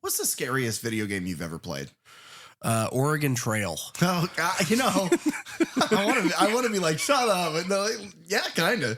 What's the scariest video game you've ever played? Oregon Trail. Oh, God, I want to be like, shut up. But no, yeah, kind of.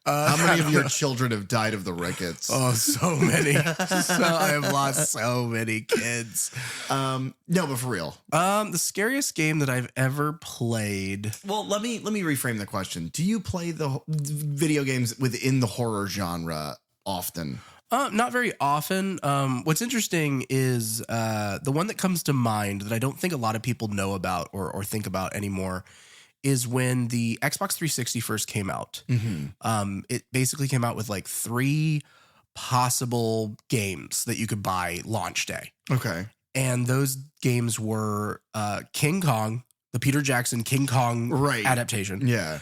How many of your children have died of the rickets? Oh, so many. I have lost so many kids. No, but for real. The scariest game that I've ever played. Well, let me reframe the question. Do you play the video games within the horror genre often? Not very often. What's interesting is the one that comes to mind that I don't think a lot of people know about or think about anymore is when the Xbox 360 first came out. Mm-hmm. It basically came out with like 3 possible games that you could buy launch day. Okay. And those games were King Kong, the Peter Jackson King Kong adaptation. Yeah.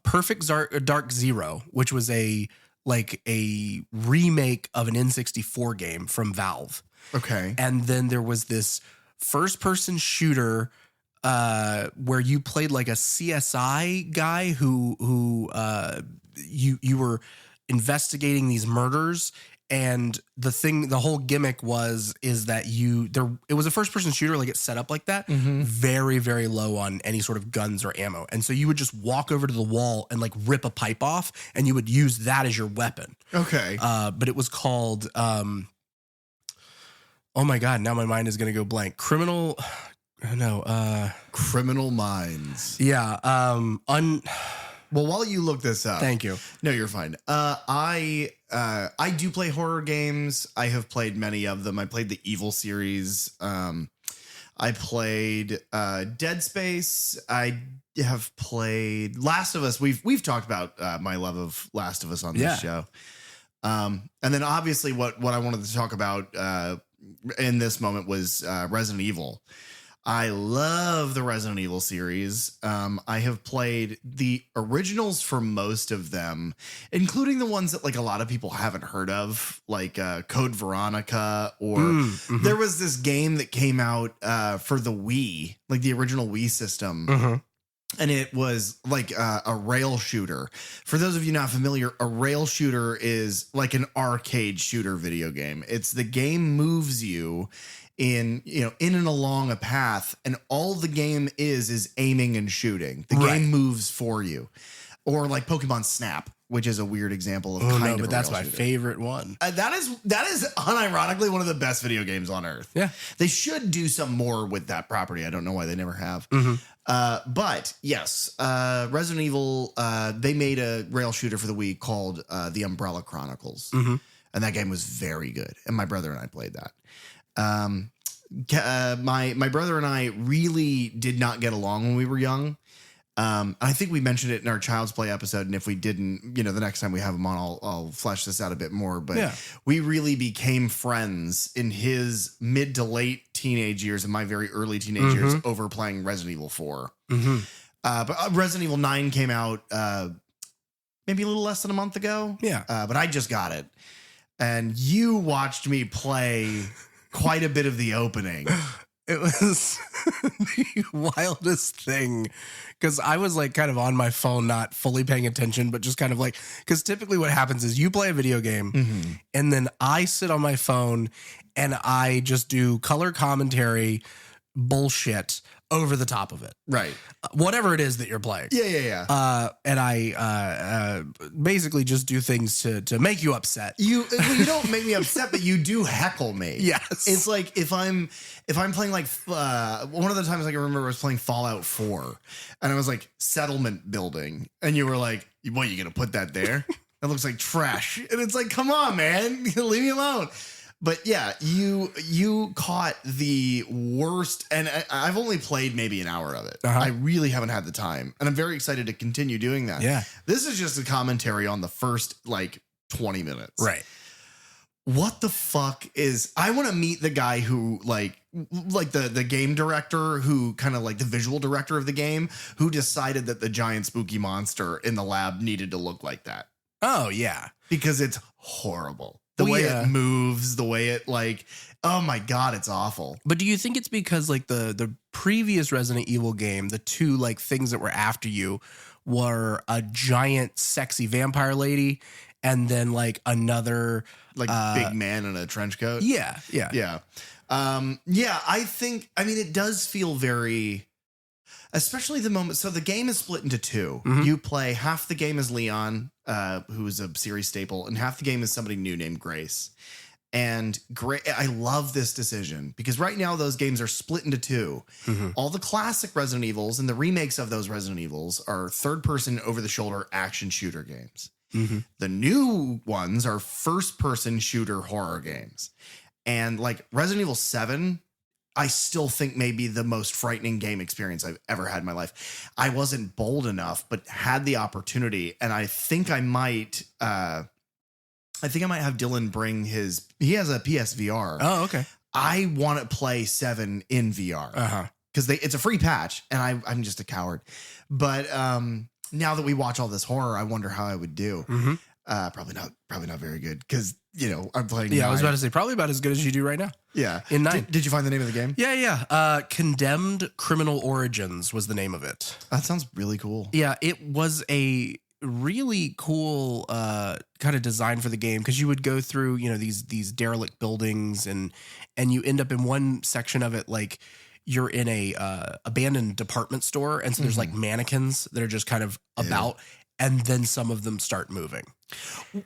Perfect Dark Zero, which was a remake of an N64 game from Valve. Okay. And then there was this first-person shooter where you played like a CSI guy who you were investigating these murders, and the whole gimmick is that it was a first-person shooter, like it's set up like that, very, very low on any sort of guns or ammo, and so you would just walk over to the wall and like rip a pipe off, and you would use that as your weapon. Okay. But it was called oh my god, now my mind is gonna go blank. Criminal Minds. Yeah. Well, while you look this up, Thank you. No, you're fine. I do play horror games. I have played many of them. I played the Evil series. I played Dead Space. I have played Last of Us. We've talked about my love of Last of Us on this show. And then obviously what I wanted to talk about in this moment was Resident Evil. I love the Resident Evil series. I have played the originals for most of them, including the ones that like a lot of people haven't heard of, like Code Veronica, or there was this game that came out for the Wii, like the original Wii system. And it was like a rail shooter. For those of you not familiar, a rail shooter is like an arcade shooter video game. It's the game moves you in and along a path, and all the game is aiming and shooting. The game moves for you. Or like Pokemon Snap, which is a weird example of but that's my favorite one. That is unironically one of the best video games on earth. Yeah. They should do some more with that property. I don't know why they never have. But yes, Resident Evil, they made a rail shooter for the Wii called The Umbrella Chronicles. And that game was very good. And my brother and I played that. My brother and I really did not get along when we were young. I think we mentioned it in our Child's Play episode, and if we didn't, the next time we have him on, I'll flesh this out a bit more. But we really became friends in his mid to late teenage years and my very early teenage years over playing Resident Evil 4. But Resident Evil 9 came out maybe a little less than a month ago. But I just got it, and you watched me play quite a bit of the opening. It was the wildest thing, because I was like kind of on my phone, not fully paying attention, but just kind of like, because typically what happens is you play a video game and then I sit on my phone and I just do color commentary bullshit over the top of it. Right. Whatever it is that you're playing. Yeah. And I basically just do things to make you upset. You don't make me upset, but you do heckle me. Yes. It's like if I'm playing like one of the times I can remember I was playing Fallout 4 and I was like settlement building, and you were like, "What, you gonna put that there? That looks like trash." And it's like, come on, man, leave me alone. But yeah, you caught the worst, and I've only played maybe an hour of it. I really haven't had the time, and I'm very excited to continue doing that. Yeah. This is just a commentary on the first like 20 minutes. Right. What the fuck is... I want to meet the guy who like the game director, who kind of like the visual director of the game, who decided that the giant spooky monster in the lab needed to look like that. Oh, yeah. Because it's horrible. The way it moves, the way it like, oh my God, it's awful. But do you think it's because like the previous Resident Evil game, the two like things that were after you were a giant sexy vampire lady and then like another like big man in a trench coat. Yeah. Yeah. I think, I mean, it does feel very, especially the moment. So the game is split into two. You play half the game as Leon, who is a series staple, and half the game is somebody new named Grace. And I love this decision because right now those games are split into two. All the classic Resident Evils and the remakes of those Resident Evils are third-person over-the-shoulder action shooter games. The new ones are first-person shooter horror games. And like Resident Evil 7, I still think may be the most frightening game experience I've ever had in my life. I wasn't bold enough, but had the opportunity, and I think I might have Dylan bring he has a PSVR. Oh, okay. I want to play 7 in VR because it's a free patch, and I'm just a coward. But now that we watch all this horror, I wonder how I would do. Probably not very good because I'm playing. Yeah, 9. I was about to say probably about as good as you do right now. Yeah, in 9. Did you find the name of the game? Yeah. Condemned Criminal Origins was the name of it. That sounds really cool. Yeah, it was a really cool kind of design for the game because you would go through these derelict buildings and you end up in one section of it like you're in a abandoned department store, and so there's like mannequins that are just kind of about, and then some of them start moving.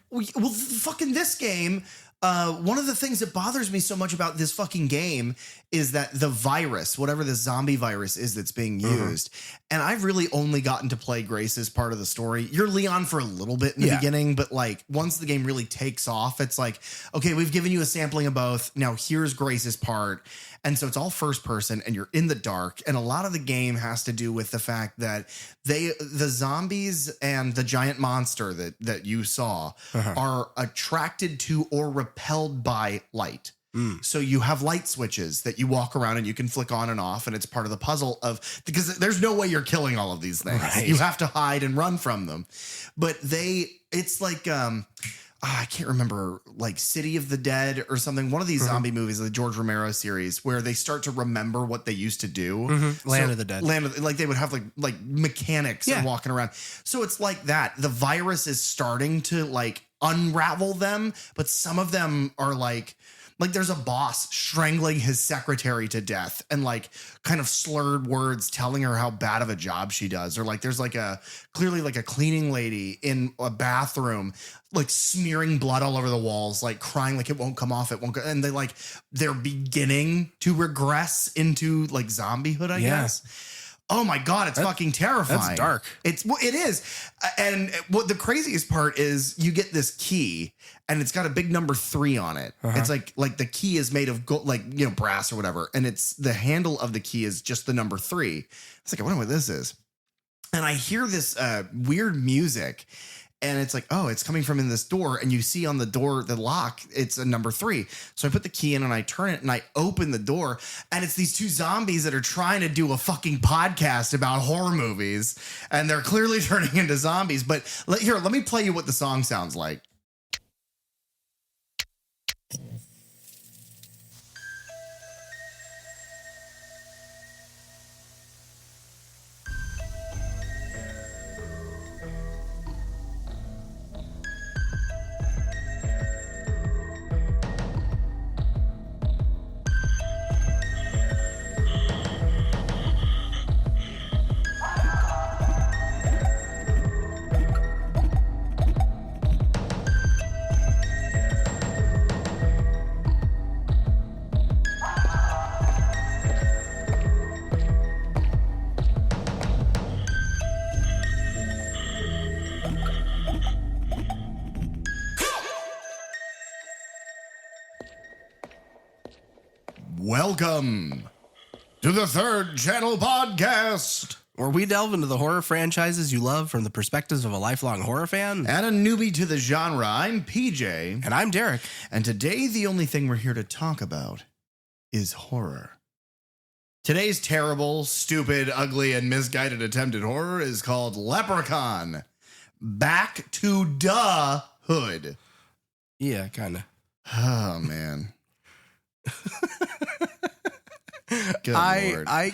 Well, fucking this game. One of the things that bothers me so much about this fucking game is that the virus, whatever the zombie virus is that's being used, and I've really only gotten to play Grace's part of the story. You're Leon for a little bit in the beginning, but like once the game really takes off, it's like, okay, we've given you a sampling of both. Now here's Grace's part. And so it's all first person and you're in the dark. And a lot of the game has to do with the fact that the zombies and the giant monster that you saw are attracted to or repelled by light. So you have light switches that you walk around and you can flick on and off, and it's part of the puzzle because there's no way you're killing all of these things. Right. You have to hide and run from them. But it's like I can't remember, like City of the Dead or something. One of these zombie movies, the George Romero series, where they start to remember what they used to do. Land of the Dead. Like they would have like mechanics and walking around. So it's like that. The virus is starting to like unravel them, but some of them are like there's a boss strangling his secretary to death and like kind of slurred words telling her how bad of a job she does. Or like there's like clearly like a cleaning lady in a bathroom, like smearing blood all over the walls, like crying like it won't come off. It won't go. And they're beginning to regress into like zombiehood, I guess. Oh my God, it's fucking terrifying. That's dark. It is. And what the craziest part is you get this key and it's got a big number 3 on it. It's like the key is made of gold, like, brass or whatever. And it's the handle of the key is just the number 3. It's like, I wonder what this is. And I hear this weird music. And it's like, oh, it's coming from in this door. And you see on the door, the lock, it's a number 3. So I put the key in and I turn it and I open the door. And it's these 2 zombies that are trying to do a fucking podcast about horror movies. And they're clearly turning into zombies. But let me play you what the song sounds like. Welcome to the Third Channel Podcast, where we delve into the horror franchises you love from the perspectives of a lifelong horror fan and a newbie to the genre. I'm PJ. And I'm Derek. And today, the only thing we're here to talk about is horror. Today's terrible, stupid, ugly, and misguided attempt at horror is called Leprechaun. Back to the hood. Yeah, kind of. Oh, man. Good Lord. I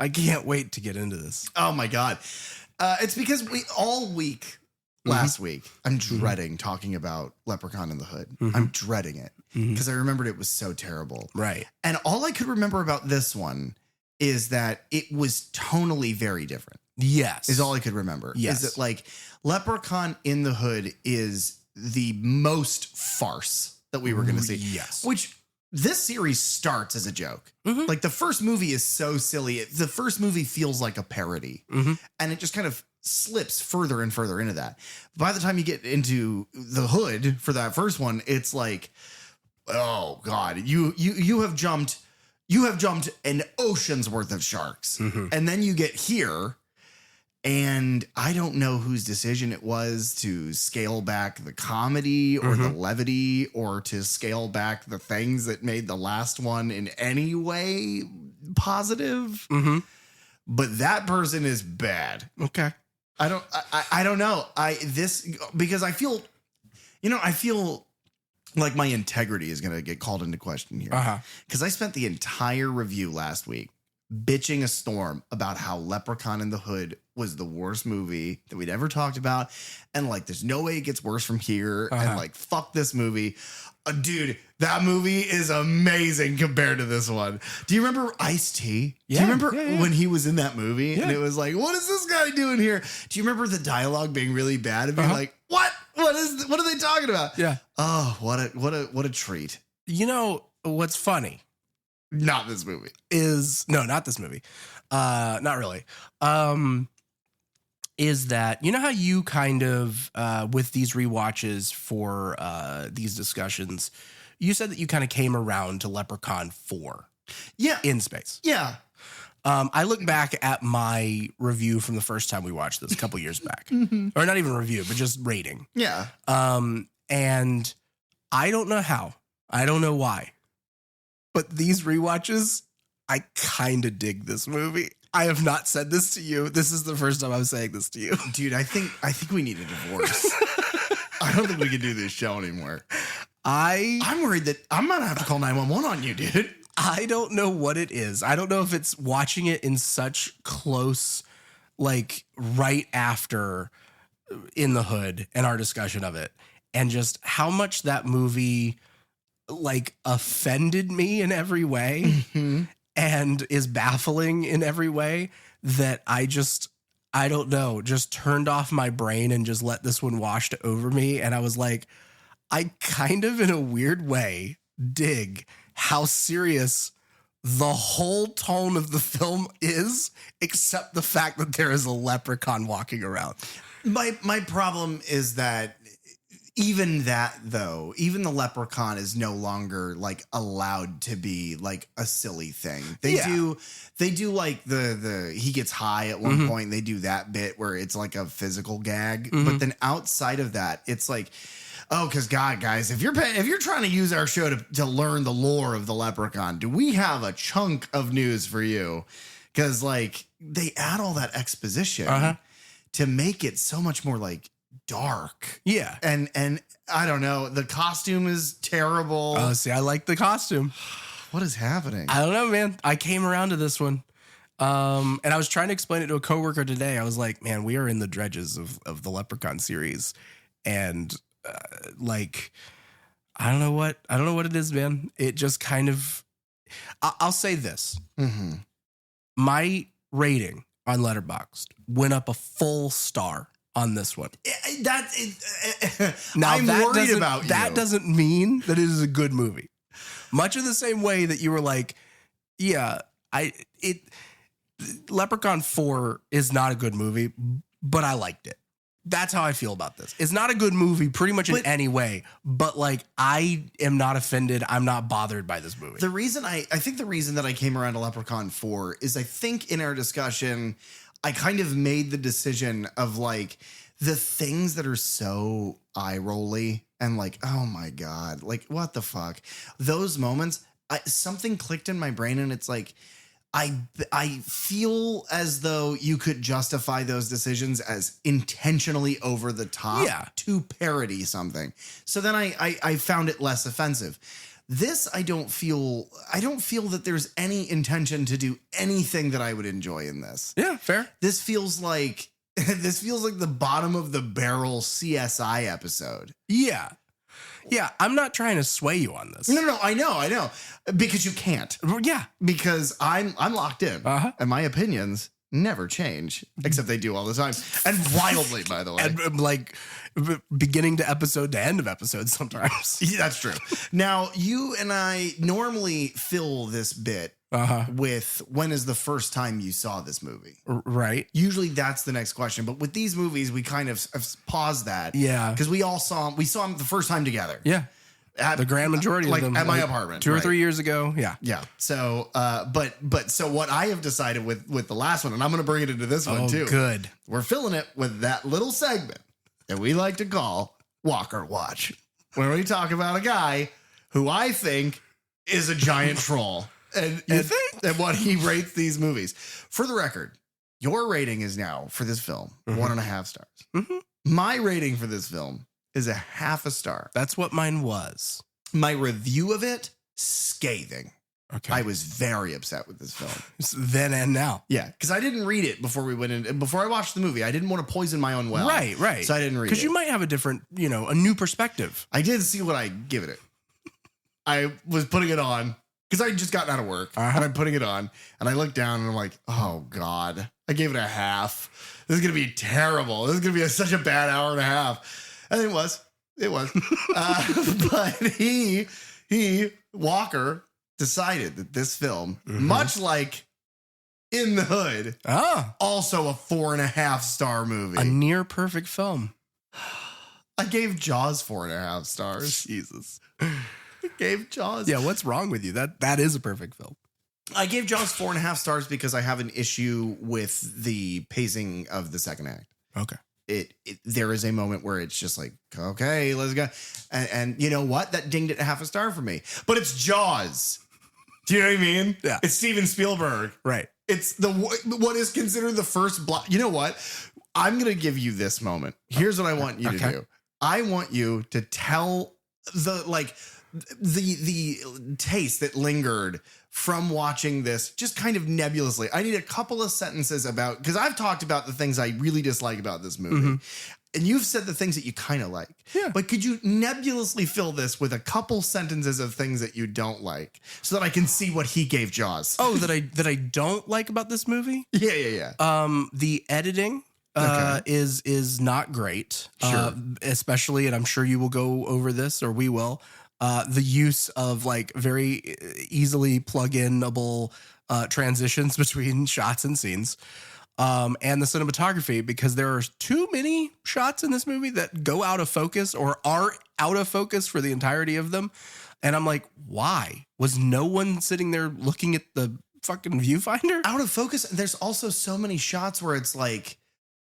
can't wait to get into this. Oh my God. It's because all week last week. I'm dreading talking about Leprechaun in the Hood. Mm-hmm. I'm dreading it because I remembered it was so terrible. Right. And all I could remember about this one is that it was tonally very different. Yes. Is all I could remember. Yes. Is that like Leprechaun in the Hood is the most farce that we were going to see. Yes. Which this series starts as a joke. Mhm. Like the first movie is so silly. The first movie feels like a parody. Mhm. And it just kind of slips further and further into that. By the time you get into the Hood for that first one, it's like, oh God, you have jumped an ocean's worth of sharks. Mhm. And then you get here, and I don't know whose decision it was to scale back the comedy or the levity or to scale back the things that made the last one in any way positive. Mm-hmm. But that person is bad. Okay. I don't know. Because I feel like my integrity is going to get called into question here. Uh-huh. Because I spent the entire review last week bitching a storm about how Leprechaun in the Hood was the worst movie that we'd ever talked about. And like, there's no way it gets worse from here. And like, fuck this movie. Dude, that movie is amazing compared to this one. Do you remember Ice-T? Yeah, Do you remember yeah. when he was in that movie? Yeah. And it was like, what is this guy doing here? Do you remember the dialogue being really bad and being like, what? What are they talking about? Yeah. Oh, what a treat. You know what's funny? Not this movie. Not this movie. Not really. Is that, you know how you kind of, with these rewatches for these discussions, you said that you kind of came around to Leprechaun 4. Yeah. In space. Yeah. I look back at my review from the first time we watched this a couple years back. Or not even review, but just rating. Yeah. And I don't know how. I don't know why. But these rewatches, I kind of dig this movie. I have not said this to you. This is the first time I'm saying this to you. Dude, I think we need a divorce. I don't think we can do this show anymore. I'm worried that I'm going to have to call 911 on you, dude. I don't know what it is. I don't know if it's watching it in such close, like right after In the Hood and our discussion of it, and just how much that movie like offended me in every way and is baffling in every way that I don't know, just turned off my brain and just let this one wash over me. And I was like, I kind of in a weird way dig how serious the whole tone of the film is, except the fact that there is a leprechaun walking around. My problem is that even the leprechaun is no longer like allowed to be like a silly thing. They do like the he gets high at one point. They do that bit where it's like a physical gag. But then outside of that, it's like, oh, because God, guys, if you're trying to use our show to learn the lore of the leprechaun, do we have a chunk of news for you? Because like they add all that exposition to make it so much more like dark. Yeah. And I don't know. The costume is terrible. Oh, see, I like the costume. What is happening? I don't know, man. I came around to this one. And I was trying to explain it to a coworker today. I was like, man, we are in the dredges of the Leprechaun series. And like, I don't know what it is, man. It just kind of, I'll say this. My rating on Letterboxd went up a full star on this one. I'm worried about you. That doesn't mean that it is a good movie. Much in the same way that you were like, yeah, Leprechaun 4 is not a good movie, but I liked it. That's how I feel about this. It's not a good movie pretty much in any way, but like I am not offended. I'm not bothered by this movie. The reason I think the reason that I came around to Leprechaun 4 is I think in our discussion, I kind of made the decision of like the things that are so eye rolly and like, oh my God, like what the fuck? Those moments, something clicked in my brain and it's like, I feel as though you could justify those decisions as intentionally over the top to parody something. So then I found it less offensive. This, I don't feel that there's any intention to do anything that I would enjoy in this. Yeah, fair. This feels like this feels like the bottom of the barrel CSI episode. Yeah. Yeah, I'm not trying to sway you on this. No, I know. Because you can't. Yeah. Because I'm locked in. And my opinions never change. Except they do all the time. And wildly, by the way. And like beginning to episode to end of episode sometimes. Yeah, that's true. Now, you and I normally fill this bit with when is the first time you saw this movie? Right. Usually that's the next question. But with these movies, we kind of paused that. Yeah. Because we saw them the first time together. Yeah. At, the grand majority of them. At my apartment. 2 or 3 years ago. Yeah. Yeah. So, but so what I have decided with the last one, and I'm going to bring it into this one too. Good. We're filling it with that little segment that we like to call Walker Watch, where we talk about a guy who I think is a giant troll. And what he rates these movies. For the record, your rating is now for this film 1.5 stars. Mm-hmm. My rating for this film is 0.5 star. That's what mine was. My review of it, scathing. Okay. I was very upset with this film. Then and now. Yeah, because I didn't read it before we went in. Before I watched the movie, I didn't want to poison my own well. Right. So I didn't read it. Because you might have a different, a new perspective. I did see what I give it. I was putting it on because I had just gotten out of work. And I'm putting it on. And I look down and I'm like, oh, God. I gave it 0.5. This is going to be terrible. This is going to be such a bad hour and a half. And it was. But Walker decided that this film, much like In the Hood, also a 4.5 star movie. A near perfect film. I gave Jaws 4.5 stars. Jesus. I gave Jaws. Yeah, what's wrong with you? That is a perfect film. I gave Jaws 4.5 stars because I have an issue with the pacing of the second act. Okay. There is a moment where it's just like, okay, let's go. And you know what? That dinged it 0.5 star for me. But it's Jaws. Do you know what I mean? Yeah. It's Steven Spielberg. Right. It's what is considered the first block. You know what? I'm going to give you this moment. Here's what I want you to do. I want you to tell the taste that lingered from watching this just kind of nebulously. I need a couple of sentences about, because I've talked about the things I really dislike about this movie. And you've said the things that you kind of like. Yeah. But could you nebulously fill this with a couple sentences of things that you don't like so that I can see what he gave Jaws? Oh, that I don't like about this movie? Yeah. The editing is not great. Sure. Especially, and I'm sure you will go over this, or we will, the use of like very easily plug-inable transitions between shots and scenes. And the cinematography, because there are too many shots in this movie that go out of focus or are out of focus for the entirety of them. And I'm like, why? Was no one sitting there looking at the fucking viewfinder? Out of focus. There's also so many shots where it's like,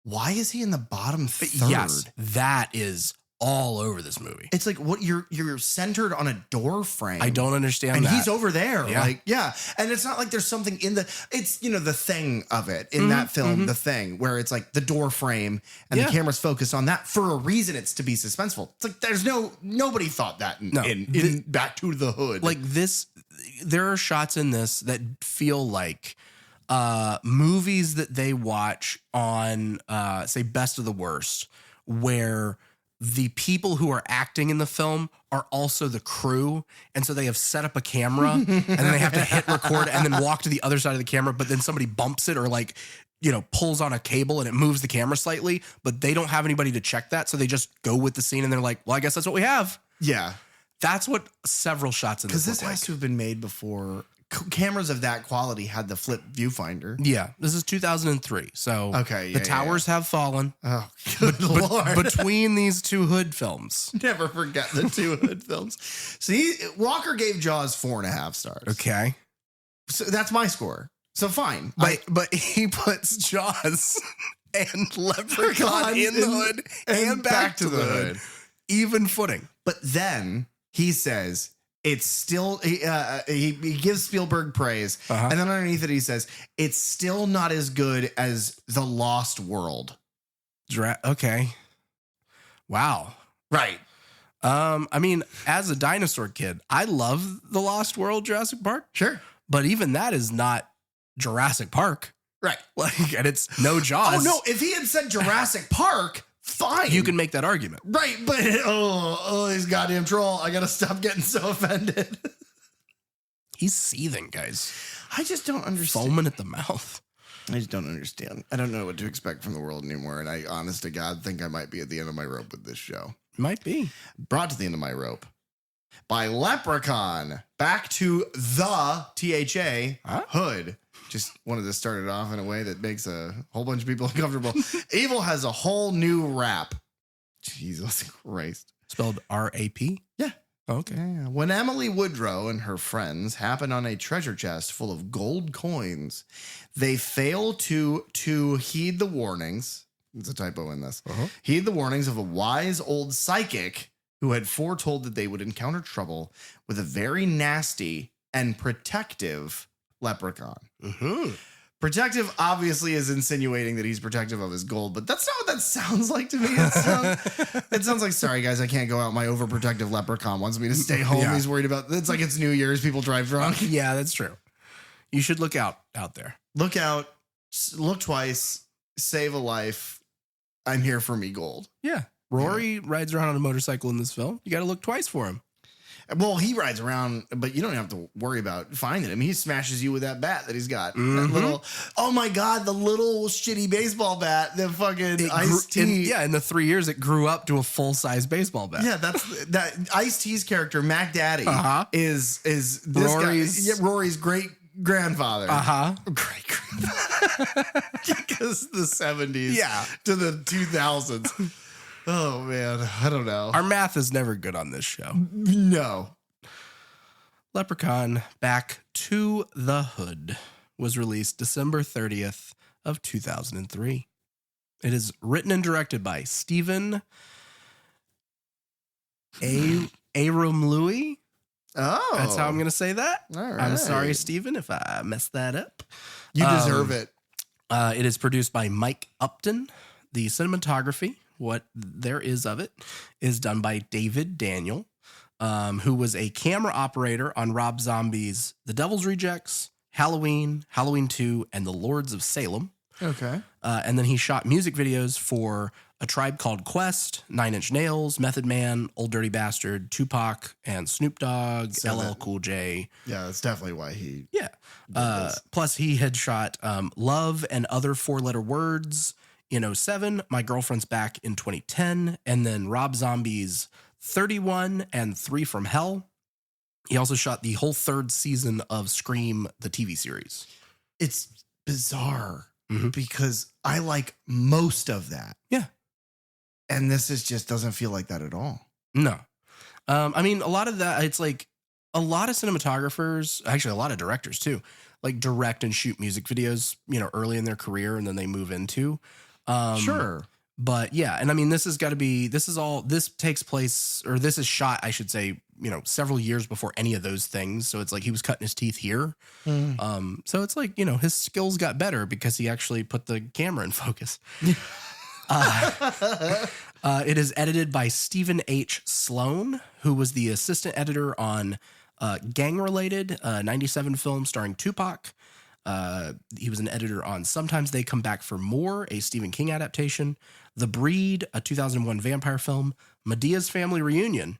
why is he in the bottom third? Yes, that is all over this movie. It's like what you're centered on a door frame. I don't understand and that. He's over there. Yeah. Like, yeah. And it's not like there's something in it's, the thing of it in that film, the thing where it's like the door frame and the camera's focused on that for a reason. It's to be suspenseful. It's like there's nobody thought that in Back to the Hood. Like this, there are shots in this that feel like movies that they watch on, say, Best of the Worst, where the people who are acting in the film are also the crew. And so they have set up a camera and then they have to hit record and then walk to the other side of the camera. But then somebody bumps it or pulls on a cable and it moves the camera slightly, but they don't have anybody to check that. So they just go with the scene and they're like, well, I guess that's what we have. Yeah. That's what several shots in this because this has to have been made before cameras of that quality had the flip viewfinder. Yeah, this is 2003. So the towers have fallen. Oh, good Lord. Between these two Hood films. Never forget the two Hood films. See, Walker gave Jaws 4.5 stars. Okay. So that's my score. So fine. But he puts Jaws and Leprechaun in the Hood and Back to the Hood. Even footing. But then he says, it's still, he gives Spielberg praise. And then underneath it, he says, it's still not as good as The Lost World. Okay. Wow. Right. I mean, as a dinosaur kid, I love The Lost World, Jurassic Park. Sure. But even that is not Jurassic Park. Right. Like, and it's no Jaws. Oh, no. If he had said Jurassic Park, fine. You can make that argument. Right. But, he's goddamn troll. I got to stop getting so offended. He's seething, guys. I just don't understand. Foaming at the mouth. I just don't understand. I don't know what to expect from the world anymore. And I, honest to God, think I might be at the end of my rope with this show. Might be. Brought to the end of my rope by Leprechaun. Back to the THA hood. Just wanted to start it off in a way that makes a whole bunch of people uncomfortable. Evil has a whole new rap. Jesus Christ. Spelled R-A-P? Yeah. Okay. Yeah. When Emily Woodrow and her friends happen on a treasure chest full of gold coins, they fail to heed the warnings. There's a typo in this. Heed the warnings of a wise old psychic who had foretold that they would encounter trouble with a very nasty and protective leprechaun. Protective obviously is insinuating that he's protective of his gold, but that's not what that sounds like to me. It sounds like, sorry guys, I can't go out. My overprotective leprechaun wants me to stay home. Yeah. He's worried about, it's like it's New Year's. People drive drunk. Yeah, that's true. You should look out there. Look out, look twice, save a life. I'm here for me gold. Yeah. Rory rides around on a motorcycle in this film. You got to look twice for him. Well, he rides around, but you don't have to worry about finding him. He smashes you with that bat that he's got. That little, oh my God, the little shitty baseball bat, the fucking Ice-T. In the 3 years, it grew up to a full-size baseball bat. Yeah, that Ice-T's character, Mac Daddy, is this Rory's, guy, Rory's great grandfather. Great grandfather. Because the 70s to the 2000s. Oh, man. I don't know. Our math is never good on this show. No. Leprechaun Back to the Hood was released December 30th of 2003. It is written and directed by Steven Ayromlooi. Oh. That's how I'm going to say that. All right. I'm sorry, Steven, if I messed that up. You deserve it. It is produced by Mike Upton. The cinematography, what there is of it, is done by David Daniel, who was a camera operator on Rob Zombie's The Devil's Rejects, Halloween, Halloween 2, and The Lords of Salem. Okay. And then he shot music videos for A Tribe Called Quest, 9 Inch Nails, Method Man, Old Dirty Bastard, Tupac, and Snoop Dogg, LL Cool J. Yeah, that's definitely why he... Yeah. Plus, he had shot Love and Other Four-Letter Words in 2007, My Girlfriend's Back in 2010, and then Rob Zombie's 31 and 3 from Hell. He also shot the whole 3rd season of Scream, the TV series. It's bizarre because I like most of that. Yeah. And this just doesn't feel like that at all. No. I mean, a lot of that, it's like a lot of cinematographers, actually a lot of directors too, like direct and shoot music videos, early in their career and then they move into. Sure. But yeah, and I mean, this takes place, or this is shot, I should say, several years before any of those things. So it's like he was cutting his teeth here. So it's like, his skills got better because he actually put the camera in focus. It is edited by Stephen H. Sloan, who was the assistant editor on Gang-related 97 film starring Tupac. He was an editor on Sometimes They Come Back for More, a Stephen King adaptation, The Breed, a 2001 vampire film, Medea's Family Reunion,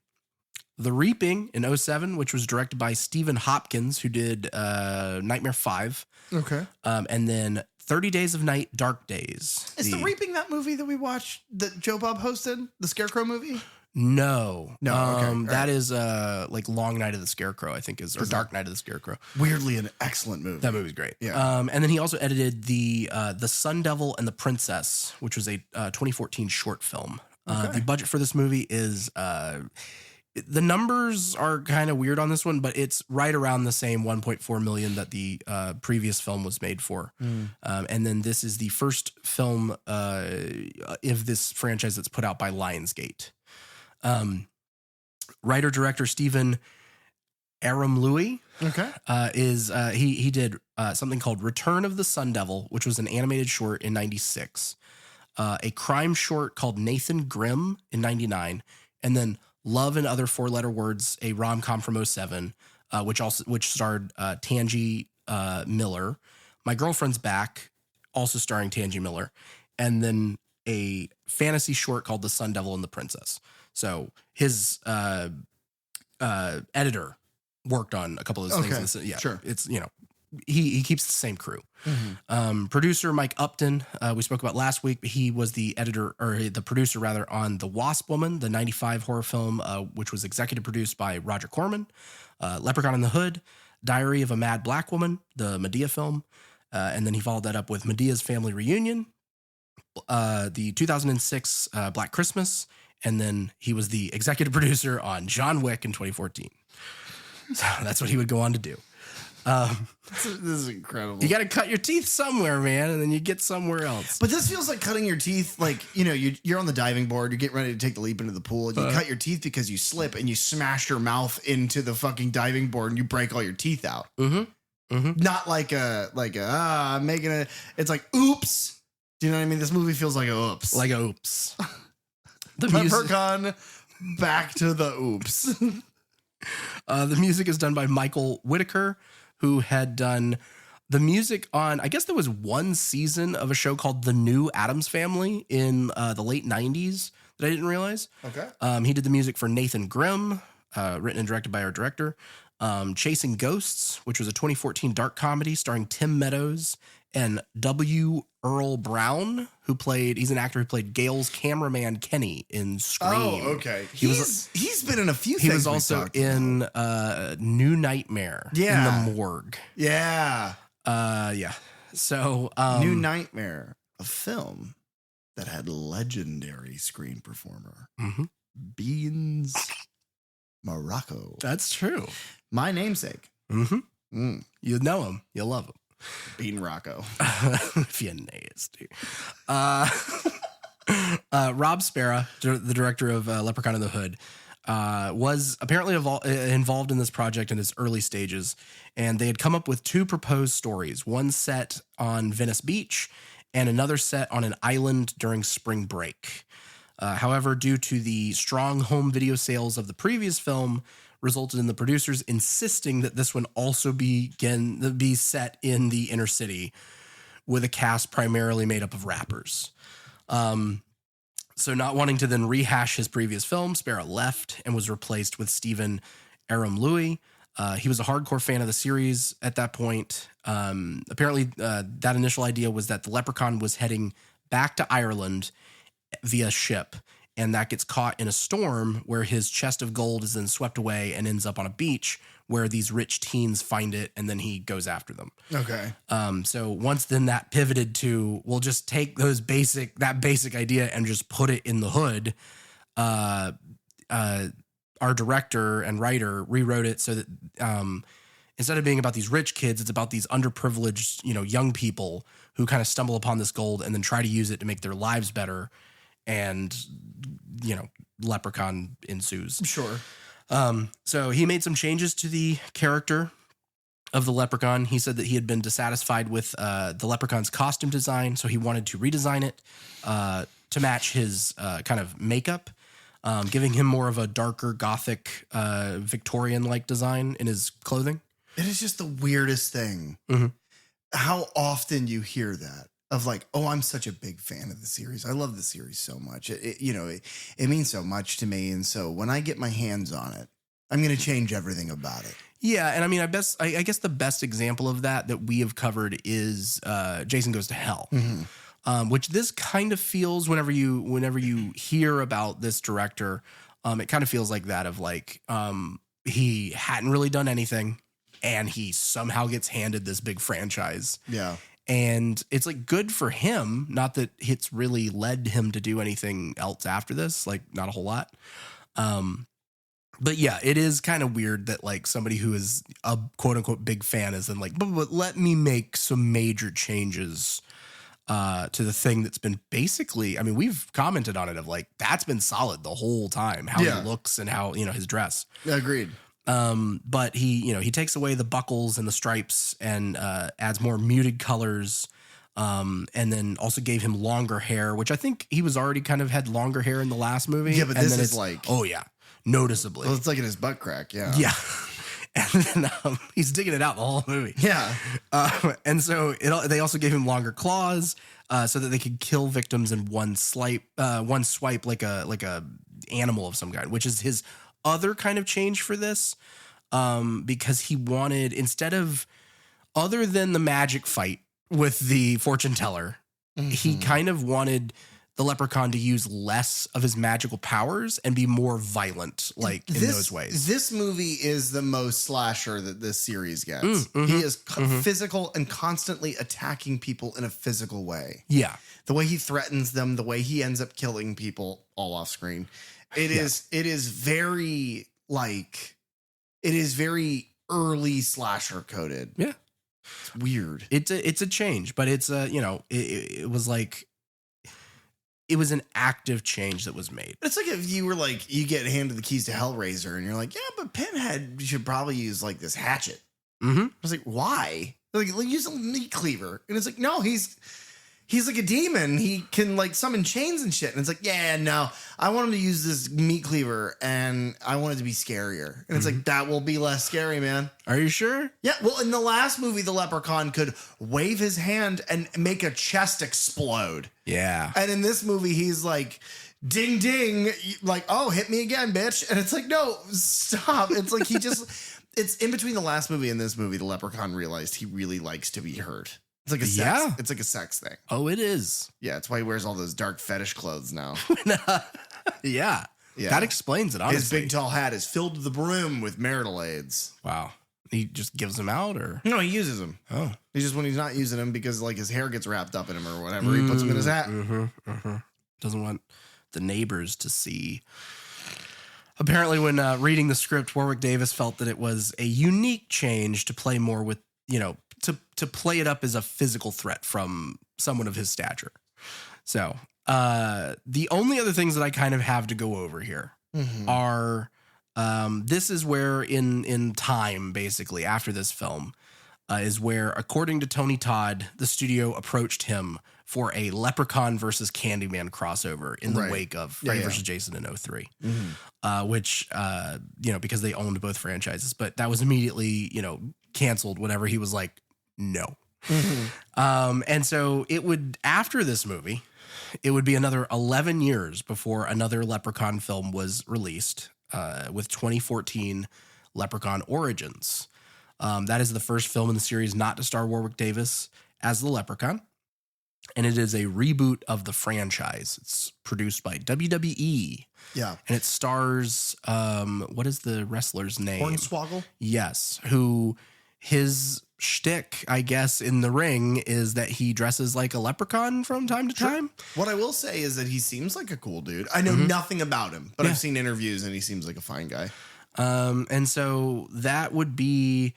The Reaping in 2007, which was directed by Stephen Hopkins, who did Nightmare 5. Okay. And then 30 Days of Night, Dark Days. Is The Reaping that movie that we watched that Joe Bob hosted? The Scarecrow movie? No. Okay. That is like Long Night of the Scarecrow, I think or Dark Night of the Scarecrow. Weirdly an excellent movie. That movie's great. Yeah. And then he also edited the Sun Devil and the Princess, which was a 2014 short film. The budget for this movie is the numbers are kind of weird on this one, but it's right around the same 1.4 million that the previous film was made for. And then this is the first film of this franchise that's put out by Lionsgate. Writer director Steven Ayromlooi he did something called Return of the Sun Devil, which was an animated short in 96, a crime short called Nathan Grimm in 99, and then Love and Other Four-Letter Words, a rom-com from 2007, which starred Tangi Miller, My Girlfriend's Back, also starring Tangi Miller, and then a fantasy short called The Sun Devil and the Princess. So his editor worked on a couple of those things. Yeah, sure. It's, he keeps the same crew. Producer Mike Upton, we spoke about last week. He was the producer rather on The Wasp Woman, the 95 horror film, which was executive produced by Roger Corman. Leprechaun in the Hood, Diary of a Mad Black Woman, the Medea film. And then he followed that up with Medea's Family Reunion, the 2006 Black Christmas. And then he was the executive producer on John Wick in 2014. So that's what he would go on to do. This is incredible. You got to cut your teeth somewhere, man, and then you get somewhere else. But this feels like cutting your teeth. Like, you're on the diving board, you're getting ready to take the leap into the pool, and you cut your teeth because you slip and you smash your mouth into the fucking diving board and you break all your teeth out. Not like I'm making it. It's like, oops. Do you know what I mean? This movie feels like a oops. Like a oops. The Leprechaun, back to the oops. The music is done by Michael Whitaker, who had done the music on, I guess there was one season of a show called The New Addams Family in the late 90s that I didn't realize. Okay. He did the music for Nathan Grimm, written and directed by our director. Chasing Ghosts, which was a 2014 dark comedy starring Tim Meadows and W. Earl Brown, he's an actor who played Gale's cameraman Kenny in Scream. Oh, okay. He's been in a few things. He was also in New Nightmare in the Morgue. Yeah. Yeah. So New Nightmare, a film that had legendary screen performer Beans Morocco. That's true. My namesake. You know him. You love him. Bean Rocco. If you nasty. Rob Spera, the director of Leprechaun in the Hood, was apparently involved in this project in its early stages, and they had come up with two proposed stories, one set on Venice Beach and another set on an island during spring break. However, due to the strong home video sales of the previous film, resulted in the producers insisting that this one also be set in the inner city with a cast primarily made up of rappers. So not wanting to then rehash his previous film, Spera left and was replaced with Steven Ayromlooi. He was a hardcore fan of the series at that point. Apparently, that initial idea was that the Leprechaun was heading back to Ireland via ship, and that gets caught in a storm where his chest of gold is then swept away and ends up on a beach where these rich teens find it, and then he goes after them. Okay. So once then that pivoted to, we'll just take that basic idea and just put it in the hood. Our director and writer rewrote it so that instead of being about these rich kids, it's about these underprivileged, young people who kind of stumble upon this gold and then try to use it to make their lives better. And, Leprechaun ensues. Sure. So he made some changes to the character of the Leprechaun. He said that he had been dissatisfied with the Leprechaun's costume design, so he wanted to redesign it to match his kind of makeup, giving him more of a darker gothic Victorian-like design in his clothing. It is just the weirdest thing. How often you hear that. Of like, oh, I'm such a big fan of the series. I love the series so much. It means so much to me. And so when I get my hands on it, I'm going to change everything about it. Yeah. And I mean, I guess the best example of that we have covered is Jason Goes to Hell, which this kind of feels whenever you hear about this director, it kind of feels like that of like, he hadn't really done anything and he somehow gets handed this big franchise. Yeah. And it's like good for him. Not that it's really led him to do anything else after this, like not a whole lot. But yeah, it is kind of weird that like somebody who is a quote unquote big fan is then like, but let me make some major changes to the thing that's been basically, I mean, we've commented on it of like, that's been solid the whole time, how he looks and how, his dress. Agreed. But he takes away the buckles and the stripes and adds more muted colors, and then also gave him longer hair, which I think he was already kind of had longer hair in the last movie. Yeah, but and this then is like, noticeably. Well, it's like in his butt crack. Yeah. Yeah. And then he's digging it out the whole movie. Yeah. And so they also gave him longer claws so that they could kill victims in one swipe, like a animal of some kind, which is his other kind of change for this, because he wanted, instead of, other than the magic fight with the fortune teller, he kind of wanted the leprechaun to use less of his magical powers and be more violent, like in those ways. This movie is the most slasher that this series gets. He is physical and constantly attacking people in a physical way. Yeah. The way he threatens them, the way he ends up killing people all off screen. It is very early slasher coded. Yeah. It's weird. It's a change, but it's it was like, it was an active change that was made. It's like if you were like, you get handed the keys to Hellraiser and you're like, yeah, but Pinhead should probably use like this hatchet. I was like, why? Like, use a meat cleaver. And it's like, no, he's like a demon. He can like summon chains and shit. And it's like, yeah, no, I want him to use this meat cleaver and I want it to be scarier. And it's like, that will be less scary, man. Are you sure? Yeah. Well, in the last movie, the leprechaun could wave his hand and make a chest explode. Yeah. And in this movie, he's like, ding, ding, like, oh, hit me again, bitch. And it's like, no, stop. It's like it's in between the last movie and this movie, the leprechaun realized he really likes to be hurt. It's like a sex. Yeah. It's like a sex thing. Oh, it is. Yeah, it's why he wears all those dark fetish clothes now. Yeah. That explains it, honestly. His big tall hat is filled to the brim with marital aids. Wow. He just gives them out, or? No, he uses them. Oh. He's just, when he's not using them because like his hair gets wrapped up in him or whatever, he puts them in his hat. Doesn't want the neighbors to see. Apparently, when reading the script, Warwick Davis felt that it was a unique change to play more with, to play it up as a physical threat from someone of his stature. So the only other things that I kind of have to go over here are, this is where in time, basically, after this film, is where, according to Tony Todd, the studio approached him for a Leprechaun versus Candyman crossover in the wake of Freddy vs. Jason in 2003, which, because they owned both franchises, but that was immediately, canceled whenever he was like, no. And so it would, after this movie, it would be another 11 years before another Leprechaun film was released, with 2014 Leprechaun Origins. That is the first film in the series not to star Warwick Davis as the Leprechaun. And it is a reboot of the franchise. It's produced by WWE. Yeah. And it stars, what is the wrestler's name? Hornswoggle? Yes. Who, his shtick, I guess, in the ring is that he dresses like a leprechaun from time to time. What I will say is that he seems like a cool dude. I know nothing about him, but I've seen interviews and he seems like a fine guy. And so that would be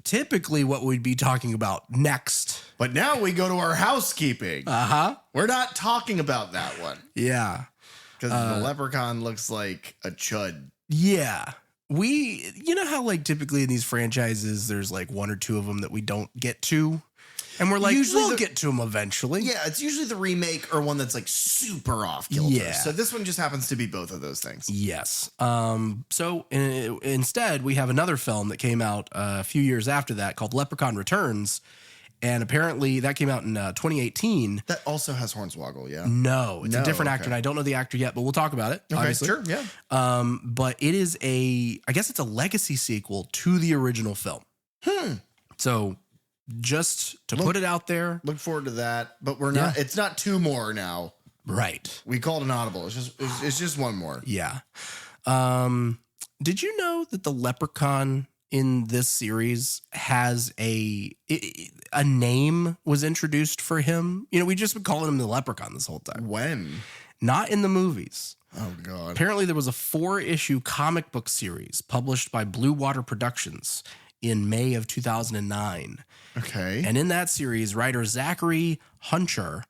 typically what we'd be talking about next. But now we go to our housekeeping. We're not talking about that one. Yeah. Because the leprechaun looks like a chud. Yeah. You know how like typically in these franchises, there's like one or two of them that we don't get to. And we're like, we'll get to them eventually. Yeah, it's usually the remake or one that's like super off kilter. Yeah. So this one just happens to be both of those things. Yes. So instead, we have another film that came out a few years after that called Leprechaun Returns. And apparently that came out in 2018. That also has Hornswoggle, yeah? No, it's a different actor, and I don't know the actor yet, but we'll talk about it. Okay, obviously. sure, yeah. But it is I guess it's a legacy sequel to the original film. So just to put it out there. Look forward to that, but we're not, it's not two more now. Right. We called an audible. It's just one more. Yeah. Did you know that the Leprechaun in this series has a name was introduced for him? We just been calling him the Leprechaun this whole time. When? Not in the movies. Oh, God. Apparently there was a 4-issue comic book series published by Blue Water Productions in May of 2009. Okay. And in that series, writer Zachary Huncher,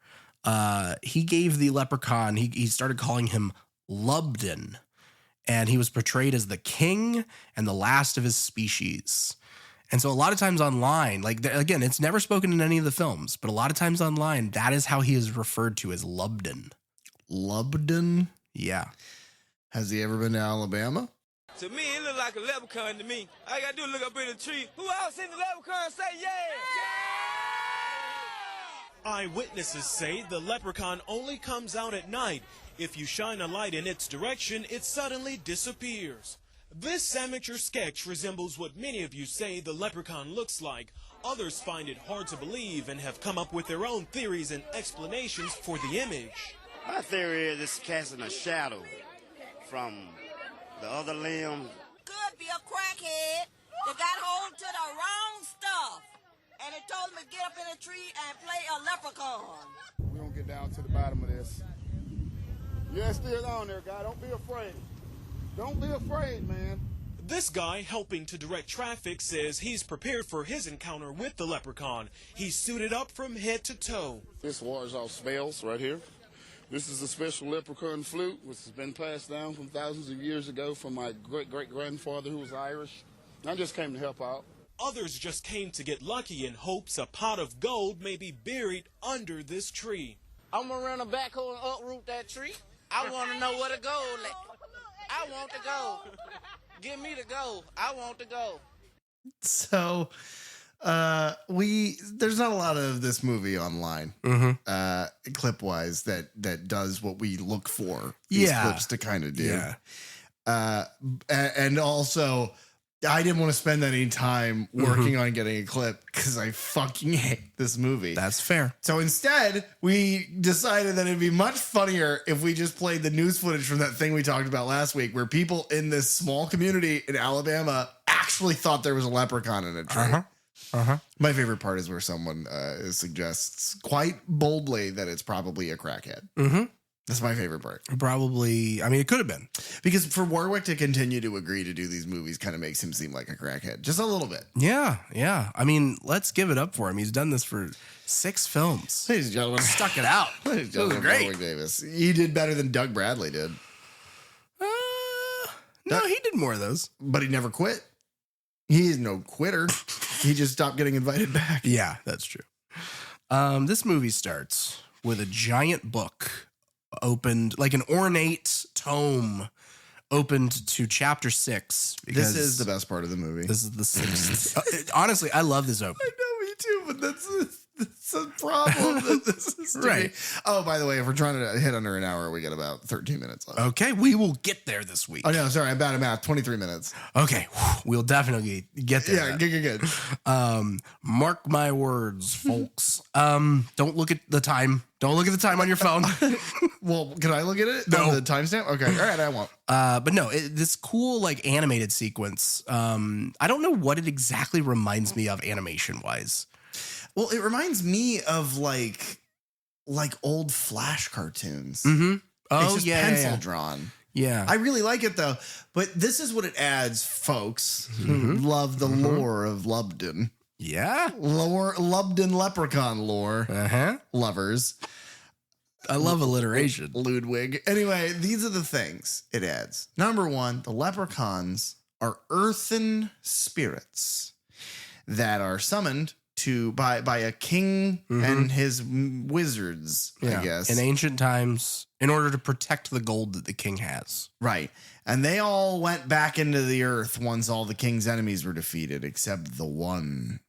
he gave the Leprechaun, he started calling him Lubdan. And he was portrayed as the king and the last of his species. And so a lot of times online, like, again, it's never spoken in any of the films, but a lot of times online, that is how he is referred to, as Lubdan. Lubdan? Yeah. Has he ever been to Alabama? To me, it look like a leprechaun to me. All I gotta do is look up in the tree. Who else seen the leprechaun? Say yeah! Eyewitnesses say the leprechaun only comes out at night. If you shine a light in its direction, it suddenly disappears. This amateur sketch resembles what many of you say the leprechaun looks like. Others find it hard to believe and have come up with their own theories and explanations for the image. My theory is it's casting a shadow from the other limb. Could be a crackhead that got hold to the wrong stuff. And it told him to get up in a tree and play a leprechaun. We're going to get down to the bottom of this. Yeah, it's still on there, guy. Don't be afraid. Don't be afraid, man. This guy helping to direct traffic says he's prepared for his encounter with the leprechaun. He's suited up from head to toe. This wars off spells right here. This is a special leprechaun flute, which has been passed down from thousands of years ago from my great-great-grandfather who was Irish. I just came to help out. Others just came to get lucky in hopes a pot of gold may be buried under this tree. I'm gonna run a backhoe and uproot that tree. I want to know where to go. I want to go. Give me the go. I want to go. So there's not a lot of this movie online, clip wise that does what we look for these clips to kind of do. And also I didn't want to spend any time working on getting a clip because I fucking hate this movie. That's fair. So instead, we decided that it'd be much funnier if we just played the news footage from that thing we talked about last week, where people in this small community in Alabama actually thought there was a leprechaun in a tree. My favorite part is where someone suggests quite boldly that it's probably a crackhead. That's my favorite part. Probably. I mean, it could have been. Because for Warwick to continue to agree to do these movies kind of makes him seem like a crackhead. Just a little bit. Yeah, yeah. I mean, let's give it up for him. He's done this for 6 films. Ladies and gentlemen. Stuck it out. Ladies and gentlemen, great. Warwick Davis. He did better than Doug Bradley did. No, he did more of those. But he never quit. He is no quitter. He just stopped getting invited back. Yeah, that's true. This movie starts with a giant book opened, like an ornate tome opened to chapter 6. This is the best part of the movie. This is the 6th. Honestly, I love this opening. I know, me too, but that's a problem that this is right. Oh, by the way, if we're trying to hit under an hour, we got about 13 minutes left. Okay, we will get there this week. Oh, no, sorry, I'm bad at math. 23 minutes. Okay, we'll definitely get there. Yeah, good. Mark my words, folks. Don't look at the time. Don't look at the time on your phone. Well, can I look at it? No. On the timestamp? Okay, all right, I won't. But no, this cool like animated sequence. I don't know what it exactly reminds me of animation-wise. Well, it reminds me of like old Flash cartoons. Oh, it's just yeah, pencil drawn. Yeah. I really like it though. But this is what it adds, folks who love the lore of Lubdan. Yeah. Lubdan leprechaun lore. Lovers. I love alliteration. Ludwig. Anyway, these are the things it adds. Number 1, the leprechauns are earthen spirits that are summoned by a king and his wizards, I guess. In ancient times, in order to protect the gold that the king has. Right. And they all went back into the earth once all the king's enemies were defeated, except the one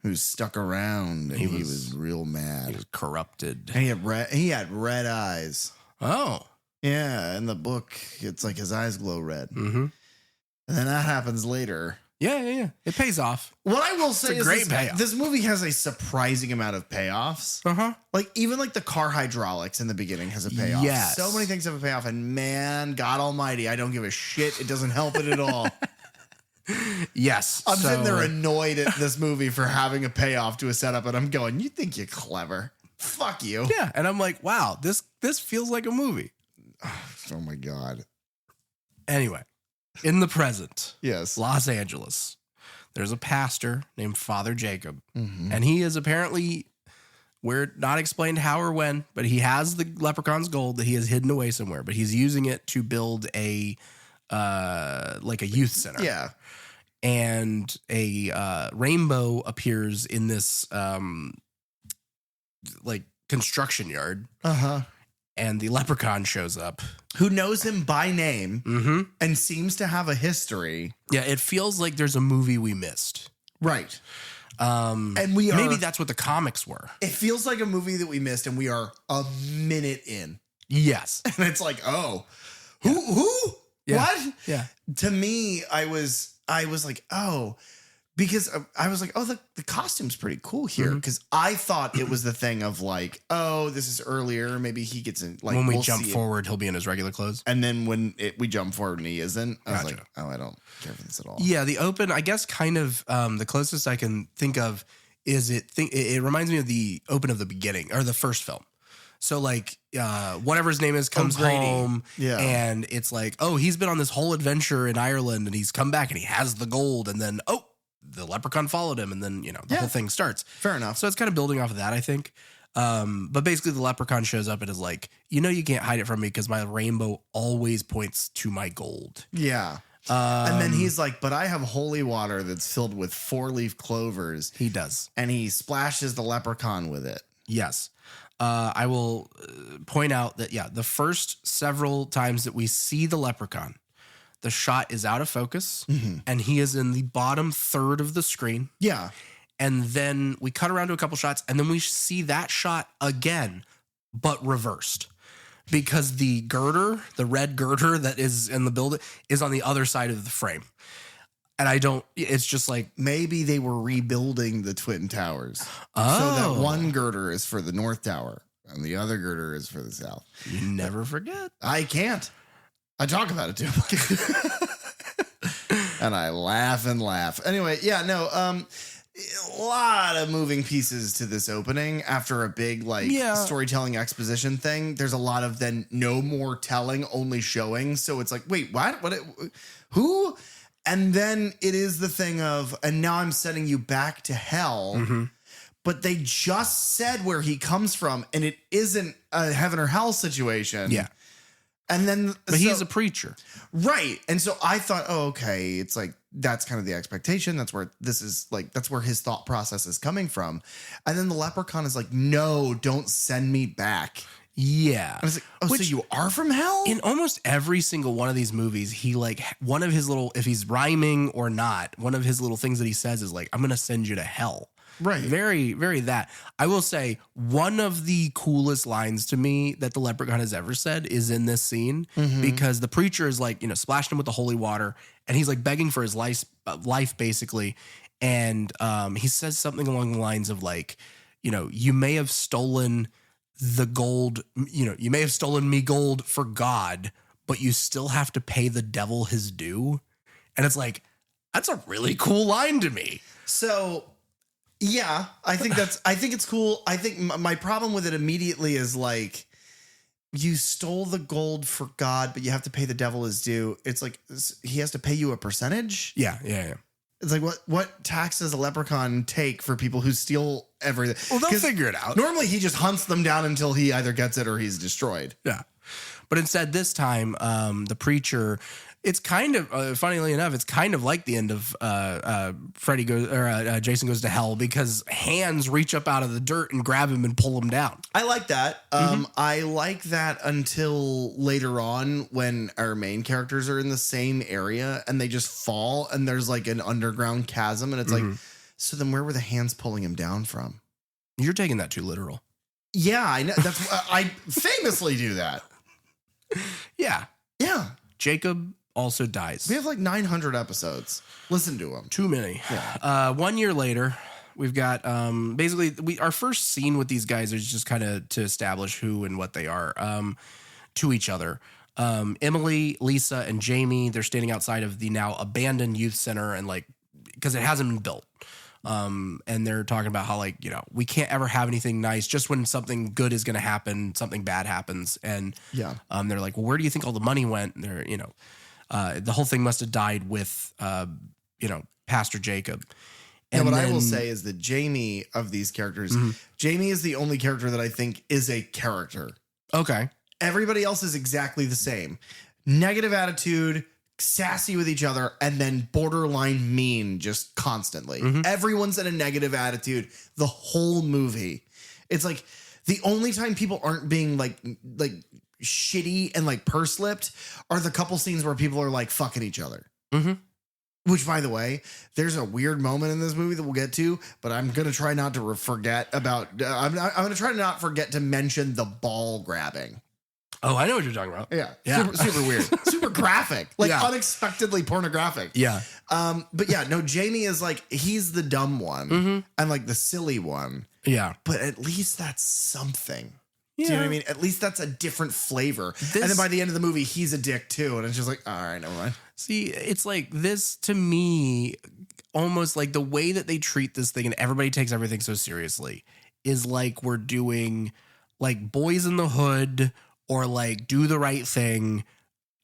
who stuck around, and he was real mad. He was corrupted. And he had red eyes. Oh. Yeah, in the book, it's like his eyes glow red. And then that happens later. Yeah. It pays off. What I will say It's a great payoff. this movie has a surprising amount of payoffs. Like even like the car hydraulics in the beginning has a payoff. Yes. So many things have a payoff, and man, God Almighty, I don't give a shit. It doesn't help it at all. Yes. I'm sitting there annoyed at this movie for having a payoff to a setup, and I'm going, "You think you're clever? Fuck you." Yeah, and I'm like, wow, this feels like a movie. Oh my God. Anyway, in the present, Yes. Los Angeles, there's a pastor named Father Jacob, and he is apparently, we're not explained how or when, but he has the leprechaun's gold that he has hidden away somewhere, but he's using it to build a youth center. Yeah. And a rainbow appears in this like construction yard. and the leprechaun shows up. Who knows him by name and seems to have a history. Yeah, it feels like there's a movie we missed. Right. And we are, maybe that's what the comics were. It feels like a movie that we missed, and we are a minute in. Yes. And it's like, oh, who? Yeah. What? Yeah. To me, I was like, oh, because I was like, oh, the costume's pretty cool here. Because I thought it was the thing of like, oh, this is earlier. Maybe he gets in. Like, when we we'll jump see forward, he'll be in his regular clothes. And then when we jump forward and he isn't, I was Gotcha. like, oh, I don't care for this at all. Yeah, the open, I guess, kind of the closest I can think of is it reminds me of the open of the beginning or the first film. So like whatever his name is comes home and it's like, oh, he's been on this whole adventure in Ireland and he's come back and he has the gold and then, oh, the leprechaun followed him and then, the whole thing starts. Fair enough. So it's kind of building off of that, I think. But basically the leprechaun shows up and is like, you can't hide it from me because my rainbow always points to my gold. Yeah. And then he's like, but I have holy water that's filled with 4-leaf clovers. He does. And he splashes the leprechaun with it. Yes. I will point out that, the first several times that we see the leprechaun, the shot is out of focus and he is in the bottom third of the screen. Yeah. And then we cut around to a couple shots and then we see that shot again, but reversed. Because the red girder that is in the building is on the other side of the frame. And it's just like. Maybe they were rebuilding the Twin Towers. Oh. So that one girder is for the North Tower and the other girder is for the South. You never forget. I can't. I talk about it too much. And I laugh and laugh. Anyway, a lot of moving pieces to this opening after a big storytelling exposition thing. There's a lot of then no more telling, only showing. So it's like, wait, what? Who? And then it is the thing of, and now I'm sending you back to hell. But they just said where he comes from, and it isn't a heaven or hell situation. Yeah. And then, but he's a preacher. Right. And so I thought, oh, okay, it's like, that's kind of the expectation. That's where that's where his thought process is coming from. And then the leprechaun is like, no, don't send me back. Yeah. And I was like, oh, so you are from hell? In almost every single one of these movies, he one of his little, if he's rhyming or not, one of his little things that he says is like, I'm going to send you to hell. Right. Very, very that. I will say one of the coolest lines to me that the leprechaun has ever said is in this scene because the preacher is like, splashing him with the holy water and he's like begging for his life basically. And he says something along the lines of like, you may have stolen the gold, you may have stolen me gold for God, but you still have to pay the devil his due. And it's like, that's a really cool line to me. So yeah, I think it's cool. I think my problem with it immediately is like, you stole the gold for God, but you have to pay the devil his due. It's like, he has to pay you a percentage. Yeah. It's like, what tax does a leprechaun take for people who steal everything? Well, they'll figure it out. Normally he just hunts them down until he either gets it or he's destroyed. Yeah. But instead this time, the preacher, it's kind of, funnily enough, it's kind of like the end of Jason Goes to Hell because hands reach up out of the dirt and grab him and pull him down. I like that. I like that until later on when our main characters are in the same area and they just fall and there's like an underground chasm and it's like, so then where were the hands pulling him down from? You're taking that too literal. Yeah, I know. That's I famously do that. Yeah. Jacob also dies. We have like 900 episodes. Listen to them. Too many. Yeah. 1 year later, we've got basically our first scene with these guys is just kind of to establish who and what they are to each other. Emily, Lisa, and Jamie, they're standing outside of the now abandoned youth center and like because it hasn't been built. And they're talking about how like, we can't ever have anything nice. Just when something good is going to happen, something bad happens. And they're like, well, where do you think all the money went? And they're, the whole thing must have died with, Pastor Jacob. And what I will say is that Jamie of these characters, Jamie is the only character that I think is a character. Okay. Everybody else is exactly the same. Negative attitude, sassy with each other, and then borderline mean just constantly. Everyone's in a negative attitude the whole movie. It's like The only time people aren't being like shitty and like purse-lipped are the couple scenes where people are like fucking each other. Mm-hmm. Which, by the way, there's a weird moment in this movie that we'll get to, but I'm gonna try not to forget about. I'm gonna try to not forget to mention the ball grabbing. Oh, I know what you're talking about. Yeah. Super weird, super graphic, like Yeah. unexpectedly pornographic. Yeah. But yeah, no, Jamie is like he's the dumb one and like the silly one. Yeah. But at least that's something. Do you know Yeah. what I mean? At least that's a different flavor. And then by the end of the movie, he's a dick too, and it's just like, all right, never mind. See, it's like this to me, almost like the way that they treat this thing and everybody takes everything so seriously is like we're doing like Boys in the Hood or like Do the Right Thing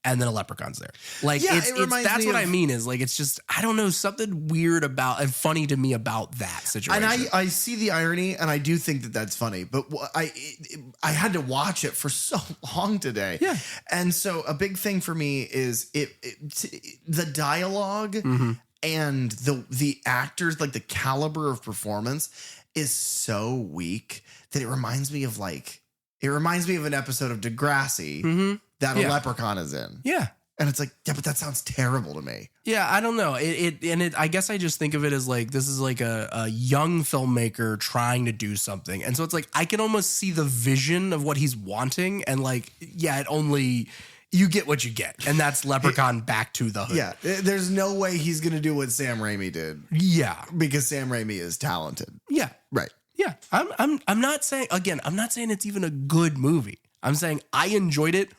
and then a leprechaun's there. Like Yeah, it's it reminds that's me what I of- mean is like it's just I don't know, something weird about and funny to me about that situation. And I see the irony, and I do think that that's funny. But I had to watch it for so long today. Yeah. And so a big thing for me is the dialogue and the actors, like the caliber of performance, is so weak that it reminds me of an episode of Degrassi that a leprechaun is in. Yeah. And it's like, yeah, but that sounds terrible to me. Yeah, I don't know. I guess I just think of it as like this is like a young filmmaker trying to do something. And so it's like I can almost see the vision of what he's wanting and like, yeah, you get what you get. And that's Leprechaun Back to the Hood. Yeah. There's no way he's going to do what Sam Raimi did. Yeah. Because Sam Raimi is talented. Yeah. Right. Yeah. I'm not saying it's even a good movie. I'm saying I enjoyed it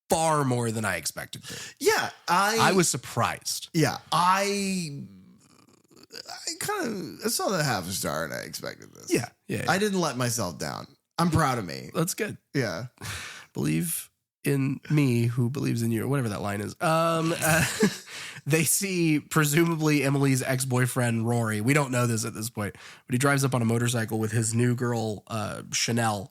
far more than I expected to. Yeah, I was surprised. Yeah, I kind of saw the half a star and I expected this. Yeah. I didn't let myself down. I'm proud of me. That's good. Yeah. Believe in me who believes in you, or whatever that line is. They see presumably Emily's ex-boyfriend, Rory. We don't know this at this point, but he drives up on a motorcycle with his new girl, Chanel.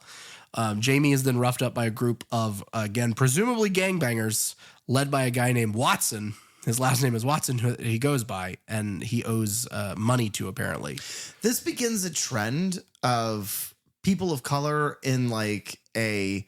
Jamie is then roughed up by a group of, again, presumably gangbangers led by a guy named Watson. His last name is Watson, who he goes by, and he owes money to, apparently. This begins a trend of people of color in like a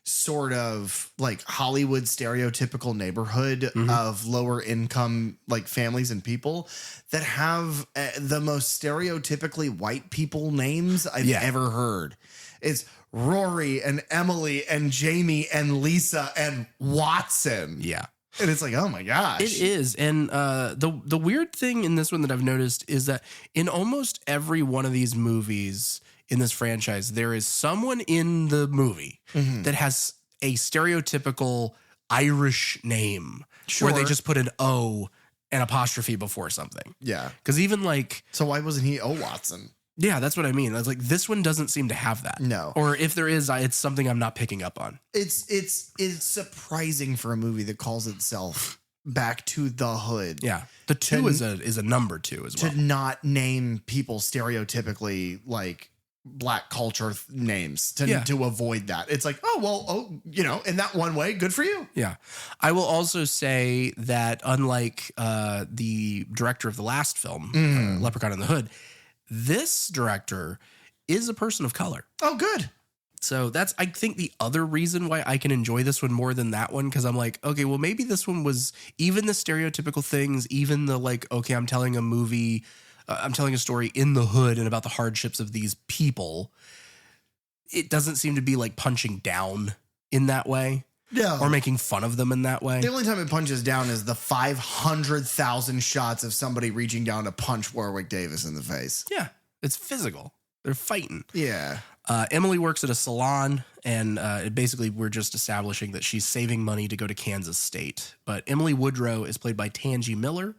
sort of like Hollywood stereotypical neighborhood of lower income like families and people that have the most stereotypically white people names I've ever heard. It's Rory and Emily and Jamie and Lisa and Watson. Yeah. And it's like, oh my gosh. It is. And the weird thing in this one that I've noticed is that in almost every one of these movies in this franchise, there is someone in the movie that has a stereotypical Irish name where they just put an O and apostrophe before something. Yeah. Because even like... So why wasn't he Watson? Yeah, that's what I mean. I was like, this one doesn't seem to have that. No. Or if there is, it's something I'm not picking up on. It's surprising for a movie that calls itself Back to the Hood. Yeah. The two is a number 2 as well. To not name people stereotypically like black culture names to avoid that. It's like, in that one way, good for you. Yeah. I will also say that unlike the director of the last film, Leprechaun in the Hood, this director is a person of color. Oh, good. So that's, I think, the other reason why I can enjoy this one more than that one. Because I'm like, okay, well, maybe this one was even the stereotypical things, even the like, okay, I'm telling a movie, I'm telling a story in the hood and about the hardships of these people. It doesn't seem to be like punching down in that way. No. Or making fun of them in that way. The only time it punches down is the 500,000 shots of somebody reaching down to punch Warwick Davis in the face. Yeah. It's physical. They're fighting. Yeah. Emily works at a salon, and basically we're just establishing that she's saving money to go to Kansas State. But Emily Woodrow is played by Tangi Miller.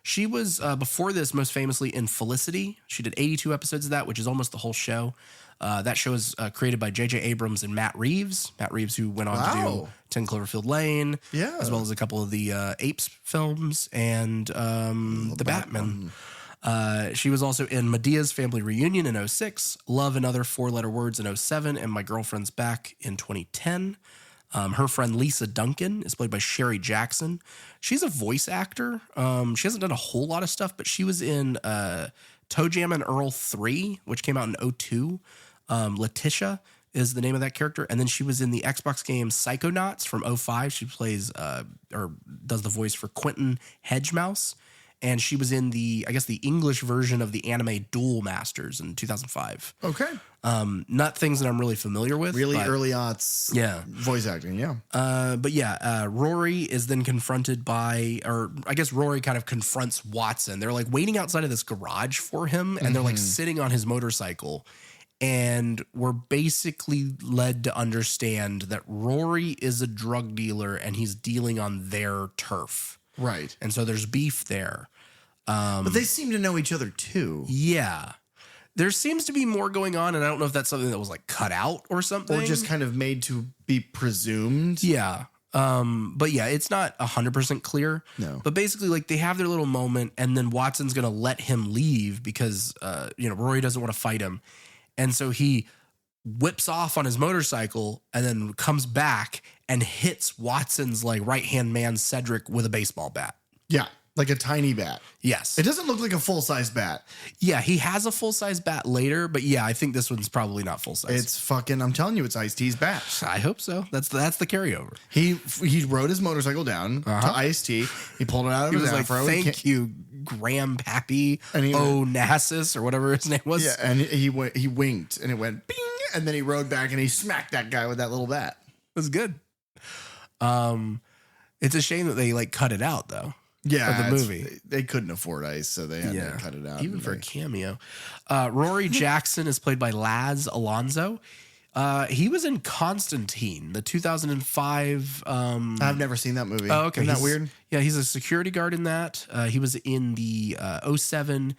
She was, before this, most famously in Felicity. She did 82 episodes of that, which is almost the whole show. That show is created by J.J. Abrams and Matt Reeves. Matt Reeves, who went on to do 10 Cloverfield Lane, as well as a couple of the Apes films and the Batman. She was also in Medea's Family Reunion in 2006, Love and Other Four-Letter Words in 2007, and My Girlfriend's Back in 2010. Her friend Lisa Duncan is played by Sherry Jackson. She's a voice actor. She hasn't done a whole lot of stuff, but she was in Toe Jam and Earl 3, which came out in 2002. Letitia is the name of that character. And then she was in the Xbox game Psychonauts from 2005. She plays or does the voice for Quentin Hedgemouse. And she was in the English version of the anime Duel Masters in 2005. Okay. Not things that I'm really familiar with. Really early aughts. Yeah. Voice acting. Yeah. Rory is then confronted by, or I guess Rory kind of confronts Watson. They're like waiting outside of this garage for him, and they're like sitting on his motorcycle. And we're basically led to understand that Rory is a drug dealer and he's dealing on their turf. Right. And so there's beef there. But they seem to know each other too. Yeah. There seems to be more going on, and I don't know if that's something that was like cut out or something. Or just kind of made to be presumed. Yeah. But yeah, it's not 100% clear. No. But basically, like, they have their little moment, and then Watson's going to let him leave because, Rory doesn't want to fight him. And so he whips off on his motorcycle and then comes back and hits Watson's like right-hand man, Cedric, with a baseball bat. Yeah. Like a tiny bat. Yes. It doesn't look like a full-size bat. Yeah, he has a full-size bat later, but yeah, I think this one's probably not full-size. It's fucking, I'm telling you, it's Ice-T's bat. I hope so. That's the carryover. He rode his motorcycle down to Ice-T. He pulled it out of He his was like, afro. thank you, Grandpappy And Onassis, or whatever his name was. Yeah, and he winked, and it went bing, and then he rode back, and he smacked that guy with that little bat. It was good. It's a shame that they like cut it out though. Yeah, of the movie. They couldn't afford Ice, so they had to cut it out. Even for a cameo. Rory Jackson is played by Laz Alonso. He was in Constantine, the 2005. I've never seen that movie. Oh, okay. Isn't that weird? Yeah, he's a security guard in that. He was in the 2007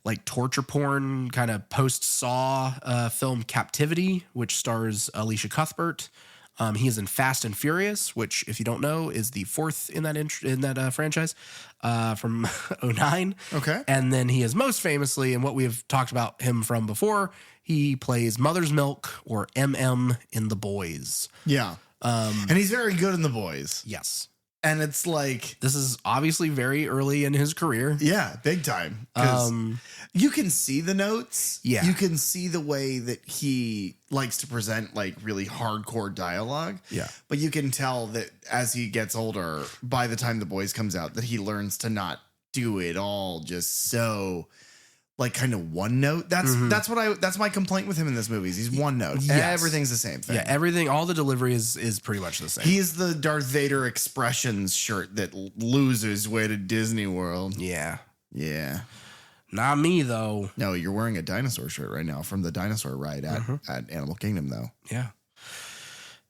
like torture porn kind of post-Saw film Captivity, which stars Alicia Cuthbert. He is in Fast and Furious, which, if you don't know, is the fourth in that franchise from 2009. Okay. And then he is most famously, and what we have talked about him from before, he plays Mother's Milk, or MM, in The Boys. Yeah. And he's very good in The Boys. Yes. And it's like, this is obviously very early in his career. Yeah, big time. You can see the notes. Yeah. You can see the way that he likes to present like really hardcore dialogue. Yeah. But you can tell that as he gets older, by the time The Boys comes out, that he learns to not do it all just so like kind of one note. That's my complaint with him in this movie. He's one note. Yes. Everything's the same thing. Yeah, everything, all the delivery is pretty much the same. He is the Darth Vader expressions shirt that losers wear to Disney World. Yeah. Yeah. Not me, though. No, you're wearing a dinosaur shirt right now from the dinosaur ride at Animal Kingdom, though. Yeah.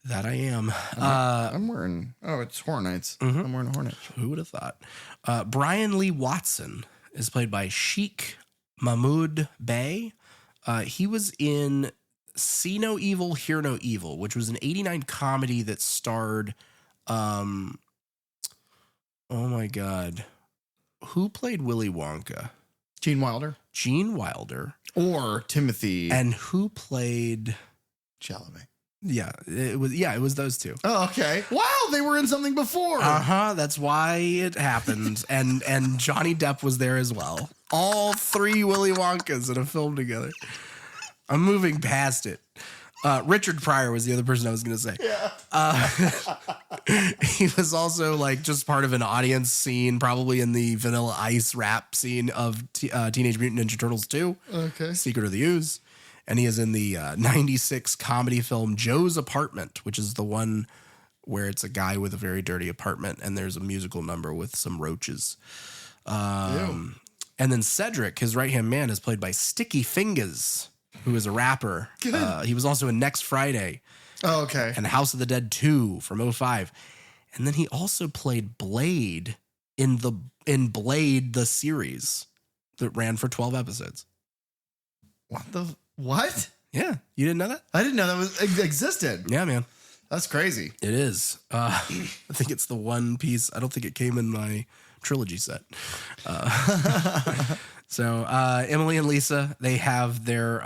That I am. I'm wearing, it's Hornets. I'm wearing a Hornet. Who would have thought? Brian Lee Watson is played by Sheikh Mahmoud Bey. He was in See No Evil, Hear No Evil, which was an 1989 comedy that starred, oh my God, who played Willy Wonka? Gene Wilder. Gene Wilder. Or Timothy. And who played Chalamet. Yeah, it was those two. Oh, okay. Wow, they were in something before. That's why it happened. and Johnny Depp was there as well. All three Willy Wonkas in a film together. I'm moving past it. Richard Pryor was the other person I was going to say. Yeah. He was also like just part of an audience scene, probably in the Vanilla Ice rap scene of Teenage Mutant Ninja Turtles 2. Okay. Secret of the Ooze. And he is in the 96 comedy film Joe's Apartment, which is the one where it's a guy with a very dirty apartment and there's a musical number with some roaches. And then Cedric, his right-hand man, is played by Sticky Fingers, who is a rapper. He was also in Next Friday. Oh, okay. And House of the Dead 2 from 2005. And then he also played Blade in Blade, the series that ran for 12 episodes. What? Yeah. You didn't know that? I didn't know that existed. Yeah, man. That's crazy. It is. I think it's the one piece. I don't think it came in my trilogy set. So Emily and Lisa, they have their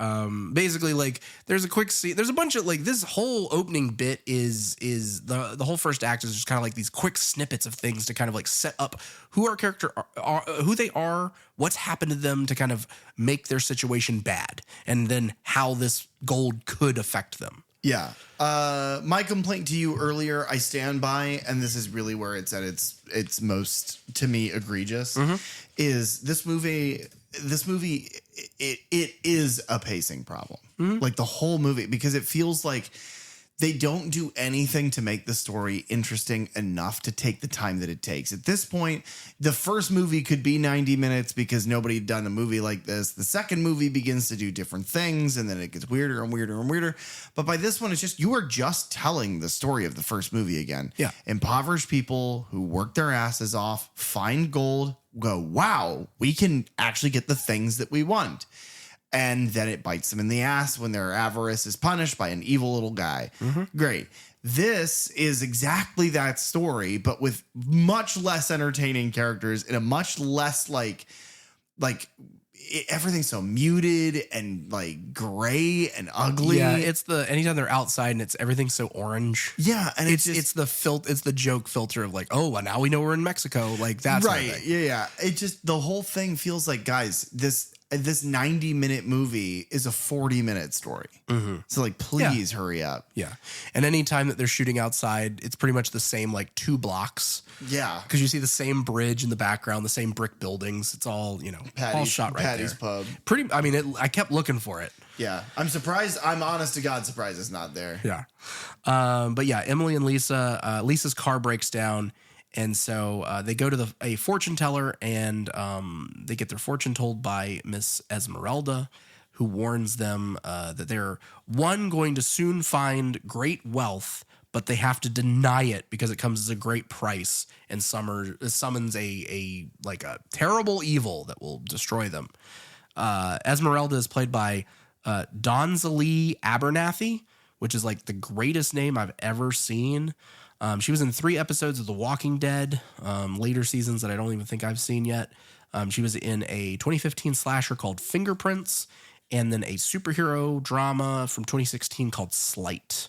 basically like there's a quick scene. There's a bunch of like this whole opening bit is the whole first act is just kind of like these quick snippets of things to kind of like set up who our character are, who they are, what's happened to them to kind of make their situation bad, and then how this gold could affect them. Yeah. My complaint to you earlier, I stand by, and this is really where it's at its most, to me, egregious, is this movie, it is a pacing problem. Like the whole movie, because it feels like they don't do anything to make the story interesting enough to take the time that it takes. At this point, the first movie could be 90 minutes because nobody had done a movie like this. The second movie begins to do different things, and then it gets weirder and weirder and weirder. But by this one, it's just, you are just telling the story of the first movie again. Yeah. Impoverished people who work their asses off, find gold, go, wow, we can actually get the things that we want. And then it bites them in the ass when their avarice is punished by an evil little guy. Great. This is exactly that story, but with much less entertaining characters and a much less everything's so muted and like gray and ugly. Yeah, it's anytime they're outside and everything's so orange. Yeah, and it's the joke filter of like, oh, well, now we know we're in Mexico. Like that's right. Yeah. It just, the whole thing feels like, guys, this 90-minute movie is a 40-minute story. So like, please hurry up. Yeah. And anytime that they're shooting outside, it's pretty much the same like 2 blocks. Yeah. Because you see the same bridge in the background, the same brick buildings. It's all, all shot right Patty's there. Pub. I kept looking for it. Yeah. I'm surprised. I'm honest to God surprised it's not there. Yeah. But yeah, Emily and Lisa, Lisa's car breaks down. And so they go to a fortune teller, and they get their fortune told by Miss Esmeralda, who warns them that they're going to soon find great wealth, but they have to deny it because it comes as a great price and summons a terrible evil that will destroy them. Esmeralda is played by Donzalee Abernathy, which is like the greatest name I've ever seen. She was in 3 episodes of The Walking Dead, later seasons that I don't even think I've seen yet. She was in a 2015 slasher called Fingerprints, and then a superhero drama from 2016 called Slight.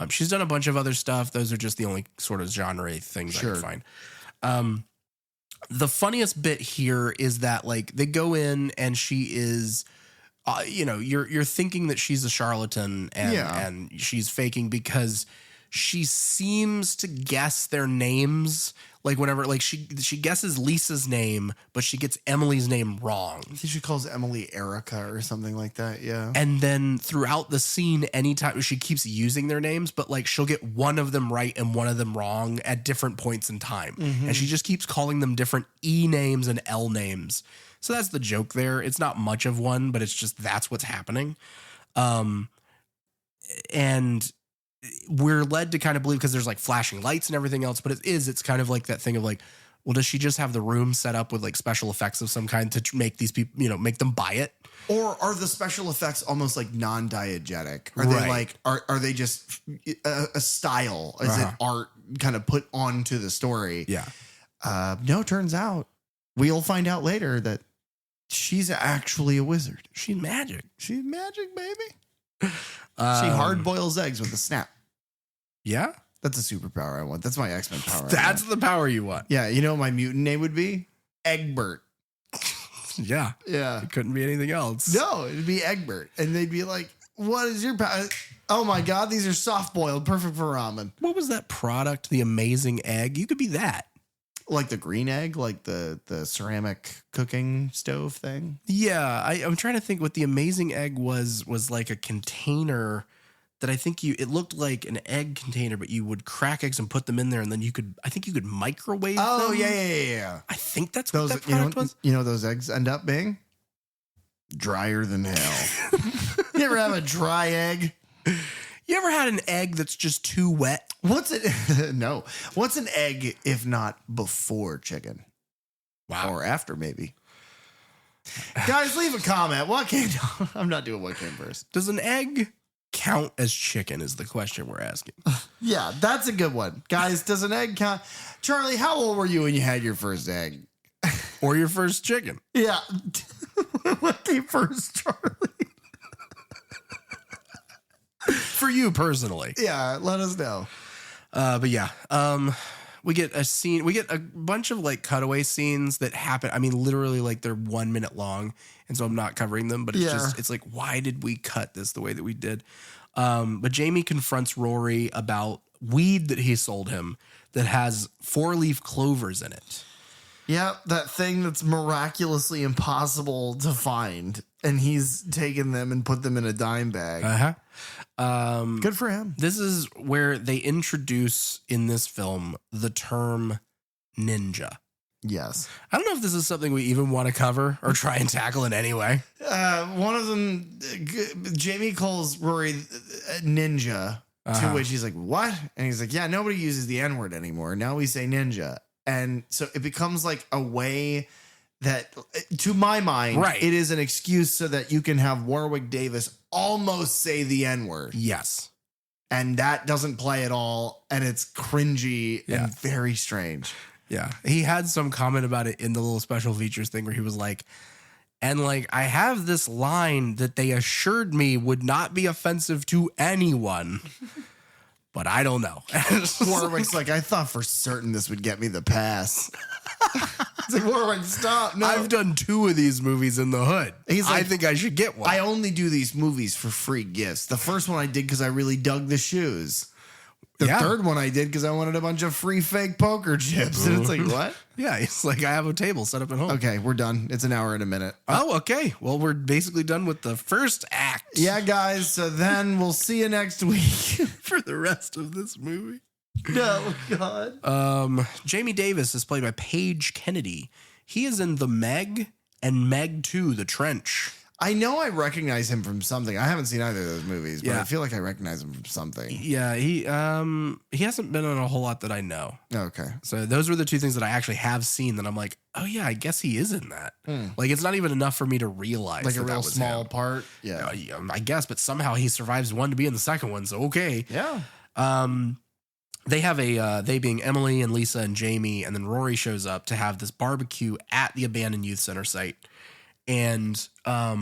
She's done a bunch of other stuff. Those are just the only sort of genre things I can find. The funniest bit here is that like they go in and she is, you're thinking that she's a charlatan and she's faking because she seems to guess their names. Like whenever, like she guesses Lisa's name, but she gets Emily's name wrong. I think she calls Emily Erica or something like that. Yeah. And then throughout the scene, anytime she keeps using their names, but like she'll get one of them right and one of them wrong at different points in time. And she just keeps calling them different E names and L names. So that's the joke there. It's not much of one, but it's just, that's what's happening. And we're led to kind of believe because there's like flashing lights and everything else, but it's kind of like that thing of like, well, does she just have the room set up with like special effects of some kind to make these people, make them buy it? Or are the special effects almost like non-diegetic? Are they like, are they just a style? Is it art kind of put onto the story? Yeah. No, turns out we'll find out later that she's actually a wizard. She's magic. She's magic, baby. She hard boils eggs with a snap. Yeah? That's a superpower I want. That's my X-Men power. That's the power you want. Yeah. You know what my mutant name would be? Egbert. Yeah. Yeah. It couldn't be anything else. No, it'd be Egbert. And they'd be like, what is your power? Oh my God, these are soft boiled, perfect for ramen. What was that product? The Amazing Egg? You could be that. Like the green egg, like the ceramic cooking stove thing. Yeah. I'm trying to think what the Amazing Egg was like a container that I think it looked like an egg container, but you would crack eggs and put them in there, and then you could microwave them. Oh, yeah. I think that's what that product was. You know what those eggs end up being? Drier than hell. You ever have a dry egg? You ever had an egg that's just too wet? No. What's an egg if not before chicken? Wow. Or after, maybe. Guys, leave a comment. I'm not doing what came first. Does an egg count as chicken is the question we're asking. Yeah, that's a good one. Guys, does an egg count? Charlie, how old were you when you had your first egg? Or your first chicken? Yeah. Lucky first, Charlie. For you personally. Yeah, let us know. But yeah, we get a scene. We get a bunch of like cutaway scenes that happen. I mean, literally, like they're 1 minute long, and so I'm not covering them. But it's like, why did we cut this the way that we did? But Jamie confronts Rory about weed that he sold him that has 4-leaf clovers in it. Yeah, that thing that's miraculously impossible to find, and he's taken them and put them in a dime bag. Good for him. This is where they introduce in this film the term ninja. Yes. I don't know if this is something we even want to cover or try and tackle in any way. One of them, Jamie calls Rory ninja, to which he's like, what? And he's like, yeah, nobody uses the N-word anymore. Now we say ninja. And so it becomes like a way that, to my mind, it is an excuse so that you can have Warwick Davis almost say the N-word. Yes. And that doesn't play at all. And it's cringy and very strange. Yeah. He had some comment about it in the little special features thing where he was like, and like, I have this line that they assured me would not be offensive to anyone. But I don't know. Warwick's like, I thought for certain this would get me the pass. It's like, Warwick, stop. No. I've done 2 of these movies in the hood. He's like, I think I should get one. I only do these movies for free gifts. The first one I did because I really dug the shoes. The third one I did because I wanted a bunch of free fake poker chips. And it's like, what? Yeah, it's like I have a table set up at home. Okay, we're done. It's an hour and a minute. Oh, okay. Well, we're basically done with the first act. Yeah, guys. So then we'll see you next week for the rest of this movie. No, God. Jamie Davis is played by Paige Kennedy. He is in The Meg and Meg 2, The Trench. I know I recognize him from something. I haven't seen either of those movies, but I feel like I recognize him from something. Yeah, he hasn't been on a whole lot that I know. Okay. So those were the 2 things that I actually have seen that I'm like, oh yeah, I guess he is in that. Like it's not even enough for me to realize like a that real was small him. part. Yeah. I guess, but somehow he survives one to be in the second one. So okay. Yeah. They have they being Emily and Lisa and Jamie, and then Rory shows up to have this barbecue at the abandoned youth center site. And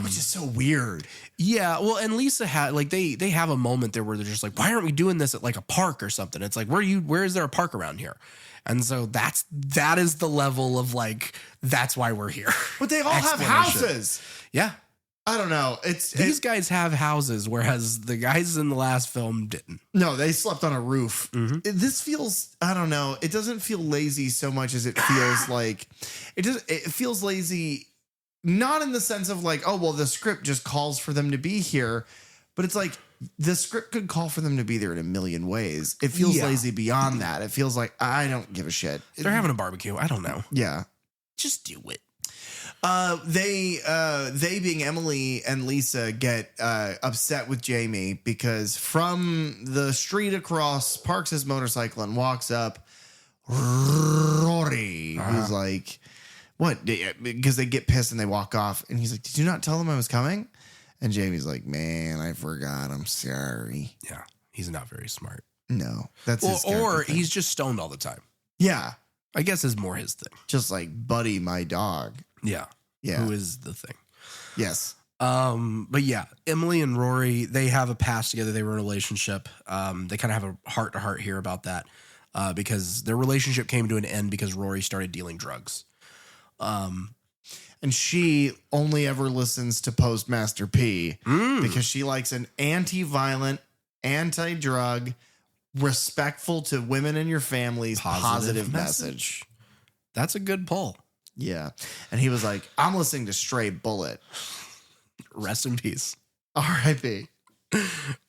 which is so weird. Yeah, well, and Lisa had like they have a moment there where they're just like, why aren't we doing this at like a park or something? It's like, where is there a park around here? And so that is the level of like, that's why we're here. But they all have houses. Yeah. I don't know. These guys have houses, whereas the guys in the last film didn't. No, they slept on a roof. This feels, I don't know. It doesn't feel lazy so much as it feels like it feels lazy. Not in the sense of like, oh, well, the script just calls for them to be here. But it's like the script could call for them to be there in a million ways. It feels lazy beyond that. It feels like, I don't give a shit. They're having a barbecue. I don't know. Yeah. Just do it. They being Emily and Lisa get upset with Jamie because from the street across parks his motorcycle and walks up Rory, who's like, what? Because they get pissed and they walk off. And he's like, did you not tell them I was coming? And Jamie's like, man, I forgot. I'm sorry. Yeah. He's not very smart. No. That's his or he's just stoned all the time. Yeah. I guess is more his thing. Just like Buddy, my dog. Yeah. Yeah. Who is the thing. Yes. But yeah, Emily and Rory, they have a past together. They were in a relationship. They kind of have a heart to heart here about that because their relationship came to an end because Rory started dealing drugs. And she only ever listens to Postmaster P because she likes an anti-violent, anti-drug, respectful to women in your family's positive message. That's a good pull. Yeah. And he was like, I'm listening to Stray Bullet. Rest in peace. R.I.P.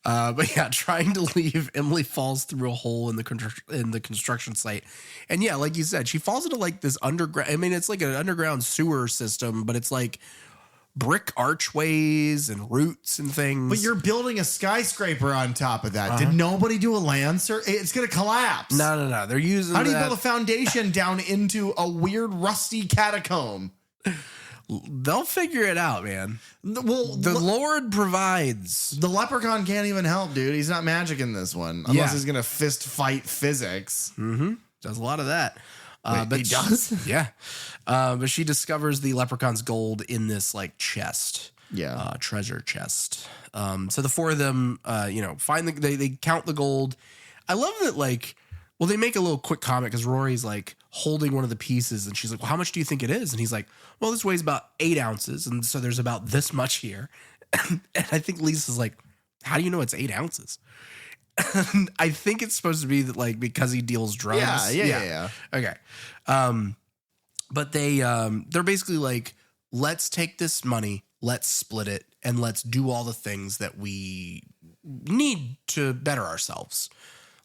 But yeah, trying to leave, Emily falls through a hole in the construction site. And yeah, like you said, she falls into like this underground. I mean, it's like an underground sewer system, but it's like brick archways and roots and things. But you're building a skyscraper on top of that. Did nobody do a land search? It's going to collapse. No. They're using How do you build a foundation down into a weird rusty catacomb? They'll figure it out, man. Well, the Lord provides. The leprechaun can't even help, dude. He's not magic in this one. Unless he's going to fist fight physics. Does a lot of that. Wait, he does? Yeah. But she discovers the leprechaun's gold in this like chest. Yeah. Treasure chest. So the four of them, find they count the gold. I love that, like, well, they make a little quick comment because Rory's like holding one of the pieces and she's like, well, how much do you think it is? And he's like, well, this weighs about 8 ounces. And so there's about this much here. And I think Lisa's like, how do you know it's 8 ounces? And I think it's supposed to be that, like, because he deals drugs. Yeah. Okay. But they're basically like, let's take this money, let's split it, and let's do all the things that we need to better ourselves.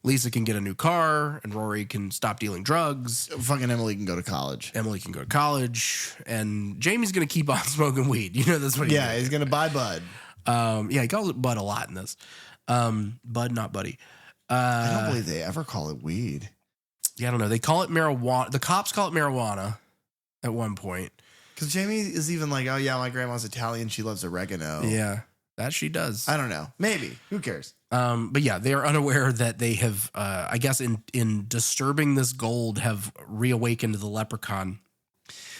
Lisa can get a new car, and Rory can stop dealing drugs. Fucking Emily can go to college. And Jamie's gonna keep on smoking weed. You know that's what. He's gonna buy bud. He calls it bud a lot in this. Bud, not buddy. I don't believe they ever call it weed. Yeah, I don't know. They call it marijuana. The cops call it marijuana at one point. Because Jamie is even like, oh yeah, my grandma's Italian. She loves oregano. Yeah, that she does. I don't know. Maybe. Who cares? But yeah, they are unaware that they have, I guess, in disturbing this gold, have reawakened the leprechaun.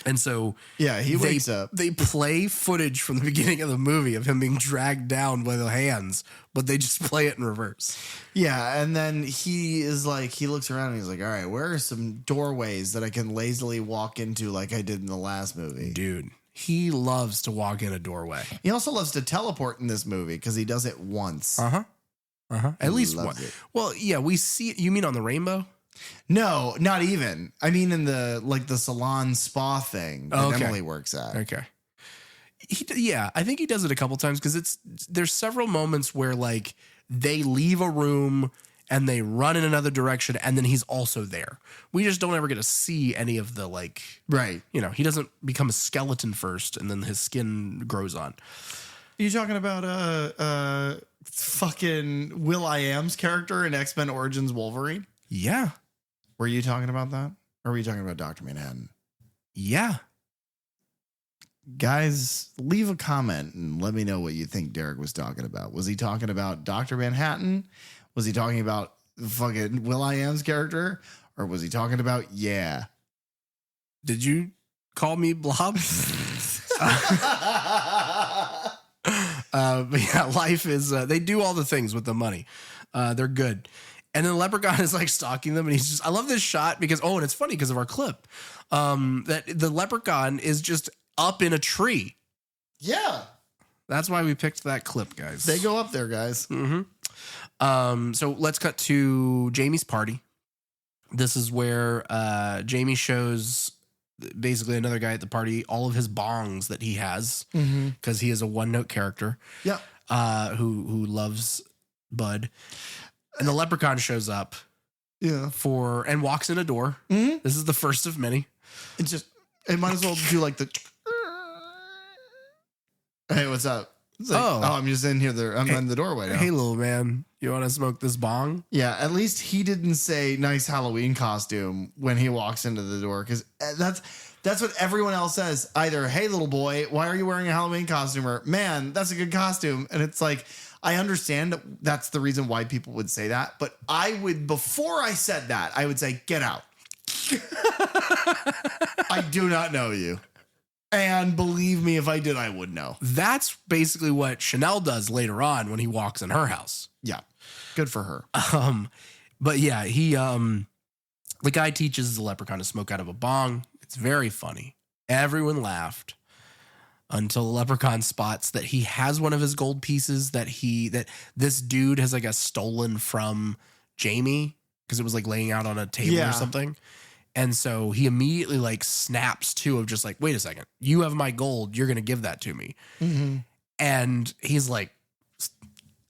And so he wakes up. They play footage from the beginning of the movie of him being dragged down by the hands, but they just play it in reverse. Yeah, and then he is like, he looks around and he's like, all right, where are some doorways that I can lazily walk into like I did in the last movie? Dude, he loves to walk in a doorway. He also loves to teleport in this movie because he does it once. At least one. Well, yeah, we see. You mean on the rainbow? No, not even. I mean in the salon spa thing that Emily works at. Okay. I think he does it a couple times because there's several moments where like they leave a room and they run in another direction and then he's also there. We just don't ever get to see any of the like, right. He doesn't become a skeleton first and then his skin grows on. Are you talking about fucking Will.i.am's character in X-Men Origins Wolverine? Yeah. Were you talking about that? Or were you talking about Dr. Manhattan? Yeah. Guys, leave a comment and let me know what you think Derek was talking about. Was he talking about Dr. Manhattan? Was he talking about fucking Will.i.am's character? Or was he talking about Yeah? Did you call me Blob? But yeah, life is, they do all the things with the money. They're good. And then the leprechaun is like stalking them. And he's just, I love this shot because, and it's funny because of our clip, that the leprechaun is just up in a tree. Yeah. That's why we picked that clip, guys. They go up there, guys. Mm-hmm. So let's cut to Jamie's party. This is where Jamie shows basically another guy at the party all of his bongs that he has because he is a one-note character. Yeah. Who loves Bud. And the leprechaun shows up. Yeah. And walks in a door. Mm-hmm. This is the first of many. It might as well do like the. Hey, what's up? Like, I'm just in here. I'm in the doorway now. Hey, little man, you want to smoke this bong? Yeah, at least he didn't say nice Halloween costume when he walks into the door because that's what everyone else says. Either, hey, little boy, why are you wearing a Halloween costume? Or, man, that's a good costume. And it's like, I understand that's the reason why people would say that. But before I said that, I would say, get out. I do not know you. And believe me, if I did, I would know. That's basically what Chanel does later on when he walks in her house. Yeah. Good for her. But yeah, the guy teaches the leprechaun to smoke out of a bong. It's very funny. Everyone laughed until the leprechaun spots that he has one of his gold pieces that this dude has like stolen from Jamie because it was like laying out on a table or something. And so he immediately like snaps to of just like, wait a second, you have my gold. You're going to give that to me. Mm-hmm. And he's like,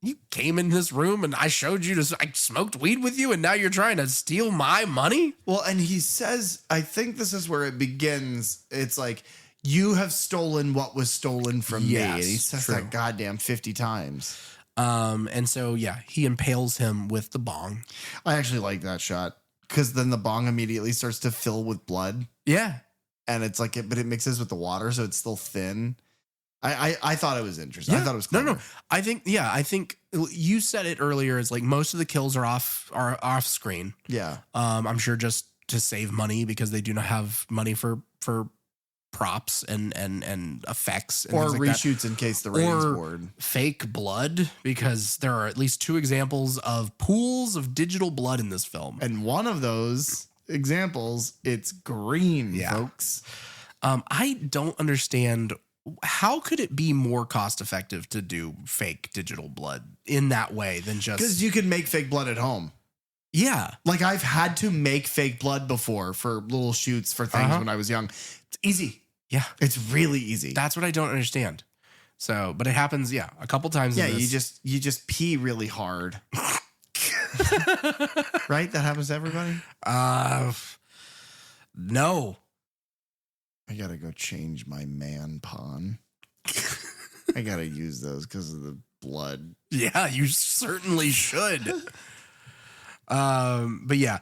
you came in this room and I showed you I smoked weed with you and now you're trying to steal my money. Well, and he says, I think this is where it begins. It's like, you have stolen what was stolen from me. And he says that goddamn 50 times. And so, yeah, he impales him with the bong. I actually like that shot. Because then the bong immediately starts to fill with blood. Yeah. And it's like, but it mixes with the water, so it's still thin. I thought it was interesting. Yeah. I thought it was clever. No. I think you said it earlier. It's like most of the kills are off screen. Yeah. I'm sure just to save money because they do not have money for props and effects and or things like reshoots in case the ratings or board. fake blood, because there are at least 2 examples of pools of digital blood in this film. And one of those examples, it's green, folks. I don't understand, how could it be more cost effective to do fake digital blood in that way than just, Because you can make fake blood at home. yeah. Like I've had to make fake blood before for little shoots for things when I was young. It's easy. Yeah. It's really easy. That's what I don't understand. So, but it happens, a couple times. Yeah, in this. you just pee really hard. Right? That happens to everybody? No. I gotta go change my man pon. I gotta use those because of the blood. Yeah, you certainly should. But yeah,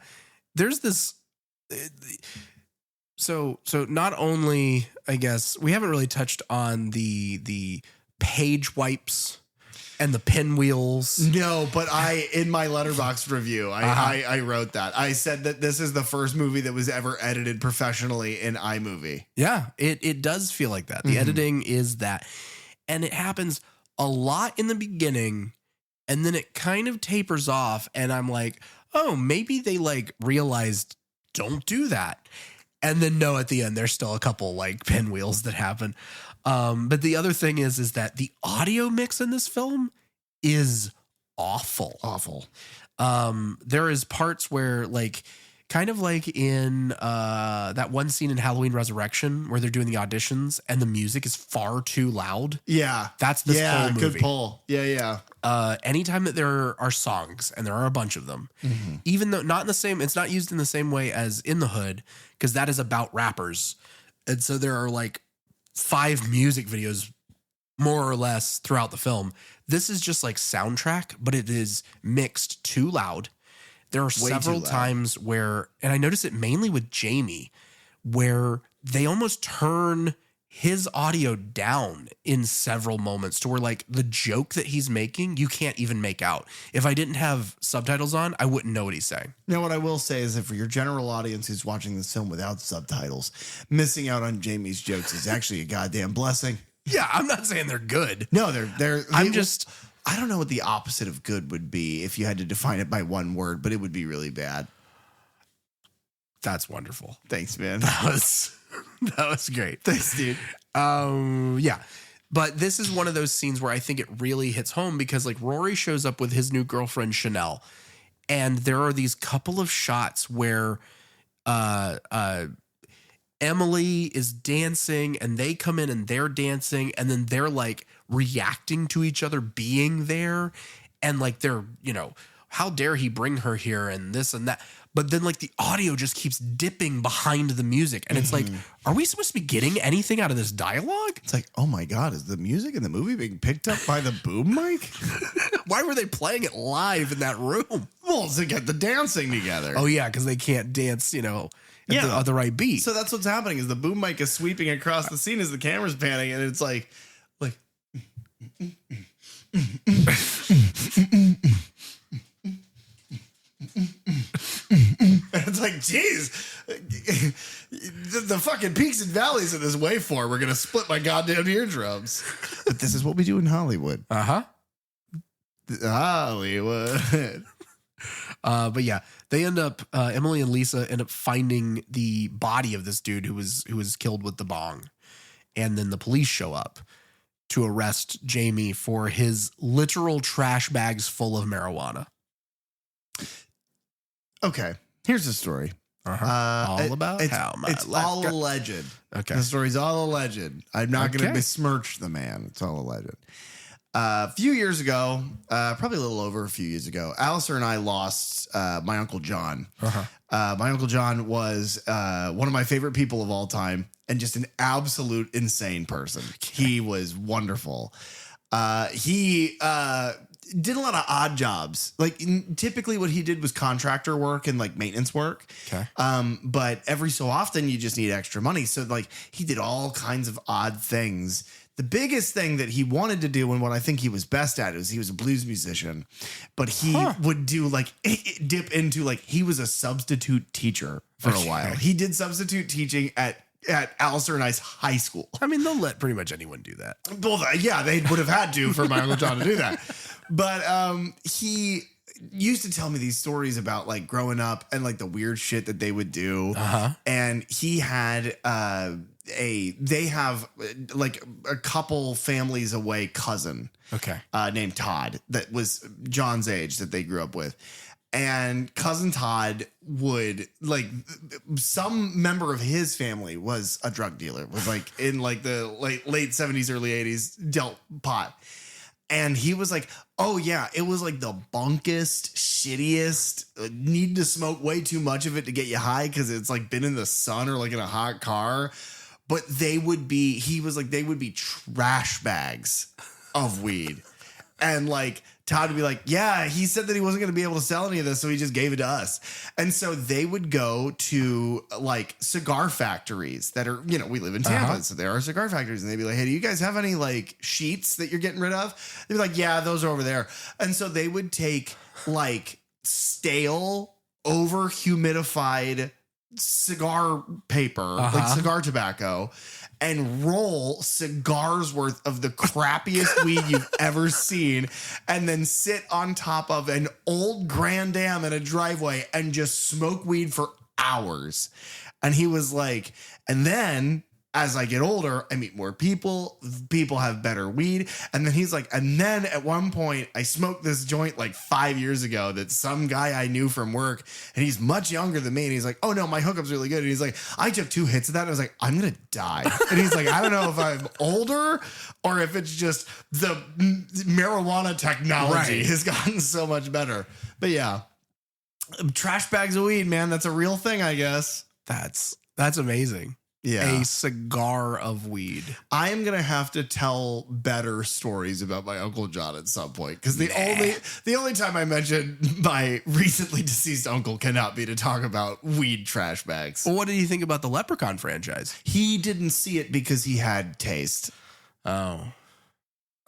there's this. So not only, I guess we haven't really touched on the page wipes and the pinwheels. No, but in my Letterboxd review, I wrote that. I said that this is the first movie that was ever edited professionally in iMovie. Yeah, it does feel like that. The editing is that. And it happens a lot in the beginning, and then it kind of tapers off, and I'm like, oh, maybe they like realized don't do that. And then no, at the end, there's still a couple like pinwheels that happen. But the other thing is that the audio mix in this film is awful. Awful. There is parts where like, kind of like in that one scene in Halloween Resurrection where they're doing the auditions and the music is far too loud. Yeah. That's this whole movie. Good pull. Yeah. Anytime that there are songs, and there are a bunch of them, even though it's not used in the same way as In the Hood, because that is about rappers. And so there are like 5 music videos more or less throughout the film. This is just like soundtrack, but it is mixed too loud. There are several times where, and I notice it mainly with Jamie, where they almost turn his audio down in several moments to where like the joke that he's making, you can't even make out. If I didn't have subtitles on, I wouldn't know what he's saying. Now, what I will say is that for your general audience who's watching this film without subtitles, missing out on Jamie's jokes is actually a goddamn blessing. Yeah, I'm not saying they're good. No, I don't know what the opposite of good would be if you had to define it by one word, but it would be really bad. That's wonderful. Thanks, man. That was great. Thanks, dude. Yeah. But this is one of those scenes where I think it really hits home because like Rory shows up with his new girlfriend, Chanel, and there are these couple of shots where Emily is dancing and they come in and they're dancing and then they're like reacting to each other being there. And like, they're, how dare he bring her here and this and that. But then like the audio just keeps dipping behind the music. And it's like, are we supposed to be getting anything out of this dialogue? It's like, oh my God, is the music in the movie being picked up by the boom mic? Why were they playing it live in that room? Well, to get the dancing together. Oh yeah, because they can't dance, at the right beat. So that's what's happening is the boom mic is sweeping across the scene as the camera's panning, and it's like. It's like, geez, the fucking peaks and valleys of this waveform, we're going to split my goddamn eardrums. But this is what we do in Hollywood. Hollywood. But yeah, they end up, Emily and Lisa end up finding the body of this dude who was killed with the bong. And then the police show up to arrest Jamie for his literal trash bags full of marijuana. Okay, here's the story. All about it's, how my it's life all got- alleged. Okay. The story's all alleged. I'm not going to Okay. besmirch the man. It's all alleged. A few years ago, probably a little over a few years ago, Alistair and I lost my Uncle John. My Uncle John was one of my favorite people of all time and just an absolute insane person. He was wonderful. He did a lot of odd jobs. Like typically what he did was contractor work and like maintenance work. Okay. But every so often you just need extra money. So like he did all kinds of odd things. The biggest thing that he wanted to do and what I think he was best at is he was a blues musician, but he would do like dip into like he was a substitute teacher for a while. He did substitute teaching at Alistair and I's high school. I mean, they'll let pretty much anyone do that. Well, yeah, they would have had to for my Uncle John to do that. But he used to tell me these stories about like growing up and like the weird shit that they would do. And he had they have like a couple families away cousin. Okay. Named Todd that was John's age that they grew up with. And cousin Todd would like some member of his family was a drug dealer, was like in like the late 70s, early 80s, dealt pot. And he was like, oh yeah, it was like the bunkest, shittiest, need to smoke way too much of it to get you high because it's like been in the sun or like in a hot car. But they would be trash bags of weed. And like Todd would be like, yeah, he said that he wasn't going to be able to sell any of this, so he just gave it to us. And so they would go to like cigar factories that are, we live in Tampa, so there are cigar factories, and they'd be like, hey, do you guys have any like sheets that you're getting rid of? They'd be like, yeah, those are over there. And so they would take like stale, over humidified cigar paper, like cigar tobacco, and roll cigars worth of the crappiest weed you've ever seen, and then sit on top of an old Grand Am in a driveway and just smoke weed for hours. And he was like, and then as I get older, I meet more people have better weed. And then he's like, and then at one point I smoked this joint like 5 years ago that some guy I knew from work, and he's much younger than me. And he's like, oh no, my hookup's really good. And he's like, I took 2 hits of that. And I was like, I'm going to die. And he's like, I don't know if I'm older or if it's just the marijuana technology has gotten so much better. But yeah, trash bags of weed, man. That's a real thing, I guess. That's amazing. Yeah. A cigar of weed. I am going to have to tell better stories about my Uncle John at some point, because the only time I mention my recently deceased uncle cannot be to talk about weed trash bags. Well, what did you think about the Leprechaun franchise? He didn't see it because he had taste. Oh.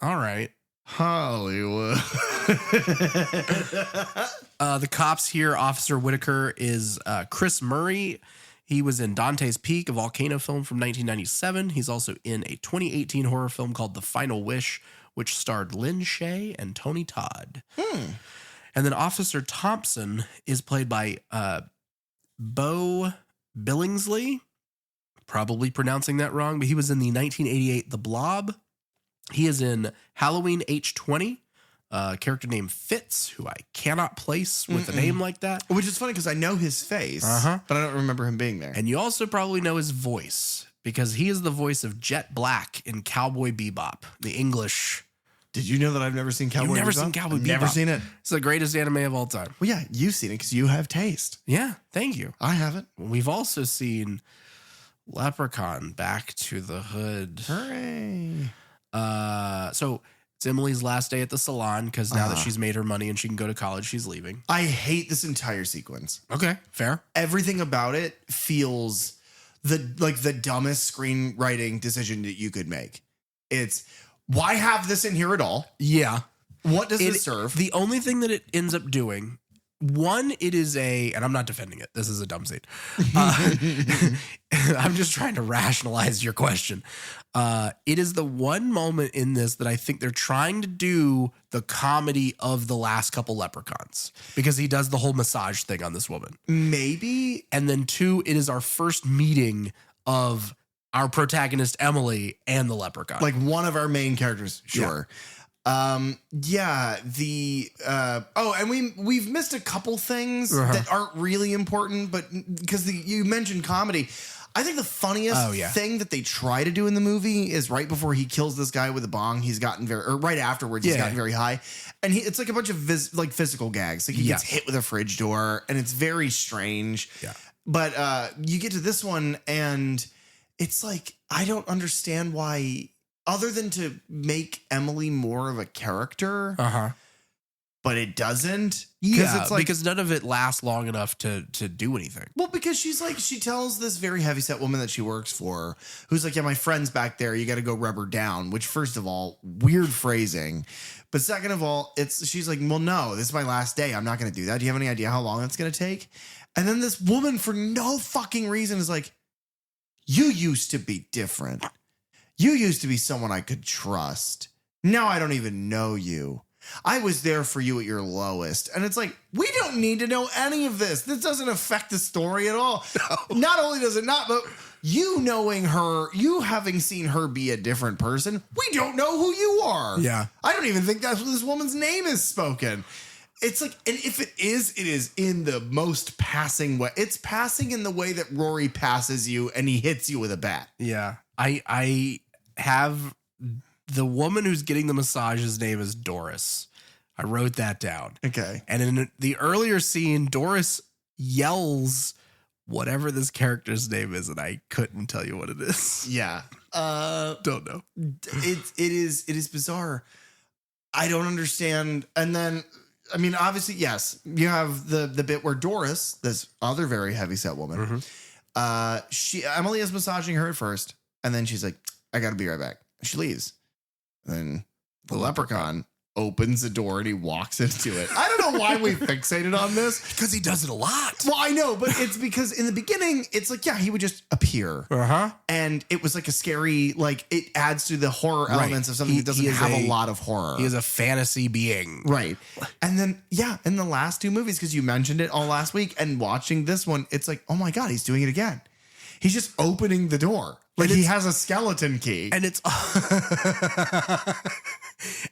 All right. Hollywood. The cops here, Officer Whitaker is Chris Murray. He was in Dante's Peak, a volcano film from 1997. He's also in a 2018 horror film called The Final Wish, which starred Lynn Shay and Tony Todd. And then Officer Thompson is played by Bo Billingsley. Probably pronouncing that wrong, but he was in the 1988 The Blob. He is in Halloween H20. Character named Fitz, who I cannot place with a name like that. Which is funny because I know his face, but I don't remember him being there. And you also probably know his voice because he is the voice of Jet Black in Cowboy Bebop, the English. Did you know that I've never seen Cowboy Bebop? You've never seen Cowboy Bebop? Never seen it. It's the greatest anime of all time. Well, yeah, you've seen it because you have taste. Yeah, thank you. I haven't. We've also seen Leprechaun, Back to the Hood. Hooray. So it's Emily's last day at the salon because now that she's made her money and she can go to college, she's leaving. I hate this entire sequence. Okay, fair. Everything about it feels the dumbest screenwriting decision that you could make. It's why have this in here at all? Yeah. What does it serve? The only thing that it ends up doing, one, it is and I'm not defending it. This is a dumb scene. I'm just trying to rationalize your question. It is the one moment in this that I think they're trying to do the comedy of the last couple Leprechauns because he does the whole massage thing on this woman. Maybe. And then 2, it is our first meeting of our protagonist, Emily, and the Leprechaun. Like one of our main characters. Sure. And we've missed a couple things that aren't really important, but because you mentioned comedy, I think the funniest thing that they try to do in the movie is right before he kills this guy with a bong, he's gotten right afterwards, he's gotten very high, and it's like a bunch of physical gags. Like he gets hit with a fridge door, and it's very strange. Yeah. But you get to this one, and it's like I don't understand why. Other than to make Emily more of a character, but it doesn't. Yeah, it's like, because none of it lasts long enough to do anything. well, because she tells this very heavyset woman that she works for, who's like, yeah, my friend's back there. You got to go rub her down, which first of all, weird phrasing. But second of all, she's like, well, no, this is my last day. I'm not going to do that. Do you have any idea how long it's going to take? And then this woman, for no fucking reason, is like, you used to be different. You used to be someone I could trust. Now I don't even know you. I was there for you at your lowest. And it's like, we don't need to know any of this. This doesn't affect the story at all. No. Not only does it not, but you knowing her, you having seen her be a different person, we don't know who you are. Yeah. I don't even think that's what this woman's name is spoken. It's like, and if it is in the most passing way. It's passing in the way that Rory passes you and he hits you with a bat. Yeah. I have the woman who's getting the massage's name is Doris. I wrote that down. Okay. And in the earlier scene, Doris yells whatever this character's name is, and I couldn't tell you what it is. Yeah. Don't know. It is bizarre. I don't understand. And then, I mean, obviously, yes, you have the bit where Doris, this other very heavyset woman, Emily is massaging her at first, and then she's like, I gotta be right back. She leaves. Then the leprechaun opens the door and he walks into it. I don't know why we fixated on this. Because he does it a lot. Well, I know, but it's because in the beginning, it's like, yeah, he would just appear. And it was like a scary, like, it adds to the horror elements of something that doesn't have a lot of horror. He is a fantasy being. Right. And then, yeah, in the last two movies, because you mentioned it all last week, and watching this one, it's like, oh my God, he's doing it again. He's just opening the door. Like he has a skeleton key. And it's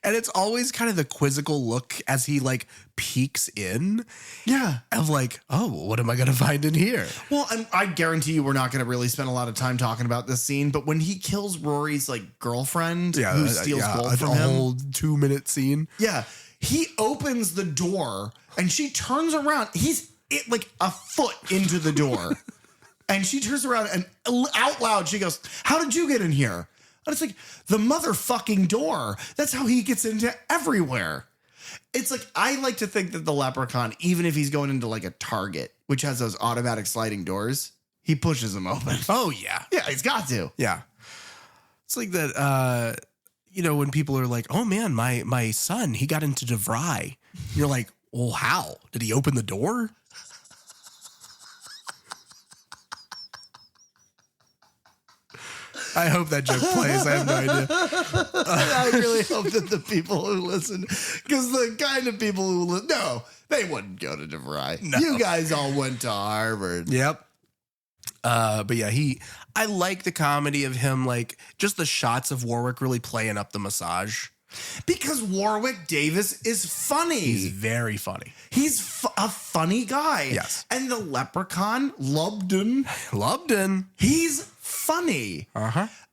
and it's always kind of the quizzical look as he like peeks in. Yeah. Of like, oh, what am I going to find in here? Well, and I guarantee you we're not going to really spend a lot of time talking about this scene, but when he kills Rory's like girlfriend who steals gold from him. A whole 2-minute scene. Yeah. He opens the door and she turns around. He's like a foot into the door. And she turns around and out loud, she goes, how did you get in here? And it's like, the motherfucking door. That's how he gets into everywhere. It's like, I like to think that the leprechaun, even if he's going into like a Target, which has those automatic sliding doors, he pushes them open. Oh, yeah. Yeah, he's got to. Yeah. It's like that, when people are like, oh, man, my son, he got into DeVry. You're like, well, how? Did he open the door? I hope that joke plays. I have no idea. I really hope that the people who listen, because the kind of people who listen, no, they wouldn't go to DeVry. No. You guys all went to Harvard. Yep. But yeah, I like the comedy of him, like just the shots of Warwick really playing up the massage. Because Warwick Davis is funny. He's very funny. He's a funny guy. Yes. And the leprechaun, Lubdan, he's funny.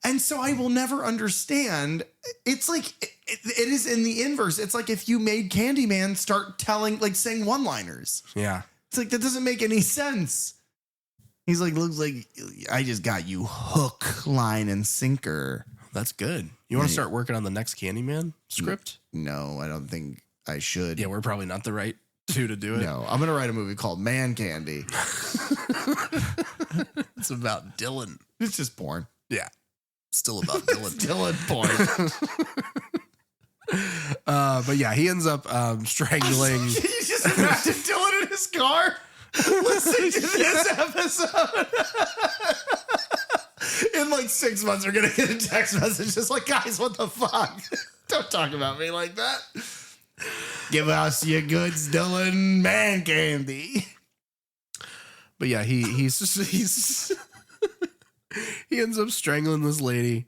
And so I will never understand. It's like, it is in the inverse. It's like if you made Candyman start saying one-liners. Yeah. It's like, that doesn't make any sense. He's like, looks like I just got you hook, line, and sinker. That's good. You want to start working on the next Candyman script? No, I don't think I should. Yeah, we're probably not the right two to do it. No, I'm going to write a movie called Man Candy. It's about Dylan. It's just porn. Yeah. Still about Dylan. Dylan porn. But yeah, he ends up strangling. You just imagine Dylan in his car listening to this episode. In like 6 months, we're going to get a text message just like, guys, what the fuck? Don't talk about me like that. Give us your goods, Dylan. Man Candy. But yeah, he's he ends up strangling this lady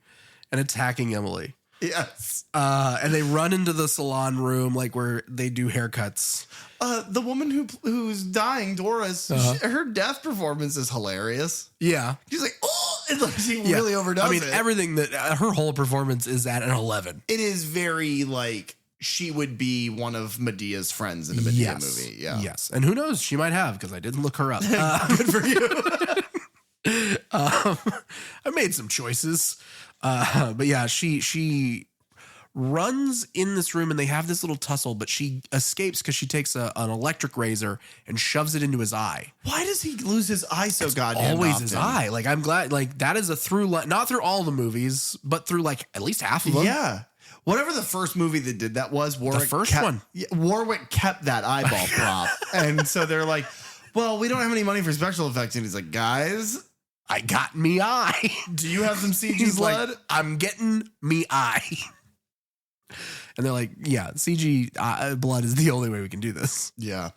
and attacking Emily. Yes. And they run into the salon room, like where they do haircuts. The woman who's dying, Doris, her death performance is hilarious. Yeah. She's like, oh, and like she really overdoes it. Everything that her whole performance is at an 11. It is very like she would be one of Medea's friends in a Medea movie. Yeah. Yes. And who knows? She might have, because I didn't look her up. Good for you. I made some choices. But yeah, she runs in this room and they have this little tussle, but she escapes because she takes an electric razor and shoves it into his eye. Why does he lose his eye so goddamn Always often? his eye. Like, I'm glad, like, that is a through line, not through all the movies, but through like at least half of them. Yeah. Whatever the first movie that did that was, Warwick Warwick kept that eyeball prop. And so they're like, well, we don't have any money for special effects. And he's like, guys, I got me eye. do you have some CG He's blood? like, I'm getting me eye. And they're like, yeah, CG blood is the only way we can do this. Yeah.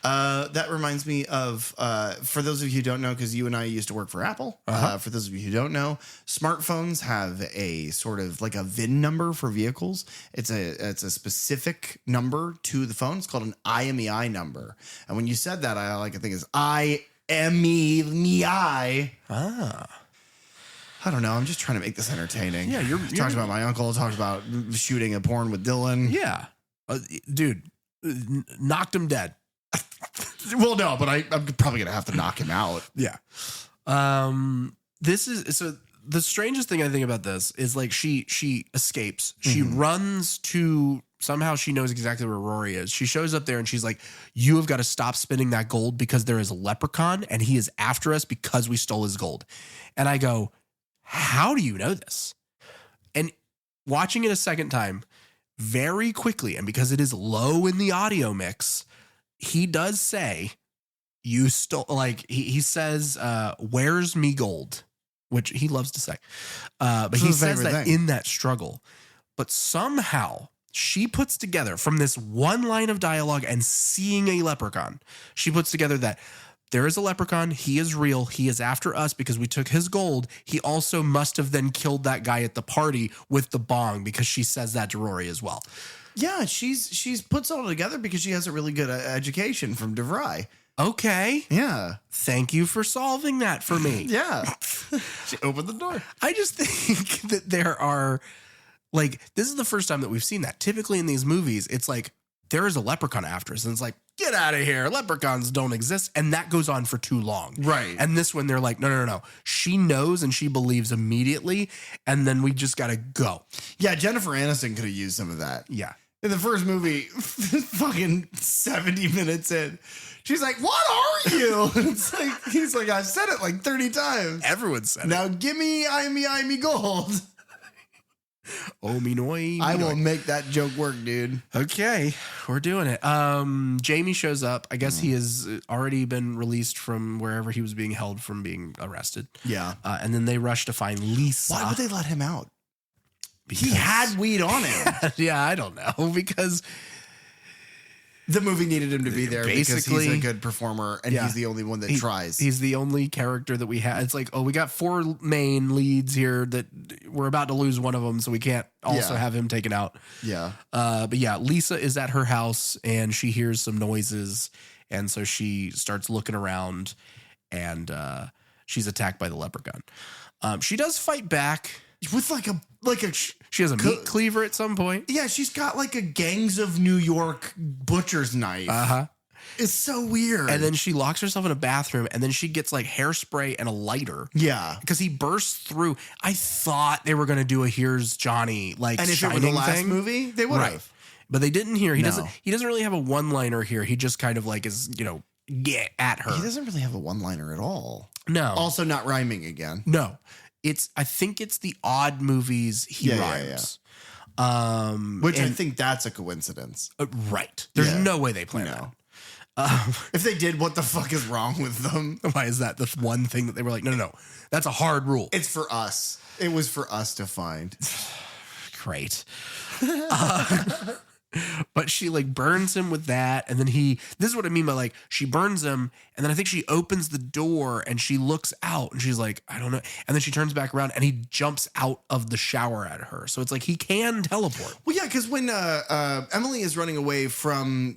That reminds me of, for those of you who don't know, because you and I used to work for Apple. For those of you who don't know, smartphones have a sort of like a VIN number for vehicles. It's a specific number to the phone. It's called an IMEI number. And when you said that, all I could think is IMEI. I don't know. I'm just trying to make this entertaining. Yeah, you're talked about my uncle. Talked about shooting a porn with Dylan. Yeah, dude, knocked him dead. Well, no, but I'm probably gonna have to knock him out. Yeah. This is so. The strangest thing I think about this is like she escapes. She runs to. Somehow she knows exactly where Rory is. She shows up there and she's like, you have got to stop spinning that gold because there is a leprechaun and he is after us because we stole his gold. And I go, how do you know this? And watching it a second time, very quickly, and because it is low in the audio mix, he does say, you stole, like he says, where's me gold? Which he loves to say. But he says that in that struggle. But somehow she puts together from this one line of dialogue and seeing a leprechaun, she puts together that there is a leprechaun. He is real. He is after us because we took his gold. He also must have then killed that guy at the party with the bong because she says that to Rory as well. Yeah, she's puts it all together because she has a really good education from DeVry. Okay. Yeah. Thank you for solving that for me. Yeah. She opened the door. I just think that there are, like, this is the first time that we've seen that. Typically in these movies, it's like, there is a leprechaun after us. And it's like, get out of here. Leprechauns don't exist. And that goes on for too long. Right. And this one, they're like, no. She knows and she believes immediately. And then we just got to go. Yeah, Jennifer Aniston could have used some of that. Yeah. In the first movie, fucking 70 minutes in, she's like, what are you? It's like, he's like, I've said it like 30 times. Everyone said it. Now give me I me gold. Oh, me noi. I will make that joke work, dude. Okay, we're doing it. Jamie shows up. I guess he has already been released from wherever he was being held from being arrested. Yeah. And then they rush to find Lisa. Why would they let him out? Because He had weed on him. Yeah, I don't know. Because The movie needed him to be there because Basically, he's a good performer and he's the only one that tries. He's the only character that we have. It's like, oh, we got 4 main leads here that we're about to lose one of them, so we can't also have him taken out. Yeah. But yeah, Lisa is at her house and she hears some noises, and so she starts looking around, and she's attacked by the leprechaun. She does fight back With like a she has a meat cleaver at some point. Yeah, she's got like a Gangs of New York butcher's knife. Uh-huh. It's so weird. And then she locks herself in a bathroom, and then she gets like hairspray and a lighter. Yeah. Because he bursts through. I thought they were going to do a Here's Johnny like and if Shining it were the last thing. movie, they would have. Right. But they didn't here. He No. doesn't really have a one-liner here. He just kind of like is, get at her. He doesn't really have a one-liner at all. No. Also not rhyming again. No. I think it's the odd movies he rhymes. Which I think that's a coincidence. Right. There's Yeah. no way they planned that. If they did, what the fuck is wrong with them? Why is that the one thing that they were like, no. That's a hard rule. It's for us. It was for us to find. Great. But she like burns him with that. And then this is what I mean by like, she burns him. And then I think she opens the door and she looks out and she's like, I don't know. And then she turns back around and he jumps out of the shower at her. So it's like, he can teleport. Well, yeah, because when Emily is running away from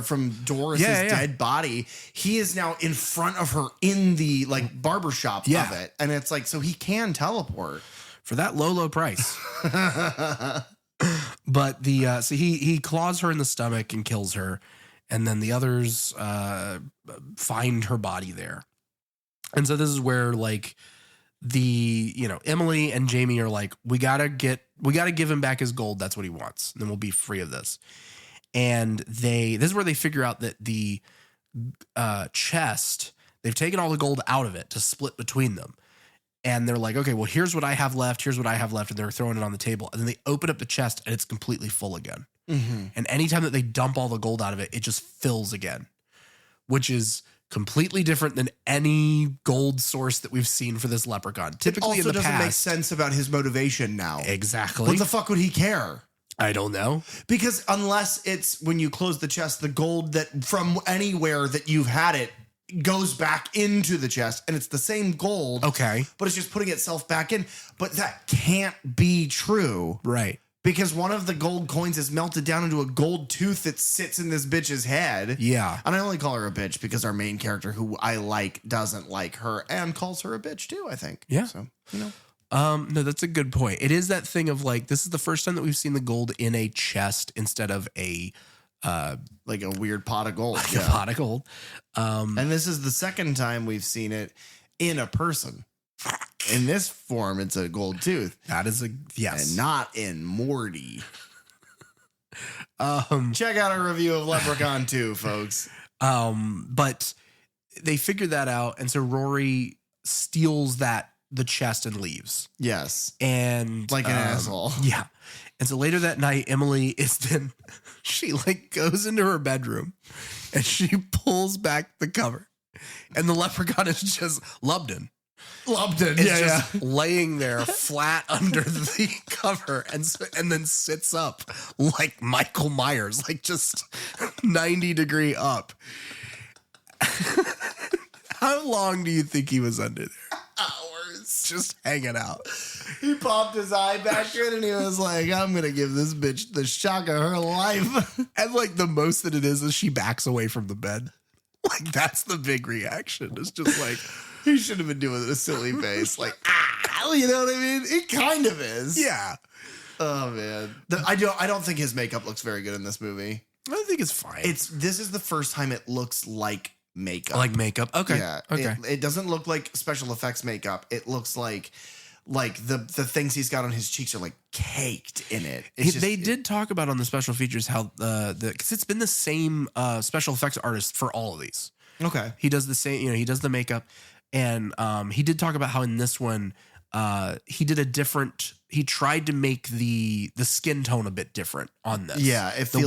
from Doris's dead body, he is now in front of her in the like barbershop of it. And it's like, so he can teleport. For that low price. But so he claws her in the stomach and kills her, and then the others find her body there. And so this is where like Emily and Jamie are like, we gotta give him back his gold. That's what he wants. And then we'll be free of this. And this is where they figure out that the chest, they've taken all the gold out of it to split between them. And they're like, okay, well, here's what I have left. Here's what I have left. And they're throwing it on the table. And then they open up the chest and it's completely full again. Mm-hmm. And anytime that they dump all the gold out of it, it just fills again, which is completely different than any gold source that we've seen for this leprechaun. Typically also in the doesn't past, make sense about his motivation now. Exactly. What the fuck would he care? I don't know. Because unless it's when you close the chest, the gold that from anywhere that you've had it goes back into the chest and it's the same gold. Okay. But it's just putting itself back in. But that can't be true. Right. Because one of the gold coins is melted down into a gold tooth that sits in this bitch's head. Yeah. And I only call her a bitch because our main character, who I like, doesn't like her and calls her a bitch too, I think. Yeah. So, you know. No, that's a good point. It is that thing of like, this is the first time that we've seen the gold in a chest instead of like a weird pot of gold. a pot of gold. And this is the second time we've seen it in a person. In this form, it's a gold tooth. That is yes. And not in Morty. Check out our review of Leprechaun 2, folks. But they figured that out. And so Rory steals the chest and leaves. Yes. And like an asshole. Yeah. And so later that night, Emily she like goes into her bedroom and she pulls back the cover. And the leprechaun is just Lubdan. It's just laying there flat under the cover and then sits up like Michael Myers, like just 90-degree up. How long do you think he was under there? Hours. Just hanging out. He popped his eye back in and he was like, I'm going to give this bitch the shock of her life. And like the most that it is she backs away from the bed. Like that's the big reaction. It's just like, he should have been doing a silly face. Like, you know what I mean? It kind of is. Yeah. Oh man. I don't think his makeup looks very good in this movie. I think it's fine. This is the first time it looks like makeup. Like makeup. Okay. Yeah. Okay. It doesn't look like special effects makeup. It looks like the things he's got on his cheeks are like caked in it. They did talk about on the special features how because it's been the same special effects artist for all of these. Okay. He does the same, he does the makeup, and he did talk about how in this one he tried to make the skin tone a bit different on this. Yeah, it feels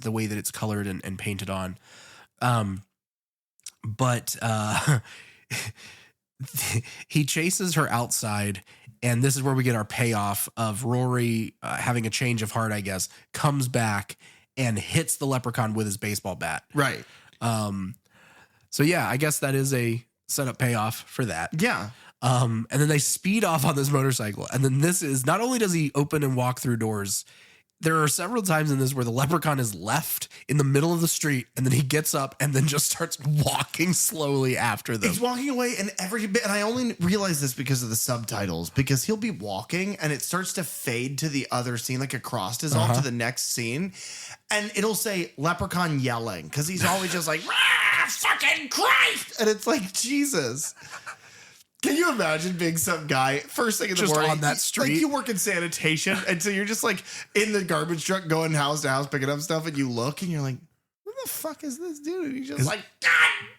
the way that it's colored and painted on. But he chases her outside, and this is where we get our payoff of Rory having a change of heart, I guess, comes back and hits the leprechaun with his baseball bat. Right. So yeah, I guess that is a setup payoff for that. Yeah. And then they speed off on this motorcycle. And then this is, not only does he open and walk through doors, there are several times in this where the leprechaun is left in the middle of the street and then he gets up and then just starts walking slowly after them. He's walking away and and I only realize this because of the subtitles, because he'll be walking and it starts to fade to the other scene, like a cross dissolve to the next scene. And it'll say leprechaun yelling because he's always just like, fucking Christ. And it's like, Jesus. Can you imagine being some guy first thing in the just morning on that street? Like you work in sanitation, and so you're just like in the garbage truck going house to house picking up stuff, and you look and you're like, "What the fuck is this dude?" And he's just like, "God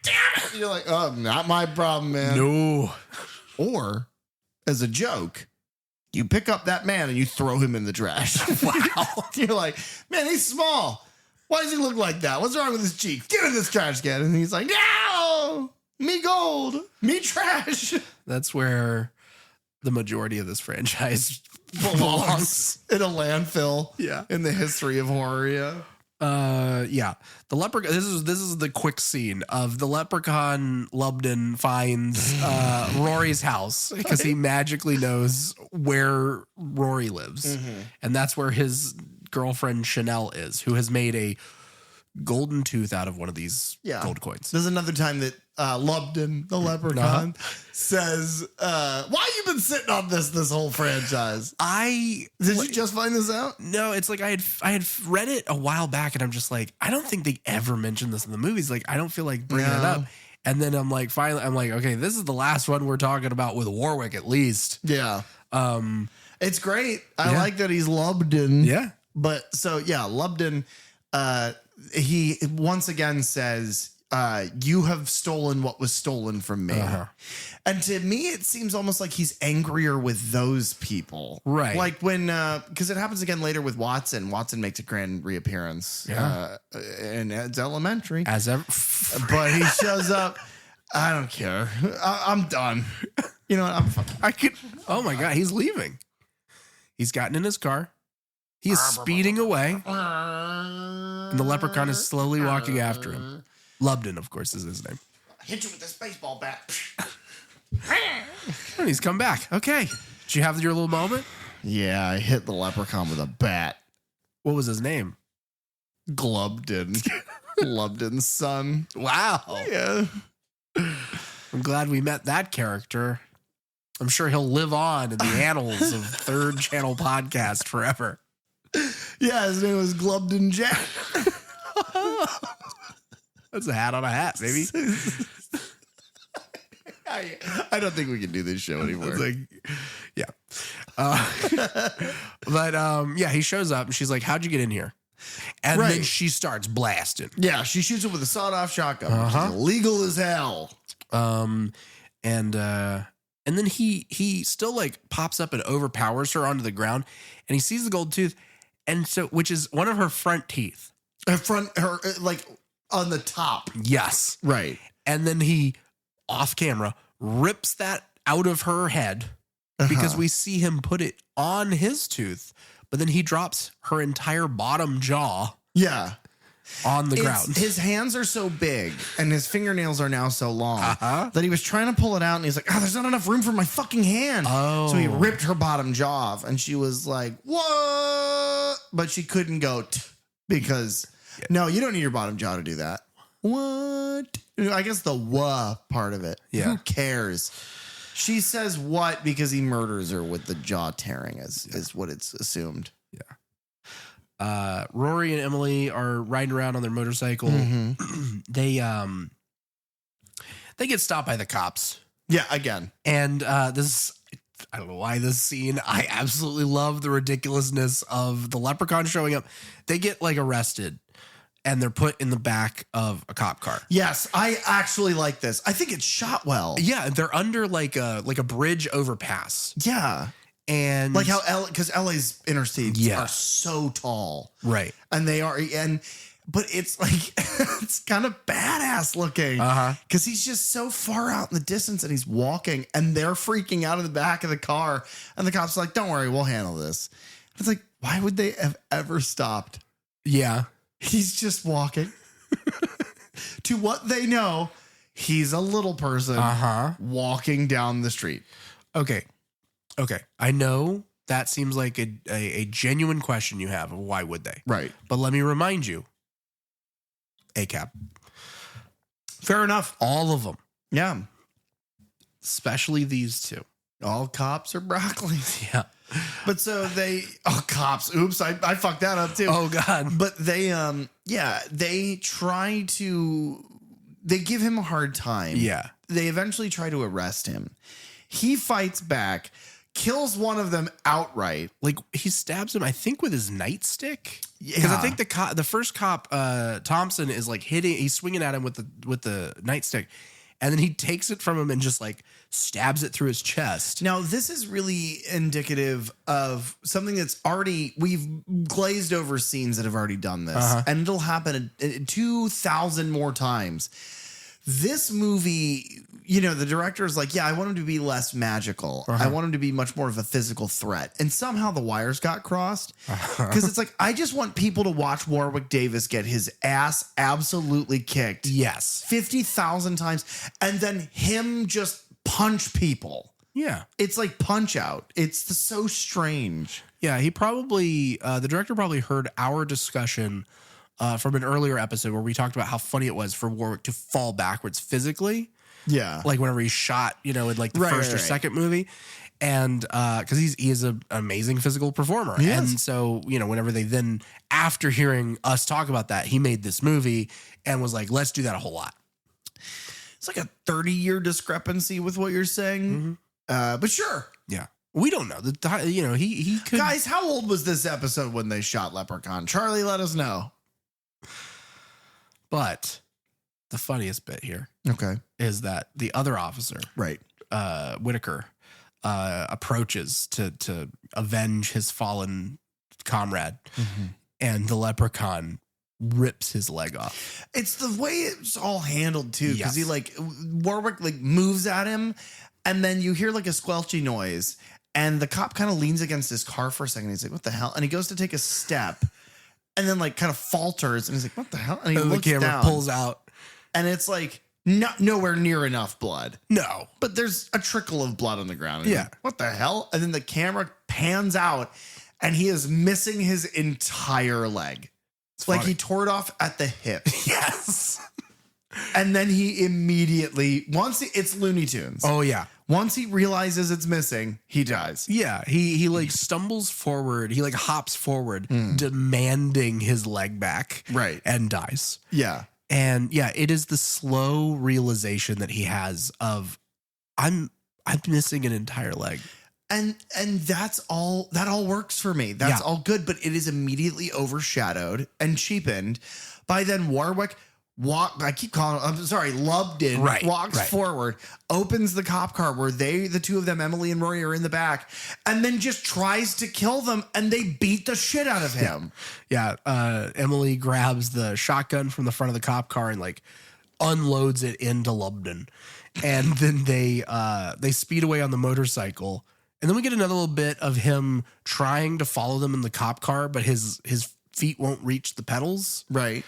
damn it!" And you're like, "Oh, not my problem, man." No. Or as a joke, you pick up that man and you throw him in the trash. Wow. You're like, "Man, he's small. Why does he look like that? What's wrong with his cheeks? Get in this trash can." And he's like, "No, me gold, me trash." That's where the majority of this franchise belongs in a landfill. Yeah. In the history of horror. Yeah. Yeah. The leprechaun. This is the quick scene of the leprechaun. Lubdan finds Rory's house because he magically knows where Rory lives, and that's where his girlfriend Chanel is, who has made a golden tooth out of one of these gold coins. There's another time that Lubdan, the leprechaun, says, why you been sitting on this whole franchise? Did you just find this out? No, it's like I had read it a while back and I'm just like, I don't think they ever mentioned this in the movies. Like, I don't feel like bringing it up. And then I'm like, finally, I'm like, okay, this is the last one we're talking about with Warwick, at least. Yeah. It's great. I like that he's Lubdan. Yeah. But so, yeah, Lubdan, he once again says, you have stolen what was stolen from me. And to me, it seems almost like he's angrier with those people. Right. Like when, because it happens again later with Watson. Watson makes a grand reappearance. And it's elementary. As ever. But he shows up. I don't care. I'm done. You know what? I could. Oh my God, he's leaving. He's gotten in his car. He is speeding away. And the leprechaun is slowly walking after him. Lubdan, of course, is his name. I hit you with this baseball bat. And he's come back. Okay. Did you have your little moment? Yeah, I hit the leprechaun with a bat. What was his name? Glubdan. Lubdan's son. Wow. Yeah. I'm glad we met that character. I'm sure he'll live on in the annals of Third Channel Podcast forever. Yeah, his name was Glubdan Jack. That's a hat on a hat, baby. I don't think we can do this show anymore. It's like, yeah. But yeah, he shows up and she's like, how'd you get in here? And then she starts blasting. Yeah, she shoots him with a sawed-off shotgun, which is illegal as hell. And then he still like pops up and overpowers her onto the ground, and he sees the gold tooth, and so which is one of her front teeth. Her like on the top. Yes. Right. And then he, off camera, rips that out of her head because we see him put it on his tooth, but then he drops her entire bottom jaw. Yeah. On the ground. His hands are so big and his fingernails are now so long that he was trying to pull it out and he's like, oh, there's not enough room for my fucking hand. Oh. So he ripped her bottom jaw off and she was like, what? But she couldn't go because no, you don't need your bottom jaw to do that. What? I guess the part of it. Yeah. Who cares? She says what because he murders her with the jaw tearing is what it's assumed. Yeah. Rory and Emily are riding around on their motorcycle. They get stopped by the cops. Yeah, again. And this, I don't know why this scene, I absolutely love the ridiculousness of the leprechaun showing up. They get like arrested and they're put in the back of a cop car. Yes, I actually like this. I think it's shot well. Yeah, they're under like a bridge overpass. Yeah. And like how because LA's interstates are so tall. Right. And they are but it's like it's kind of badass looking. Because he's just so far out in the distance and he's walking and they're freaking out in the back of the car. And the cops are like, don't worry, we'll handle this. It's like, why would they have ever stopped? Yeah. He's just walking. To what they know, he's a little person walking down the street. Okay. I know that seems like a genuine question you have of why would they? Right. But let me remind you, ACAB. Fair enough. All of them. Yeah. Especially these two. All cops are broccoli. Yeah. But so cops. Oops, I fucked that up too. Oh God. But they they try to they give him a hard time. Yeah. They eventually try to arrest him. He fights back, kills one of them outright. Like he stabs him, I think, with his nightstick. Because I think the first cop, Thompson, is like he's swinging at him with the nightstick. And then he takes it from him and just like stabs it through his chest. Now, this is really indicative of something that's we've glazed over scenes that have already done this. And it'll happen 2,000 more times. This movie, the director is like, yeah, I want him to be less magical. I want him to be much more of a physical threat. And somehow the wires got crossed. Because it's like, I just want people to watch Warwick Davis get his ass absolutely kicked. Yes. 50,000 times. And then him just punch people. Yeah. It's like Punch Out. It's so strange. Yeah, he probably, the director probably heard our discussion from an earlier episode where we talked about how funny it was for Warwick to fall backwards physically. Yeah. Like whenever he's shot, in like the first or second movie. And because he is an amazing physical performer. And so, whenever they then, after hearing us talk about that, he made this movie and was like, let's do that a whole lot. it's like a 30-year discrepancy with what you're saying. But sure. Yeah. We don't know. He could. Guys, how old was this episode when they shot Leprechaun? Charlie, let us know. But the funniest bit here is that the other officer, right, Whitaker, approaches to avenge his fallen comrade, and the Leprechaun rips his leg off. It's the way it's all handled too, because he Warwick moves at him, and then you hear like a squelchy noise, and the cop kind of leans against his car for a second. He's like, "What the hell?" And he goes to take a step, and then kind of falters, and he's like, "What the hell?" And he looks the camera down, pulls out, and it's like nowhere near enough blood. No, but there's a trickle of blood on the ground. Yeah, like, what the hell? And then the camera pans out, and he is missing his entire leg. It's like he tore it off at the hip. Yes. And then he immediately, it's Looney Tunes. Oh yeah. Once he realizes it's missing, he dies. Yeah. He stumbles forward. He hops forward, demanding his leg back. Right. And dies. Yeah. And yeah, it is the slow realization that he has of I'm missing an entire leg. And that all works for me. That's all good, but it is immediately overshadowed and cheapened by then Warwick Lubdan walks forward, opens the cop car where the two of them, Emily and Rory, are in the back, and then just tries to kill them, and they beat the shit out of him. Yeah. Emily grabs the shotgun from the front of the cop car and unloads it into Lubdan. And then they speed away on the motorcycle. And then we get another little bit of him trying to follow them in the cop car, but his feet won't reach the pedals. Right.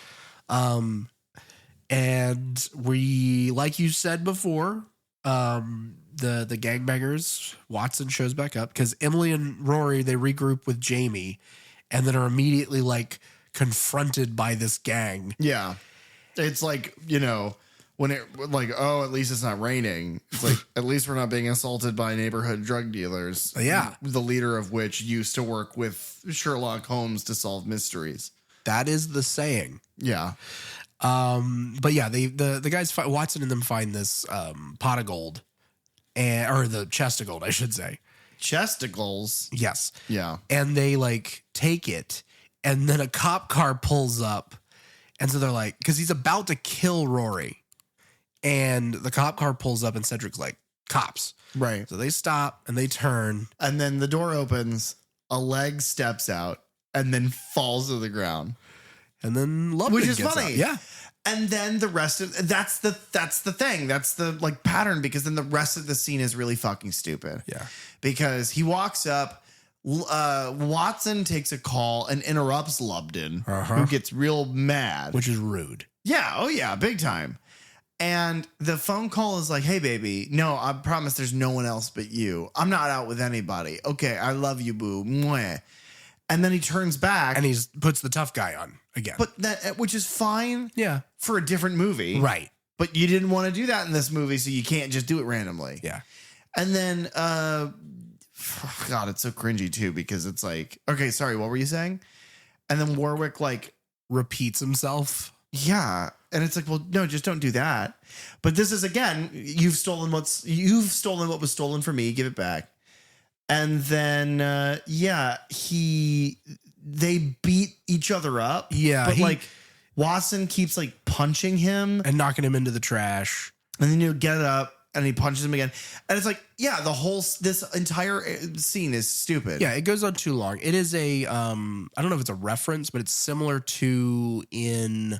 And we, like you said before, the gangbangers, Watson shows back up because Emily and Rory, they regroup with Jamie and then are immediately confronted by this gang. Yeah. It's when it at least it's not raining. It's at least we're not being assaulted by neighborhood drug dealers. Yeah. The leader of which used to work with Sherlock Holmes to solve mysteries. That is the saying. Yeah. But yeah, the guys, Watson and them find this pot of gold, or the chest of gold, I should say. Chesticles. Yes. Yeah. And they take it, and then a cop car pulls up, and so they're because he's about to kill Rory. And the cop car pulls up and Cedric's cops. Right. So they stop and they turn. And then the door opens, a leg steps out and then falls to the ground. And then Lubdan Which is gets funny. Out. Yeah. And then the rest of that's the thing. That's the pattern, because then the rest of the scene is really fucking stupid. Yeah. Because he walks up, Watson takes a call and interrupts Lubdan, who gets real mad. Which is rude. Yeah. Oh yeah, big time. And the phone call is hey, baby, no, I promise there's no one else but you. I'm not out with anybody. Okay, I love you, boo. Mwah. And then he turns back. And he puts the tough guy on again. But which is fine. Yeah. For a different movie. Right. But you didn't want to do that in this movie, so you can't just do it randomly. Yeah. And then, God, it's so cringy too, because it's okay, sorry, what were you saying? And then Warwick repeats himself. Yeah. And it's well, no, just don't do that. But this is, again, you've stolen what was stolen from me. Give it back. And then, they beat each other up. Yeah. But Watson keeps punching him and knocking him into the trash. And then you get it up and he punches him again. And it's this entire scene is stupid. Yeah. It goes on too long. It is I don't know if it's a reference, but it's similar to in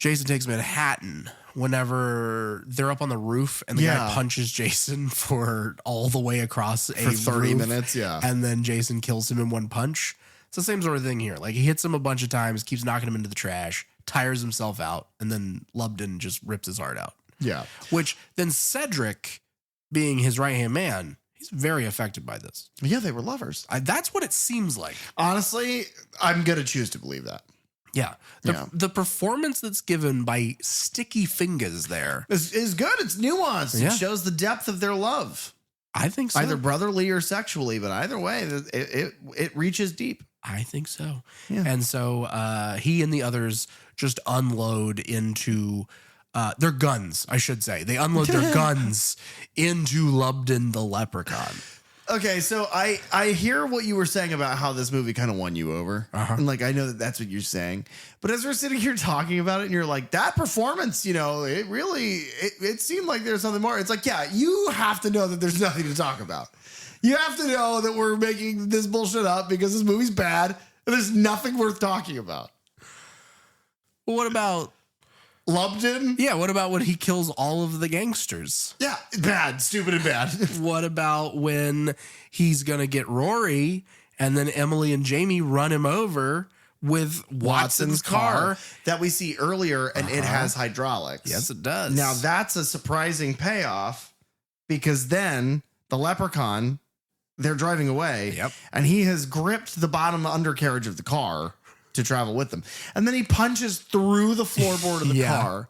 Jason Takes Manhattan, whenever they're up on the roof and the guy punches Jason for all the way across for 30 minutes. Yeah. And then Jason kills him in one punch. It's the same sort of thing here. He hits him a bunch of times, keeps knocking him into the trash, tires himself out, and then Lubdan just rips his heart out. Yeah. Which then Cedric, being his right-hand man, he's very affected by this. Yeah, they were lovers. That's what it seems like. Honestly, I'm going to choose to believe that. Yeah. The performance that's given by Sticky Fingers there is good. It's nuanced. Yeah. It shows the depth of their love. I think so. Either brotherly or sexually, but either way, it reaches deep. I think so. Yeah. And so he and the others just unload into their guns, I should say. They unload their guns into Lubdan the Leprechaun. Okay, so I hear what you were saying about how this movie kind of won you over. And like, I know that that's what you're saying. But as we're sitting here talking about it and you're like, that performance, it really, it seemed like there's something more. It's like, yeah, you have to know that there's nothing to talk about. You have to know that we're making this bullshit up because this movie's bad and there's nothing worth talking about. Well, what about Lubdan? Yeah, what about when he kills all of the gangsters? Yeah, bad, stupid and bad. What about when he's going to get Rory and then Emily and Jamie run him over with Watson's car that we see earlier, and it has hydraulics? Yes, it does. Now, that's a surprising payoff because then the leprechaun, they're driving away, and he has gripped the bottom undercarriage of the car to travel with them. And then he punches through the floorboard of the car.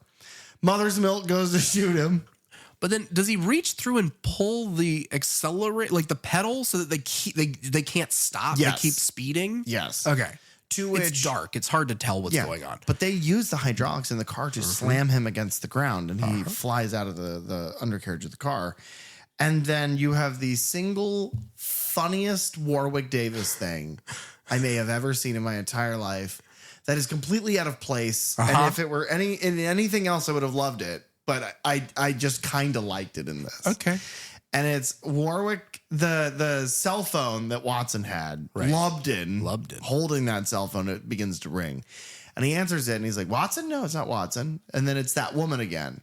Mother's Milk goes to shoot him. But then does he reach through and pull the accelerate, like the pedal, so that they can't stop? Yes. They keep speeding? Yes. Okay. It's dark. It's hard to tell what's going on. But they use the hydraulics in the car to slam him against the ground, and he flies out of the undercarriage of the car. And then you have the single funniest Warwick Davis thing I may have ever seen in my entire life that is completely out of place. And if it were anything else, I would have loved it. But I just kind of liked it in this. Okay. And it's Warwick, the cell phone that Watson had, Lubdan, holding that cell phone. It begins to ring. And he answers it and he's like, Watson? No, it's not Watson. And then it's that woman again.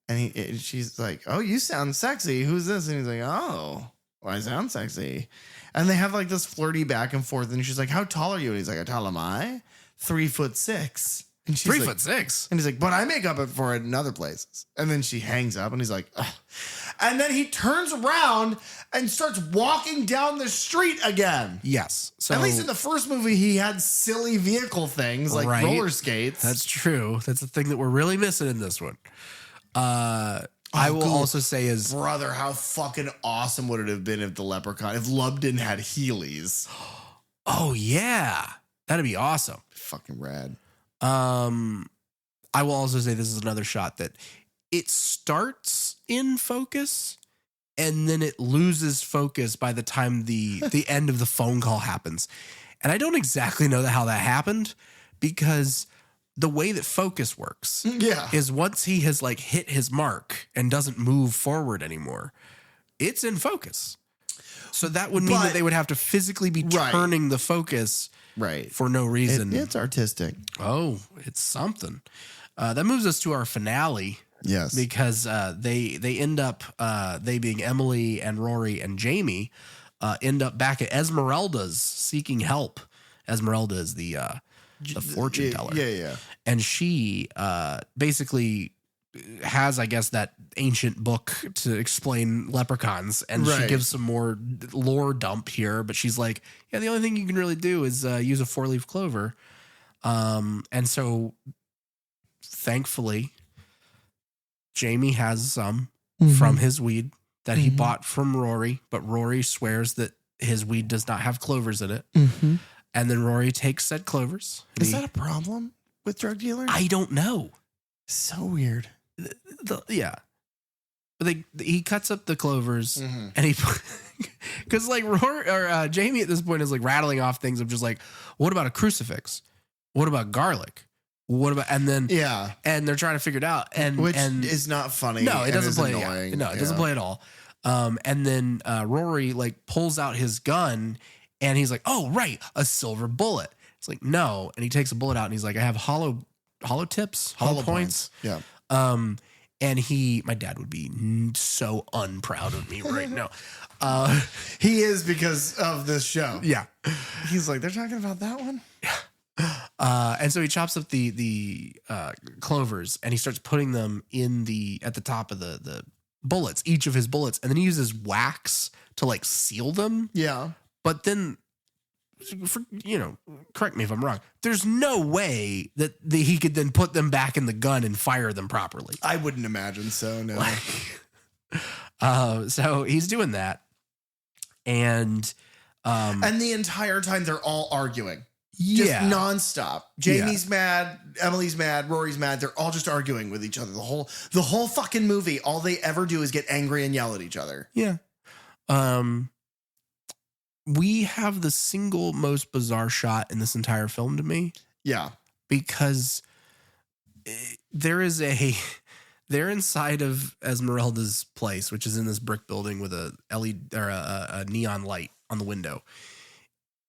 And she's like, oh, you sound sexy. Who's this? And he's like, oh, well, I sound sexy. And they have like this flirty back and forth. And she's like, how tall are you? And he's like, how tall am I? 3'6". And she's 3'6". And he's like, but I make up for it in other places. And then she hangs up and he's like, ugh. And then he turns around and starts walking down the street again. Yes. So at least in the first movie, he had silly vehicle things like roller skates. That's true. That's the thing that we're really missing in this one. I will also say is, brother, how fucking awesome would it have been if Lubdan had Heelys? Oh yeah, that'd be awesome. Fucking rad. I will also say this is another shot that it starts in focus and then it loses focus by the time the end of the phone call happens. And I don't exactly know how that happened, because the way that focus works is once he has like hit his mark and doesn't move forward anymore, it's in focus. So that would mean that they would have to physically be turning the focus for no reason. It's artistic. Oh, it's something. That moves us to our finale. Yes. Because they end up, they being Emily and Rory and Jamie, end up back at Esmeralda's seeking help. Esmeralda is the fortune teller. Yeah. And she basically has, I guess, that ancient book to explain leprechauns. And she gives some more lore dump here. But she's like, yeah, the only thing you can really do is use a 4-leaf clover. And so, thankfully, Jamie has some from his weed that he bought from Rory. But Rory swears that his weed does not have clovers in it. And then Rory takes said clovers. Is that a problem with drug dealers? I don't know. So weird. Yeah. But he cuts up the clovers and he, because like Rory or Jamie at this point is like rattling off things of just like, what about a crucifix? What about garlic? What about, and then, and they're trying to figure it out. Which is not funny. No, it doesn't play. Annoying. No, it doesn't play at all. And then Rory like pulls out his gun and he's like, oh, right, a silver bullet. It's like, no. And he takes a bullet out and he's like, I have hollow tips, hollow points. Yeah. And my dad would be so unproud of me right now. He is, because of this show. Yeah. He's like, they're talking about that one? And so he chops up the clovers and he starts putting them at the top of the bullets, each of his bullets. And then he uses wax to like seal them. Yeah. But then, correct me if I'm wrong, there's no way that he could then put them back in the gun and fire them properly. I wouldn't imagine so, no. So he's doing that. And the entire time they're all arguing. Just Yeah. nonstop. Jamie's mad, Emily's mad, Rory's mad. They're all just arguing with each other. The whole fucking movie, all they ever do is get angry and yell at each other. Yeah. We have the single most bizarre shot in this entire film to me. Yeah. Because they're inside of Esmeralda's place, which is in this brick building with a LED or a neon light on the window.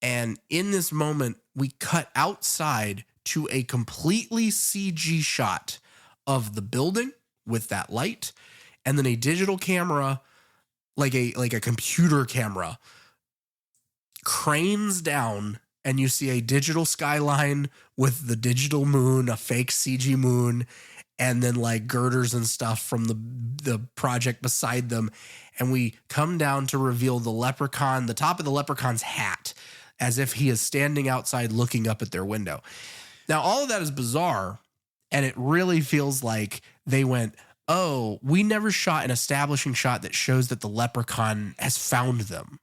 And in this moment, we cut outside to a completely CG shot of the building with that light, and then a digital camera, like a computer camera, cranes down, and you see a digital skyline with the digital moon, a fake CG moon, and then like girders and stuff from the project beside them. And we come down to reveal the leprechaun, the top of the leprechaun's hat, as if he is standing outside looking up at their window. Now, all of that is bizarre, and it really feels like they went, oh, we never shot an establishing shot that shows that the leprechaun has found them.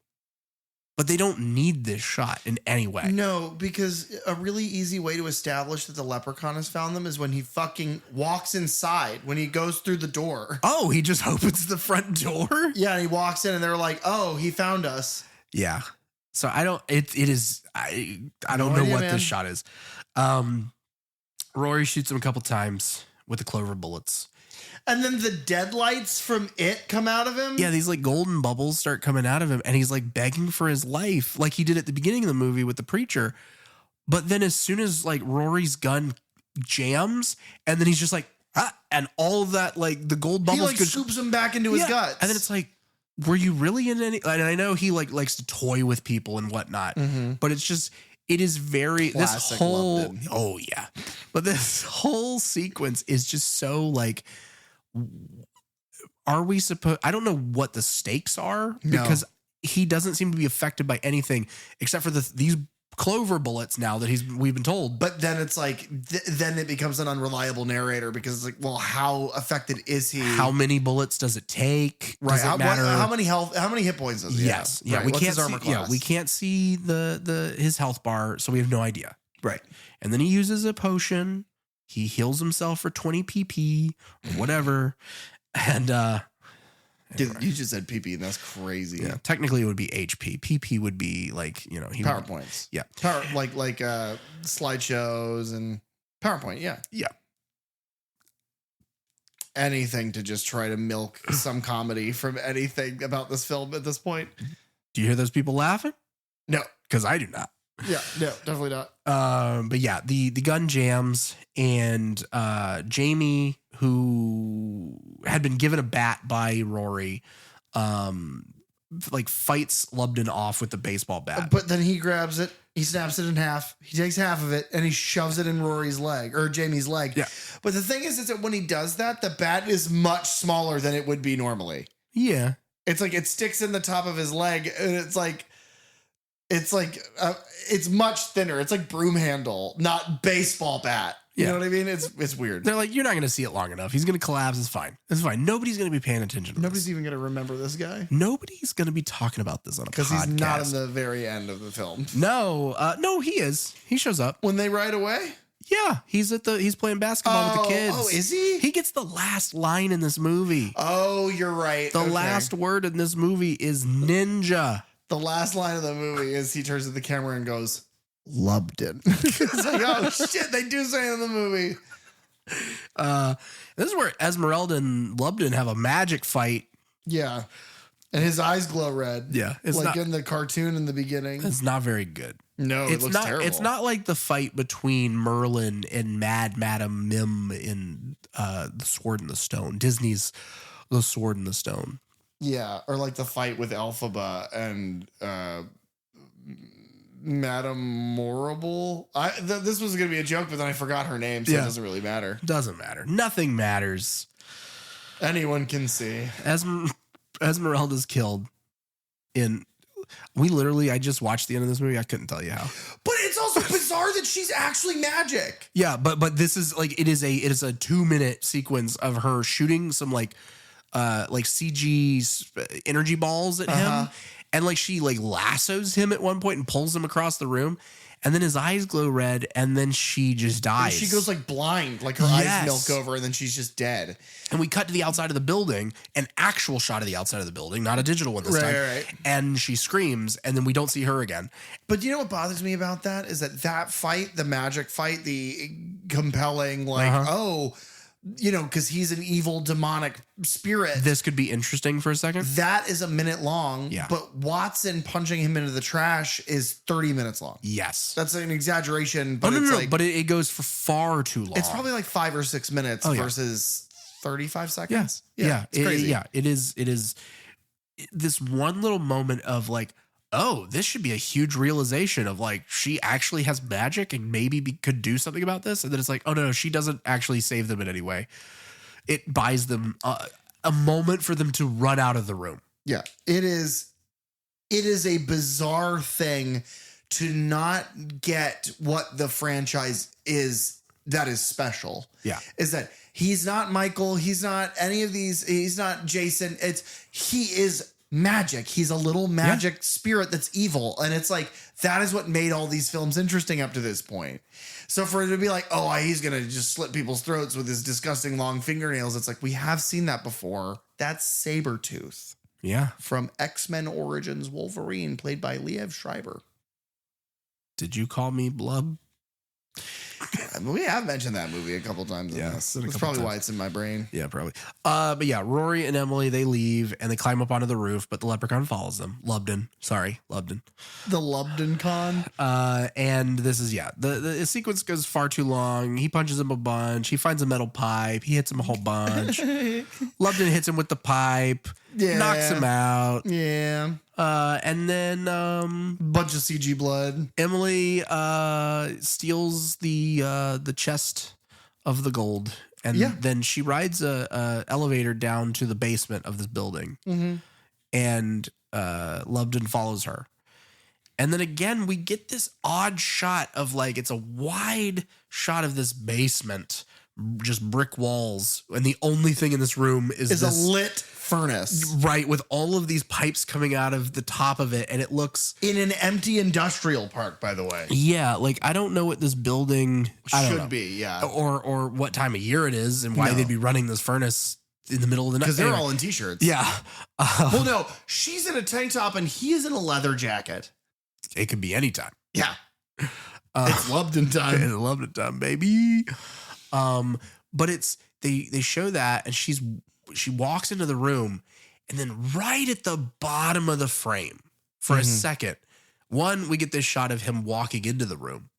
But they don't need this shot in any way. No, because a really easy way to establish that the leprechaun has found them is when he fucking walks inside, when he goes through the door. Oh, he just opens the front door? Yeah, and he walks in and they're like, oh, he found us. Yeah. So I don't know what this shot is. Rory shoots him a couple times with the clover bullets. And then the deadlights from it come out of him? Yeah, these like golden bubbles start coming out of him, and he's like begging for his life, like he did at the beginning of the movie with the preacher. But then as soon as like Rory's gun jams, and then he's just like, and all of that, like the gold bubbles. He like scoops him back into his guts. And then it's like, were you really in any? And I know he like likes to toy with people and whatnot, but it's just, it is very, classic this whole, Lubdan. oh yeah. But this whole sequence is just so like, are we supposed, I don't know what the stakes are, because he doesn't seem to be affected by anything except for these clover bullets now that we've been told. But then it's like, then it becomes an unreliable narrator, because it's like, well, how affected is he? How many bullets does it take? Right. Does it matter? How many hit points does he Yes. have? Yeah. Right. We What's can't his armor see, class? we can't see his health bar, so we have no idea. Right. And then he uses a potion. He heals himself for 20 pp or whatever. And Dude, you just said PP, and that's crazy. yeah, technically it would be HP. PP would be like, he PowerPoints. Yeah. Like slideshows and PowerPoint. Yeah. Yeah. Anything to just try to milk some comedy from anything about this film at this point. Do you hear those people laughing? No. Because I do not. Yeah, no, definitely not. But yeah, the gun jams, and Jamie, who had been given a bat by Rory, like fights Lubdan off with the baseball bat. But then he grabs it, he snaps it in half, he takes half of it, and he shoves it in Rory's leg, or Jamie's leg. Yeah. But the thing is that when he does that, the bat is much smaller than it would be normally. Yeah. It's like it sticks in the top of his leg, and it's much thinner. It's like broom handle, not baseball bat. You know what I mean? It's weird. They're like, you're not going to see it long enough. He's going to collapse. It's fine. It's fine. Nobody's going to be paying attention to Nobody's this. even going to remember this guy. Nobody's going to be talking about this on a podcast. Because he's not in the very end of the film. No, he is. He shows up. When they ride away? Yeah, he's playing basketball with the kids. Oh, is he? He gets the last line in this movie. Oh, you're right. The last word in this movie is ninja. The last line of the movie is he turns to the camera and goes, Lubdan. It's like, oh shit, they do say it in the movie. This is where Esmeralda and Lubdan have a magic fight. Yeah. And his eyes glow red. Yeah. It's like not, in the cartoon in the beginning. it's not very good. No, it looks terrible. It's not like the fight between Merlin and Mad Madam Mim in The Sword in the Stone. Disney's The Sword in the Stone. Yeah, or like the fight with Elphaba and Madame Morrible. This was going to be a joke, but then I forgot her name, so it doesn't really matter. Doesn't matter. Nothing matters. Anyone can see. Esmeralda's killed I just watched the end of this movie. I couldn't tell you how. But it's also bizarre that she's actually magic. Yeah, but this is like, it is a 2-minute sequence of her shooting some like CG energy balls at him. And like she like lassos him at one point and pulls him across the room. And then his eyes glow red, and then she just dies. And she goes like blind, like her eyes milk over, and then she's just dead. And we cut to the outside of the building, an actual shot of the outside of the building, not a digital one this time. Right. And she screams, and then we don't see her again. But you know what bothers me about that is that fight, the magic fight, the compelling, like, because he's an evil demonic spirit. This could be interesting for a second. That is a minute long. Yeah. But Watson punching him into the trash is 30 minutes long. Yes. That's an exaggeration. But no. But it goes for far too long. It's probably like 5 or 6 minutes versus 35 seconds. Yeah. It's crazy. It is this one little moment of like, oh, this should be a huge realization of like, she actually has magic and maybe could do something about this. And then it's like, oh no, she doesn't actually save them in any way. It buys them a moment for them to run out of the room. Yeah, it is a bizarre thing to not get what the franchise is that is special. Yeah. Is that he's not Michael, he's not any of these, he's not Jason. He is magic. He's a little magic spirit that's evil. And it's like, that is what made all these films interesting up to this point. So for it to be like, oh, he's going to just slit people's throats with his disgusting long fingernails. It's like, we have seen that before. That's Sabretooth. Yeah. From X-Men Origins Wolverine, played by Liev Schreiber. Did you call me Blub? I mean, we have mentioned that movie a couple times. That's probably why it's in my brain. Yeah, probably. But yeah, Rory and Emily, they leave and they climb up onto the roof, but the leprechaun follows them. Lubdan. The Lubdan con. And this is, the sequence goes far too long. He punches him a bunch. He finds a metal pipe. He hits him a whole bunch. Lubdan hits him with the pipe. Yeah. Knocks him out. Yeah. And then bunch of CG blood. Emily steals the chest of the gold, and then she rides a elevator down to the basement of this building, and Lubdan follows her. And then again, we get this odd shot of like, it's a wide shot of this basement, just brick walls, and the only thing in this room is a lit furnace, right, with all of these pipes coming out of the top of it, and it looks in an empty industrial park, by the way. Yeah, like I don't know what this building should be, or what time of year it is, and why they'd be running this furnace in the middle of the night because they're all in t-shirts. Yeah. Well, no, she's in a tank top and he is in a leather jacket. It could be any time. Yeah, it's Lubdan time. It's Lubdan time, baby. But it's they show that, and she walks into the room, and then right at the bottom of the frame for a second, we get this shot of him walking into the room,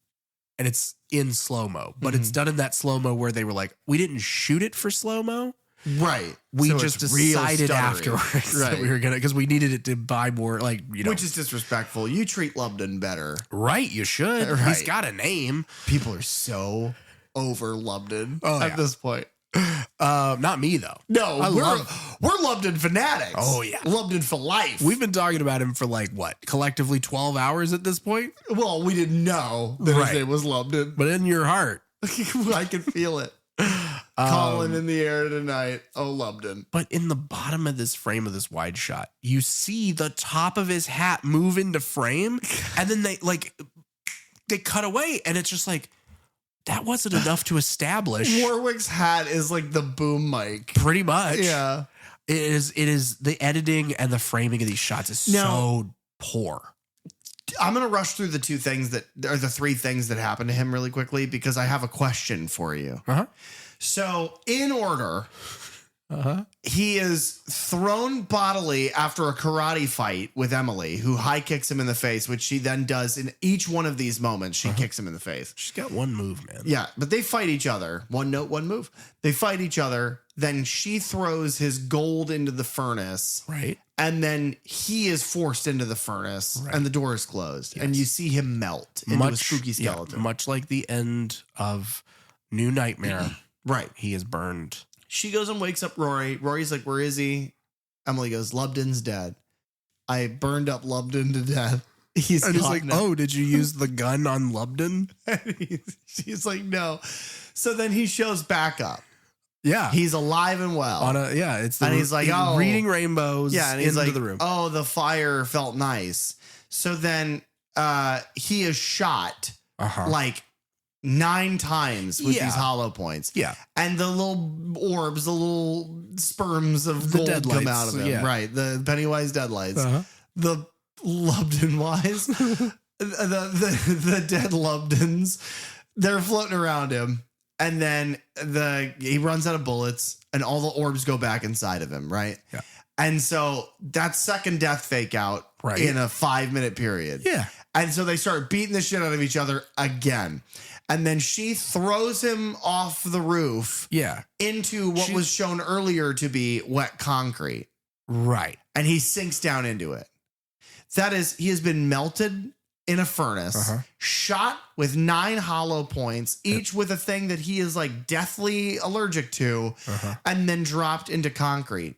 and it's in slow-mo, but it's done in that slow-mo where they were like, we didn't shoot it for slow-mo. Right. We So just it's real decided stuttery. afterwards that Right. we were because we needed it to buy more, like, Which is disrespectful. You treat Lubdan better. right. You should. Right. He's got a name. People are so over Lubdan Oh, at yeah. this point. Not me though. No, we're Lubdan fanatics. Oh, yeah. Lubdan for life. We've been talking about him for like what, collectively 12 hours at this point. Well, we didn't know that Right. his name was Lubdan. But in your heart. I can feel it. Calling in the air tonight. Oh, Lubdan. But in the bottom of this frame of this wide shot, you see the top of his hat move into frame, and then they cut away, and it's just like, that wasn't enough to establish. Warwick's hat is like the boom mic. Pretty much. Yeah. It is the editing and the framing of these shots is so poor. I'm going to rush through the three things that happened to him really quickly because I have a question for you. Uh-huh. So, in order, he is thrown bodily after a karate fight with Emily, who high kicks him in the face, which she then does in each one of these moments. She kicks him in the face. She's got one move, man. Yeah, but they fight each other. One note, one move. They fight each other. Then she throws his gold into the furnace. Right. And then he is forced into the furnace, and the door is closed. Yes. And you see him melt into a spooky skeleton. Much like the end of New Nightmare. Right. He is burned. She goes and wakes up Rory. Rory's like, where is he? Emily goes, Lubdan's dead. I burned up Lubdan to death. He's like, oh, did you use the gun on Lubdan? She's like, no. So then he shows back up. Yeah. He's alive and well. It's and he's like, oh, reading rainbows. Yeah, and he's into like, the room. oh, the fire felt nice. So then he is shot like 9 times with these hollow points. Yeah. And the little orbs, the little sperms of The gold come deadlights, out of him. yeah. Right. The Pennywise deadlights. The Lubdan wise. the dead Lubdans. They're floating around him. And then he runs out of bullets and all the orbs go back inside of him, right? Yeah. And so that's second death fake out in a 5-minute period. Yeah. And so they start beating the shit out of each other again. And then she throws him off the roof into what was shown earlier to be wet concrete. Right. And he sinks down into it. That is, he has been melted in a furnace, shot with 9 hollow points, each with a thing that he is like deathly allergic to, and then dropped into concrete.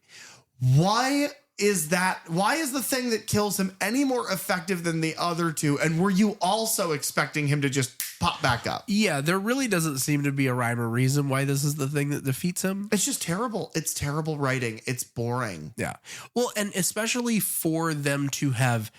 Why is the thing that kills him any more effective than the other two? And were you also expecting him to just pop back up? Yeah, there really doesn't seem to be a rhyme or reason why this is the thing that defeats him. It's just terrible. It's terrible writing. It's boring. Yeah. Well, and especially for them to have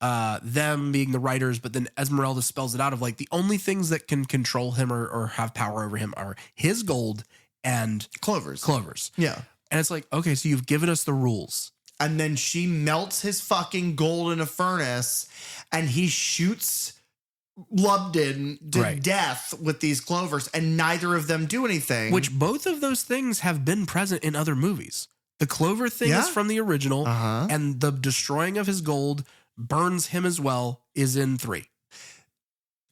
them being the writers, but then Esmeralda spells it out of like the only things that can control him or have power over him are his gold and clovers. Yeah. And it's like, okay, so you've given us the rules. And then she melts his fucking gold in a furnace and he shoots Lubdan to death with these clovers, and neither of them do anything. Which both of those things have been present in other movies. The clover thing is from the original, and the destroying of his gold burns him as well is in 3.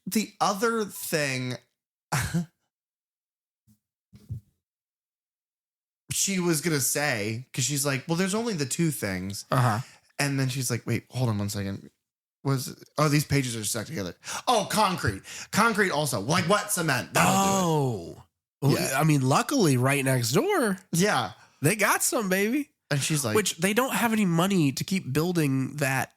The other thing she was going to say, because she's like, well, there's only the 2 things. And then she's like, wait, hold on one second. These pages are stuck together. Oh, concrete. Concrete also. Like wet cement. That'll do it. Yeah. I mean, luckily right next door. Yeah. They got some, baby. And she's like, which they don't have any money to keep building that.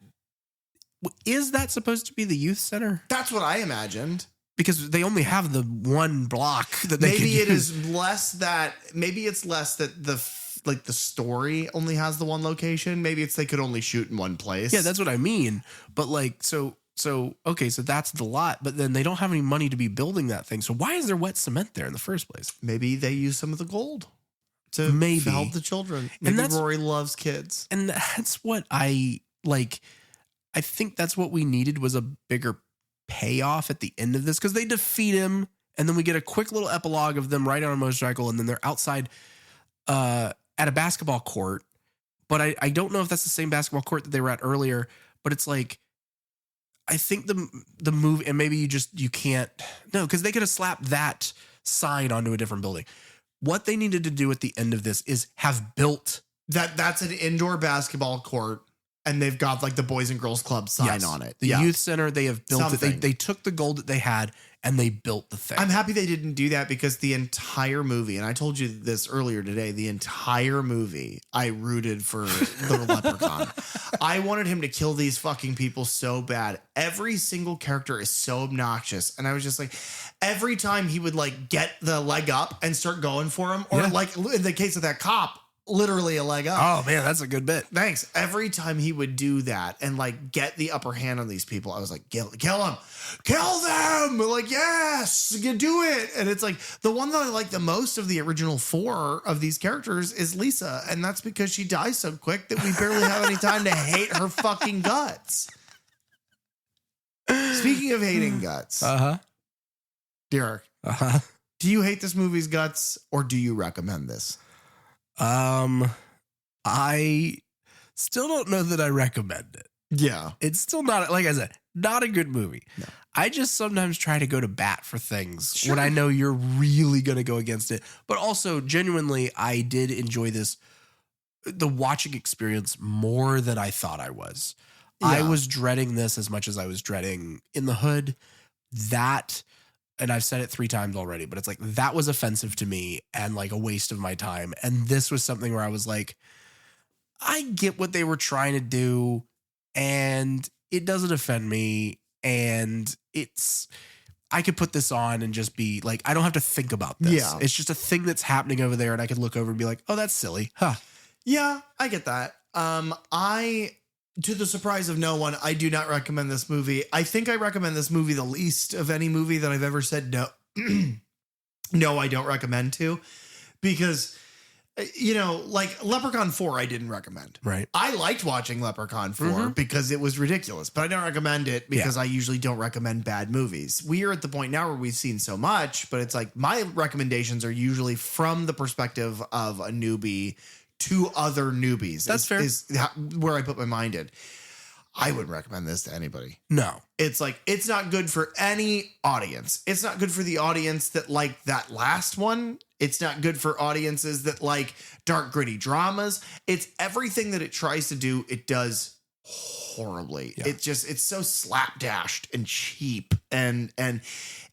Is that supposed to be the youth center? That's what I imagined. Because they only have the 1 block that they maybe can it use. is less that the story only has the 1 location. Maybe it's they could only shoot in 1 place. Yeah, that's what I mean. But like, so okay, so that's the lot, but then they don't have any money to be building that thing. So why is there wet cement there in the first place? Maybe they use some of the gold to help the children. Maybe Rory loves kids. And that's what I like. I think that's what we needed was a bigger payoff at the end of this, because they defeat him and then we get a quick little epilogue of them riding on a motorcycle and then they're outside at a basketball court. But I don't know if that's the same basketball court that they were at earlier, but it's like, I think the move, and maybe you can't, no, because they could have slapped that sign onto a different building. What they needed to do at the end of this is have built that's an indoor basketball court. And they've got like the Boys and Girls Club sign on it. The youth center, they have built it. They took the gold that they had and they built the thing. I'm happy they didn't do that, because the entire movie, and I told you this earlier today, the entire movie, I rooted for the Leprechaun. I wanted him to kill these fucking people so bad. Every single character is so obnoxious. And I was just like, every time he would like get the leg up and start going for him, or like in the case of that cop, literally a leg up. Oh man, that's a good bit. Thanks. Every time he would do that and like get the upper hand on these people, I was like, kill him, kill them. Like, yes, you do it. And it's like the one that I like the most of the original 4 of these characters is Lisa. And that's because she dies so quick that we barely have any time to hate her fucking guts. Speaking of hating guts. Derek. Do you hate this movie's guts, or do you recommend this? I still don't know that I recommend it. Yeah. It's still not, like I said, not a good movie. No. I just sometimes try to go to bat for things when I know you're really going to go against it. But also, genuinely, I did enjoy the watching experience more than I thought I was. Yeah. I was dreading this as much as I was dreading In the Hood. That, and I've said it 3 times already, but it's like, that was offensive to me and like a waste of my time. And this was something where I was like, I get what they were trying to do and it doesn't offend me. And I could put this on and just be like, I don't have to think about this. Yeah. It's just a thing that's happening over there, and I could look over and be like, oh, that's silly. Huh. Yeah, I get that. To the surprise of no one, I do not recommend this movie. I think I recommend this movie the least of any movie that I've ever said no. No, I don't recommend to, because, like Leprechaun 4, I didn't recommend. Right. I liked watching Leprechaun 4 because it was ridiculous, but I don't recommend it because I usually don't recommend bad movies. We are at the point now where we've seen so much, but it's like my recommendations are usually from the perspective of a newbie to other newbies. That's fair. Is where I put my mind in. I wouldn't recommend this to anybody. No. It's like, it's not good for any audience. It's not good for the audience that like that last one. It's not good for audiences that like dark, gritty dramas. It's everything that it tries to do, it does horribly. Yeah. It's so slapdashed and cheap, and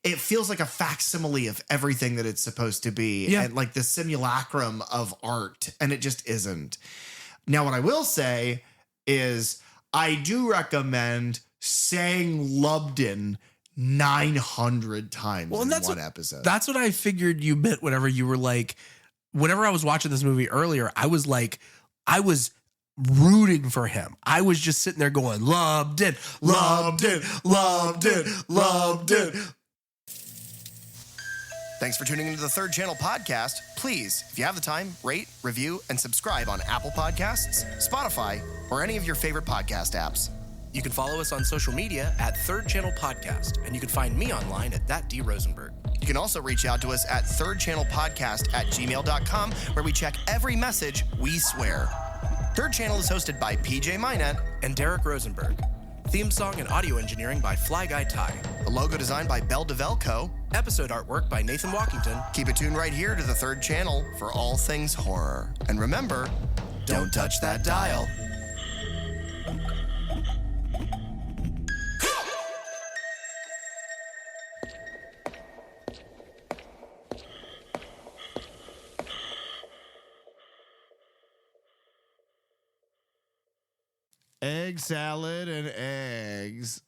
it feels like a facsimile of everything that it's supposed to be, and like the simulacrum of art, and it just isn't. Now, what I will say is I do recommend saying Lubdan 900 times in one episode. That's what I figured you meant whenever you were like, whenever I was watching this movie earlier, I was rooting for him. I was just sitting there going, Lubdan, Lubdan, Lubdan, Lubdan. Thanks for tuning into the Third Channel podcast. Please, if you have the time, rate, review, and subscribe on Apple Podcasts, Spotify, or any of your favorite podcast apps. You can follow us on social media at Third Channel Podcast, and you can find me online at thatdrosenberg. You can also reach out to us at thirdchannelpodcast@gmail.com, where we check every message we swear. Third Channel is hosted by PJ Minette and Derek Rosenberg. Theme song and audio engineering by Fly Guy Ty. The logo designed by Bell DeVelco. Episode artwork by Nathan Walkington. Keep it tuned right here to the Third Channel for all things horror. And remember, don't touch that dial. Egg salad and eggs.